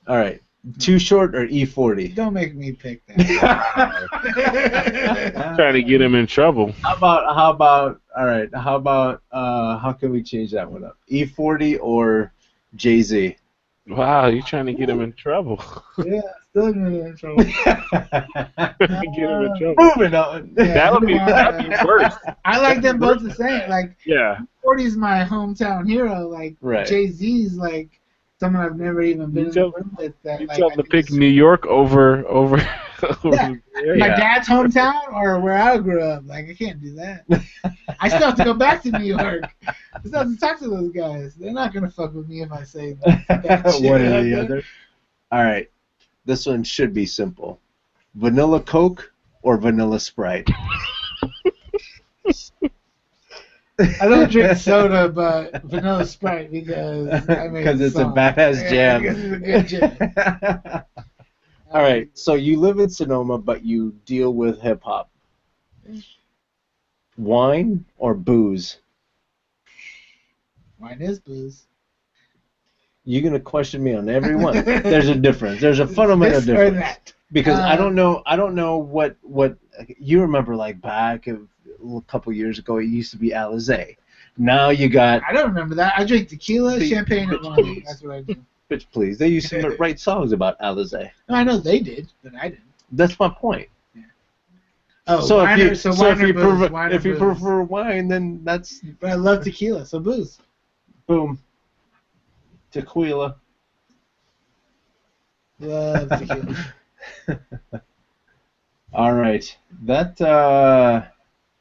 Speaker 1: All right. Too short or E40?
Speaker 3: Don't make me pick that.
Speaker 2: Trying to get him in trouble.
Speaker 1: How can we change that one up? E40 or Jay-Z?
Speaker 2: Wow, you're trying to get him in trouble.
Speaker 3: Yeah, still gonna get in trouble.
Speaker 2: Get him in trouble.
Speaker 1: Moving on.
Speaker 3: Yeah.
Speaker 2: That'd be worse.
Speaker 3: I like them both the same. Like,
Speaker 2: Yeah.
Speaker 3: 40's my hometown hero. Like,
Speaker 1: Right.
Speaker 3: Jay-Z's like someone I've never even been
Speaker 2: You
Speaker 3: in
Speaker 2: tell-
Speaker 3: the room with. That,
Speaker 2: You
Speaker 3: like,
Speaker 2: tell
Speaker 3: I
Speaker 2: him to
Speaker 3: think
Speaker 2: pick
Speaker 3: is-
Speaker 2: New York over.
Speaker 3: Yeah. My
Speaker 1: Yeah.
Speaker 3: dad's hometown or where I grew up. Like, I can't do that. I still have to go back to New York. I still have to talk to those guys. They're not gonna fuck with me if I say that shit
Speaker 1: One or
Speaker 3: out
Speaker 1: the
Speaker 3: there.
Speaker 1: other. All right. This one should be simple. Vanilla Coke or vanilla Sprite?
Speaker 3: I don't drink soda, but vanilla Sprite because I made
Speaker 1: Because
Speaker 3: the
Speaker 1: it's a
Speaker 3: song.
Speaker 1: badass
Speaker 3: Yeah,
Speaker 1: jam.
Speaker 3: because it's a good jam.
Speaker 1: All right. So you live in Sonoma, but you deal with hip hop. Wine or booze?
Speaker 3: Wine is booze.
Speaker 1: You're gonna question me on every one. There's a difference. There's a fundamental
Speaker 3: This or
Speaker 1: difference.
Speaker 3: that.
Speaker 1: Because I don't know what you remember, like back a couple years ago it used to be Alizé. Now you got
Speaker 3: I don't remember that. I drink tequila,
Speaker 1: Bitch,
Speaker 3: champagne, and
Speaker 1: bitch,
Speaker 3: wine.
Speaker 1: please.
Speaker 3: That's what I do.
Speaker 1: bitch please. They used to write songs about Alizé.
Speaker 3: No, I know they did, but I didn't.
Speaker 1: That's my point.
Speaker 3: Oh,
Speaker 1: So
Speaker 3: wine
Speaker 1: if you
Speaker 3: or, so wine
Speaker 1: if you
Speaker 3: or booze,
Speaker 1: prefer
Speaker 3: wine or
Speaker 1: if you
Speaker 3: booze.
Speaker 1: prefer wine, then that's
Speaker 3: But I love tequila, so booze.
Speaker 1: boom. Tequila.
Speaker 3: Love tequila.
Speaker 1: All right. That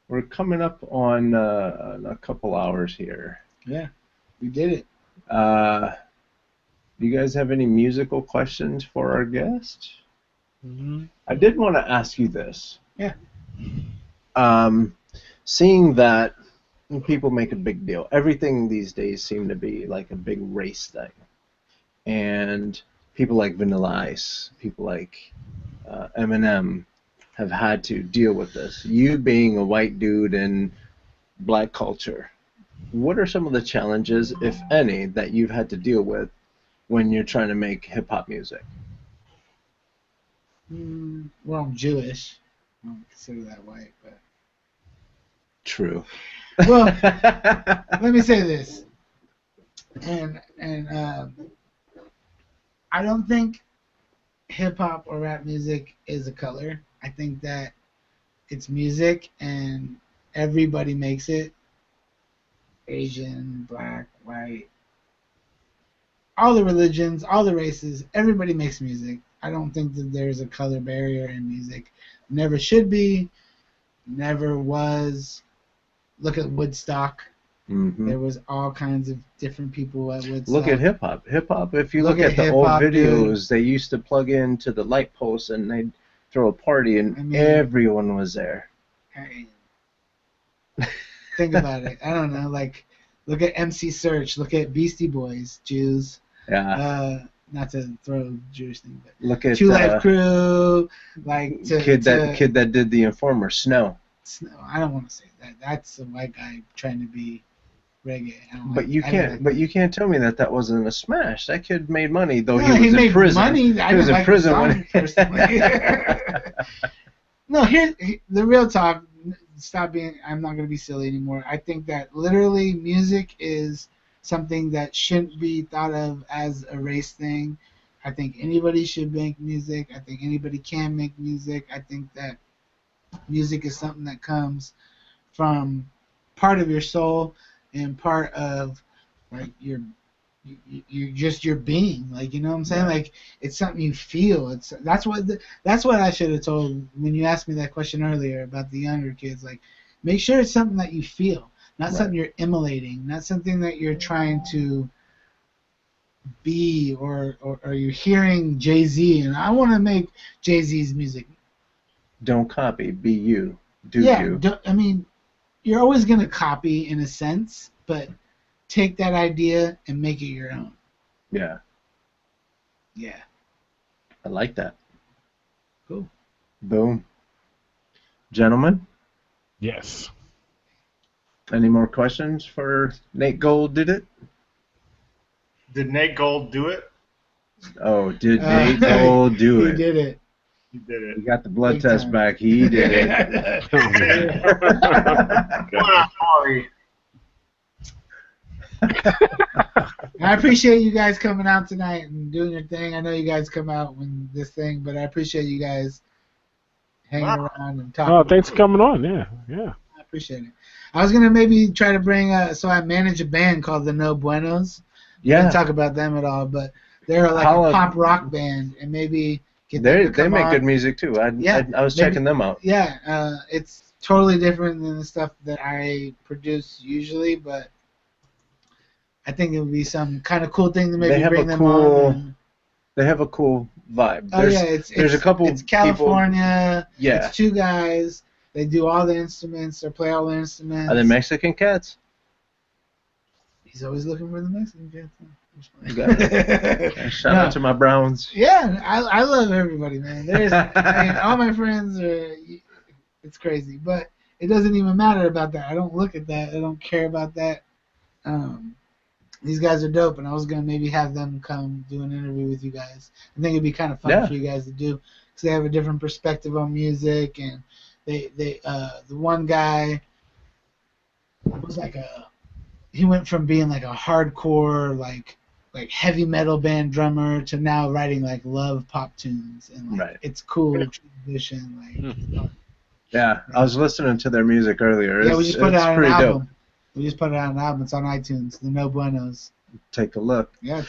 Speaker 1: we're coming up on a couple hours here.
Speaker 3: Yeah, we did it.
Speaker 1: Do you guys have any musical questions for our guest?
Speaker 2: Mm-hmm.
Speaker 1: I did want to ask you this.
Speaker 3: Yeah.
Speaker 1: Seeing that people make a big deal, everything these days seem to be like a big race thing, and people like Vanilla Ice, people like Eminem have had to deal with this. You being a white dude in black culture, what are some of the challenges, if any, that you've had to deal with when you're trying to make hip hop music?
Speaker 3: Well, I'm Jewish. I don't consider that white, but
Speaker 1: True.
Speaker 3: well, let me say this, and I don't think hip hop or rap music is a color. I think that it's music, and everybody makes it. Asian, black, white, all the religions, all the races, everybody makes music. I don't think that there's a color barrier in music. Never should be, never was. Look at Woodstock.
Speaker 1: Mm-hmm.
Speaker 3: There was all kinds of different people at Woodstock.
Speaker 1: Look at hip hop. Hip hop, if you look at the old videos, they used to plug into the light posts and they'd throw a party and everyone was there.
Speaker 3: Think about it. I don't know. Like, look at MC Search. Look at Beastie Boys, Jews.
Speaker 1: Yeah.
Speaker 3: Not to throw Jewish thing, but
Speaker 1: look at
Speaker 3: Two Life Crew. Like
Speaker 1: kid that did the Informer, Snow.
Speaker 3: I don't want to say that. That's a white guy trying to be reggae.
Speaker 1: But you can't tell me that wasn't a smash. That kid made money, though he was in prison.
Speaker 3: Money. I was in prison when No, here the real talk. Stop being. I'm not gonna be silly anymore. I think that literally music is something that shouldn't be thought of as a race thing. I think anybody should make music. I think anybody can make music. I think that music is something that comes from part of your soul and part of like your just your being, like, you know what I'm saying? Yeah. Like, it's something you feel. That's what I should have told when you asked me that question earlier about the younger kids. Like, make sure it's something that you feel, not something you're emulating, not something that you're trying to be, or you're hearing Jay-Z and I want to make Jay-Z's music.
Speaker 1: Don't copy, be you. Do you.
Speaker 3: I mean, you're always going to copy in a sense, but take that idea and make it your own.
Speaker 1: Yeah.
Speaker 3: Yeah.
Speaker 1: I like that.
Speaker 3: Cool.
Speaker 1: Boom. Gentlemen?
Speaker 2: Yes.
Speaker 1: Any more questions for Nate Gold? Did it?
Speaker 4: Did Nate Gold do it?
Speaker 1: Oh, did Nate Gold do it?
Speaker 3: He did it.
Speaker 4: He did it.
Speaker 1: He got the blood test back. He did it.
Speaker 4: Sorry.
Speaker 3: I appreciate you guys coming out tonight and doing your thing. I know you guys come out when this thing, but I appreciate you guys hanging around and talking.
Speaker 2: Oh, thanks for coming on. Yeah.
Speaker 3: I appreciate it. I was gonna maybe try to bring. So I manage a band called the No Buenos.
Speaker 1: Yeah.
Speaker 3: Didn't talk about them at all, but they're like a pop rock band, and maybe get them to come
Speaker 1: they make
Speaker 3: on.
Speaker 1: good music too. I was checking them out.
Speaker 3: Yeah, it's totally different than the stuff that I produce usually, but I think it would be some kind of cool thing to maybe bring them on.
Speaker 1: They have a cool vibe.
Speaker 3: There's
Speaker 1: a couple.
Speaker 3: It's California.
Speaker 1: People, yeah.
Speaker 3: It's two guys. They do all the instruments. They play all the instruments.
Speaker 1: Are they Mexican cats?
Speaker 3: He's always looking for the Mexican cats.
Speaker 1: Shout out to my Browns.
Speaker 3: Yeah, I love everybody, man. All my friends are. It's crazy, but it doesn't even matter about that. I don't look at that. I don't care about that. These guys are dope, and I was gonna maybe have them come do an interview with you guys. I think it'd be kind of fun for you guys to do, because they have a different perspective on music, and the one guy was like he went from being like a hardcore like heavy metal band drummer to now writing like love pop tunes, and like it's cool transition.
Speaker 1: Yeah, I was listening to their music earlier.
Speaker 3: Yeah, we just put it on an album.
Speaker 1: Dope.
Speaker 3: We just put it on an album. It's on iTunes. The No Buenos.
Speaker 1: Take a look.
Speaker 3: Yeah.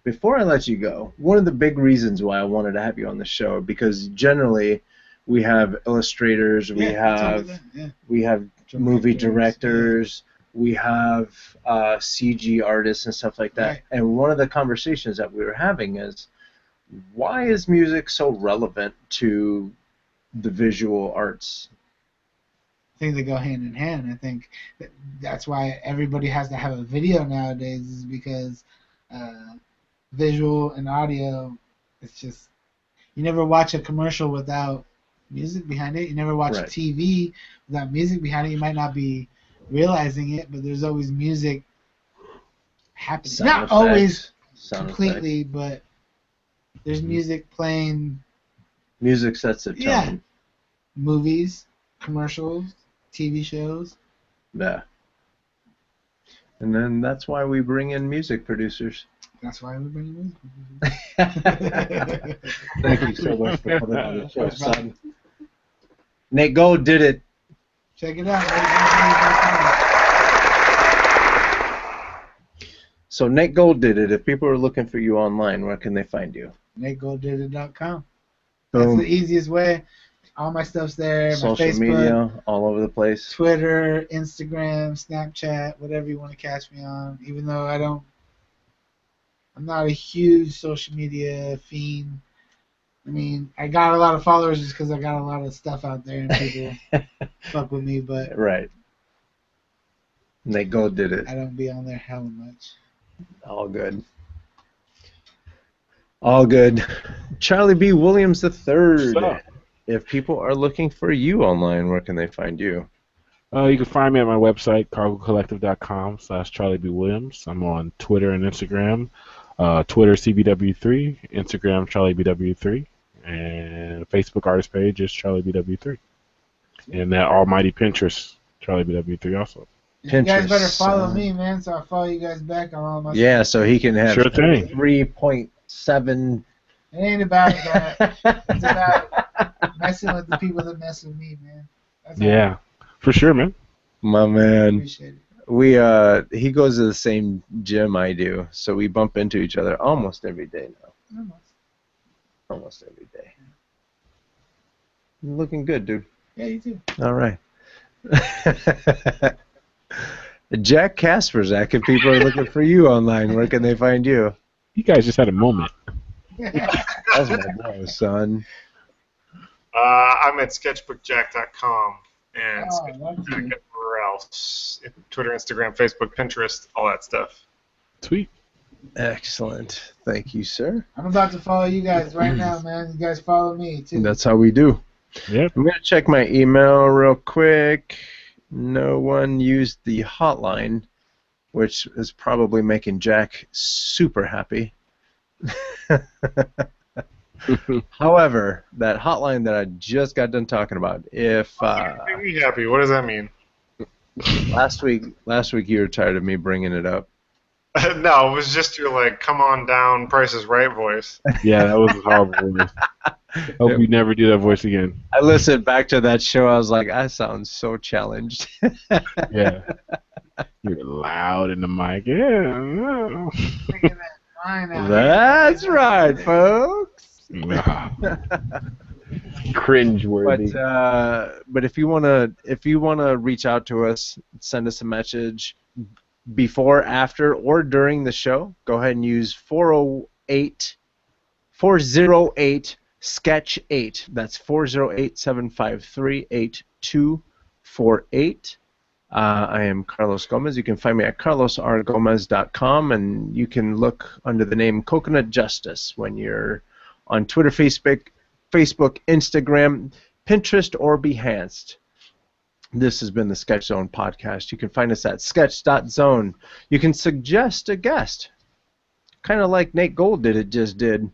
Speaker 1: before I let you go, one of the big reasons why I wanted to have you on the show, because generally we have illustrators, we have movie directors, we have CG artists and stuff like that. Right. And one of the conversations that we were having is, why is music so relevant to the visual arts?
Speaker 3: I think they go hand in hand. I think that's why everybody has to have a video nowadays, is because visual and audio, it's just, you never watch a commercial without music behind it. You never watch a TV without music behind it. You might not be realizing it, but there's always music happening.
Speaker 1: Sound
Speaker 3: not
Speaker 1: effects,
Speaker 3: always
Speaker 1: sound
Speaker 3: completely,
Speaker 1: effects.
Speaker 3: but there's music playing.
Speaker 1: Music sets the tone.
Speaker 3: Yeah. Movies, commercials, TV shows.
Speaker 1: Yeah. And then that's why we bring in music producers.
Speaker 3: That's why we bring in music producers.
Speaker 1: Thank you so much for coming on the show, son. Nate Gold did it.
Speaker 3: Check it out.
Speaker 1: So Nate Gold did it. If people are looking for you online, where can they find you?
Speaker 3: NateGoldDidIt.com. That's the easiest way. All my stuff's there.
Speaker 1: Social
Speaker 3: my Facebook,
Speaker 1: media, all over the place.
Speaker 3: Twitter, Instagram, Snapchat, whatever you want to catch me on. Even though I'm not a huge social media fiend. I mean, I got a lot of followers just because I got a lot of stuff out there and people fuck with me, but
Speaker 1: right. Nate Gold did it.
Speaker 3: I don't be on there hella much.
Speaker 1: All good. All good. Charlie B. Williams III. If people are looking for you online, where can they find you?
Speaker 2: You can find me at my website, cargocollective.com/Charlie B. Williams. I'm on Twitter and Instagram. Twitter CBW3, Instagram Charlie BW3, and Facebook artist page is Charlie BW3. And that almighty Pinterest, Charlie BW3 also.
Speaker 3: Pinterest, you guys better follow me, man, so I'll follow you guys back on all my
Speaker 1: stuff. So he can have
Speaker 2: sure thing.
Speaker 1: 3.7.
Speaker 3: It ain't about that. It's about messing with the people that mess with me, man.
Speaker 2: That's for sure, man.
Speaker 1: My man.
Speaker 3: Appreciate it.
Speaker 1: He goes to the same gym I do, so we bump into each other almost every day now. Almost every day. You're looking good, dude.
Speaker 3: Yeah, you too.
Speaker 1: All right. Jack Kasperzak, if people are looking for you online, where can they find you?
Speaker 2: You guys just had a moment.
Speaker 1: That's my bro, son.
Speaker 4: I'm at sketchbookjack.com and sketchbookjack everywhere else. Twitter, Instagram, Facebook, Pinterest, all that stuff.
Speaker 2: Sweet.
Speaker 1: Excellent. Thank you, sir.
Speaker 3: I'm about to follow you guys right now, man. You guys follow me, too.
Speaker 1: That's how we do.
Speaker 2: Yep.
Speaker 1: I'm going to check my email real quick. No one used the hotline, which is probably making Jack super happy. However, that hotline that I just got done talking about, if
Speaker 4: make me happy. What does that mean?
Speaker 1: last week you were tired of me bringing it up.
Speaker 4: No, it was just your come on down, Price is Right voice.
Speaker 2: Yeah, that was a horrible voice. Hope you never do that voice again.
Speaker 1: I listened back to that show. I was like, I sound so challenged.
Speaker 2: Yeah, you're loud in the mic. Yeah.
Speaker 1: That's right, folks.
Speaker 2: Cringe-worthy.
Speaker 1: But if you wanna reach out to us, send us a message before, after, or during the show. Go ahead and use 408 sketch 8. That's 408-753-8248. I am Carlos Gomez. You can find me at carlosrgomez.com, and you can look under the name Coconut Justice when you're on Twitter, Facebook, Instagram, Pinterest, or Behance. This has been the Sketch Zone podcast. You can find us at sketch.zone. You can suggest a guest, kind of like Nate Gold did.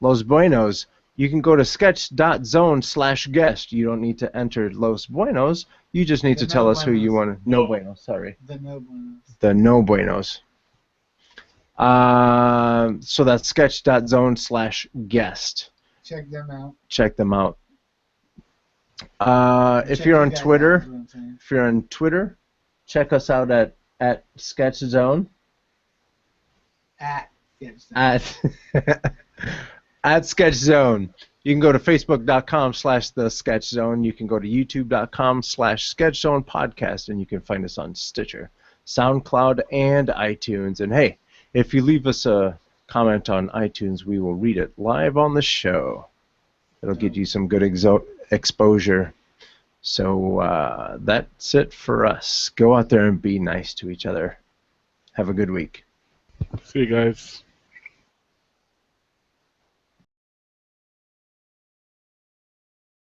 Speaker 1: Los Buenos. You can go to sketch.zone/guest. You don't need to enter Los Buenos. You just need to tell us who you want to. No Buenos, sorry.
Speaker 3: The No Buenos.
Speaker 1: The No Buenos. So that's sketch.zone/guest.
Speaker 3: Check them out.
Speaker 1: Check them out. If you're on Twitter, check us out at SketchZone.
Speaker 3: At Sketch
Speaker 1: at Sketch Zone. You can go to facebook.com/thesketchzone. You can go to youtube.com/sketchzone podcast, and you can find us on Stitcher, SoundCloud, and iTunes. And hey, if you leave us a comment on iTunes, we will read it live on the show. It'll get you some good exposure. So that's it for us. Go out there and be nice to each other. Have a good week.
Speaker 2: See you guys.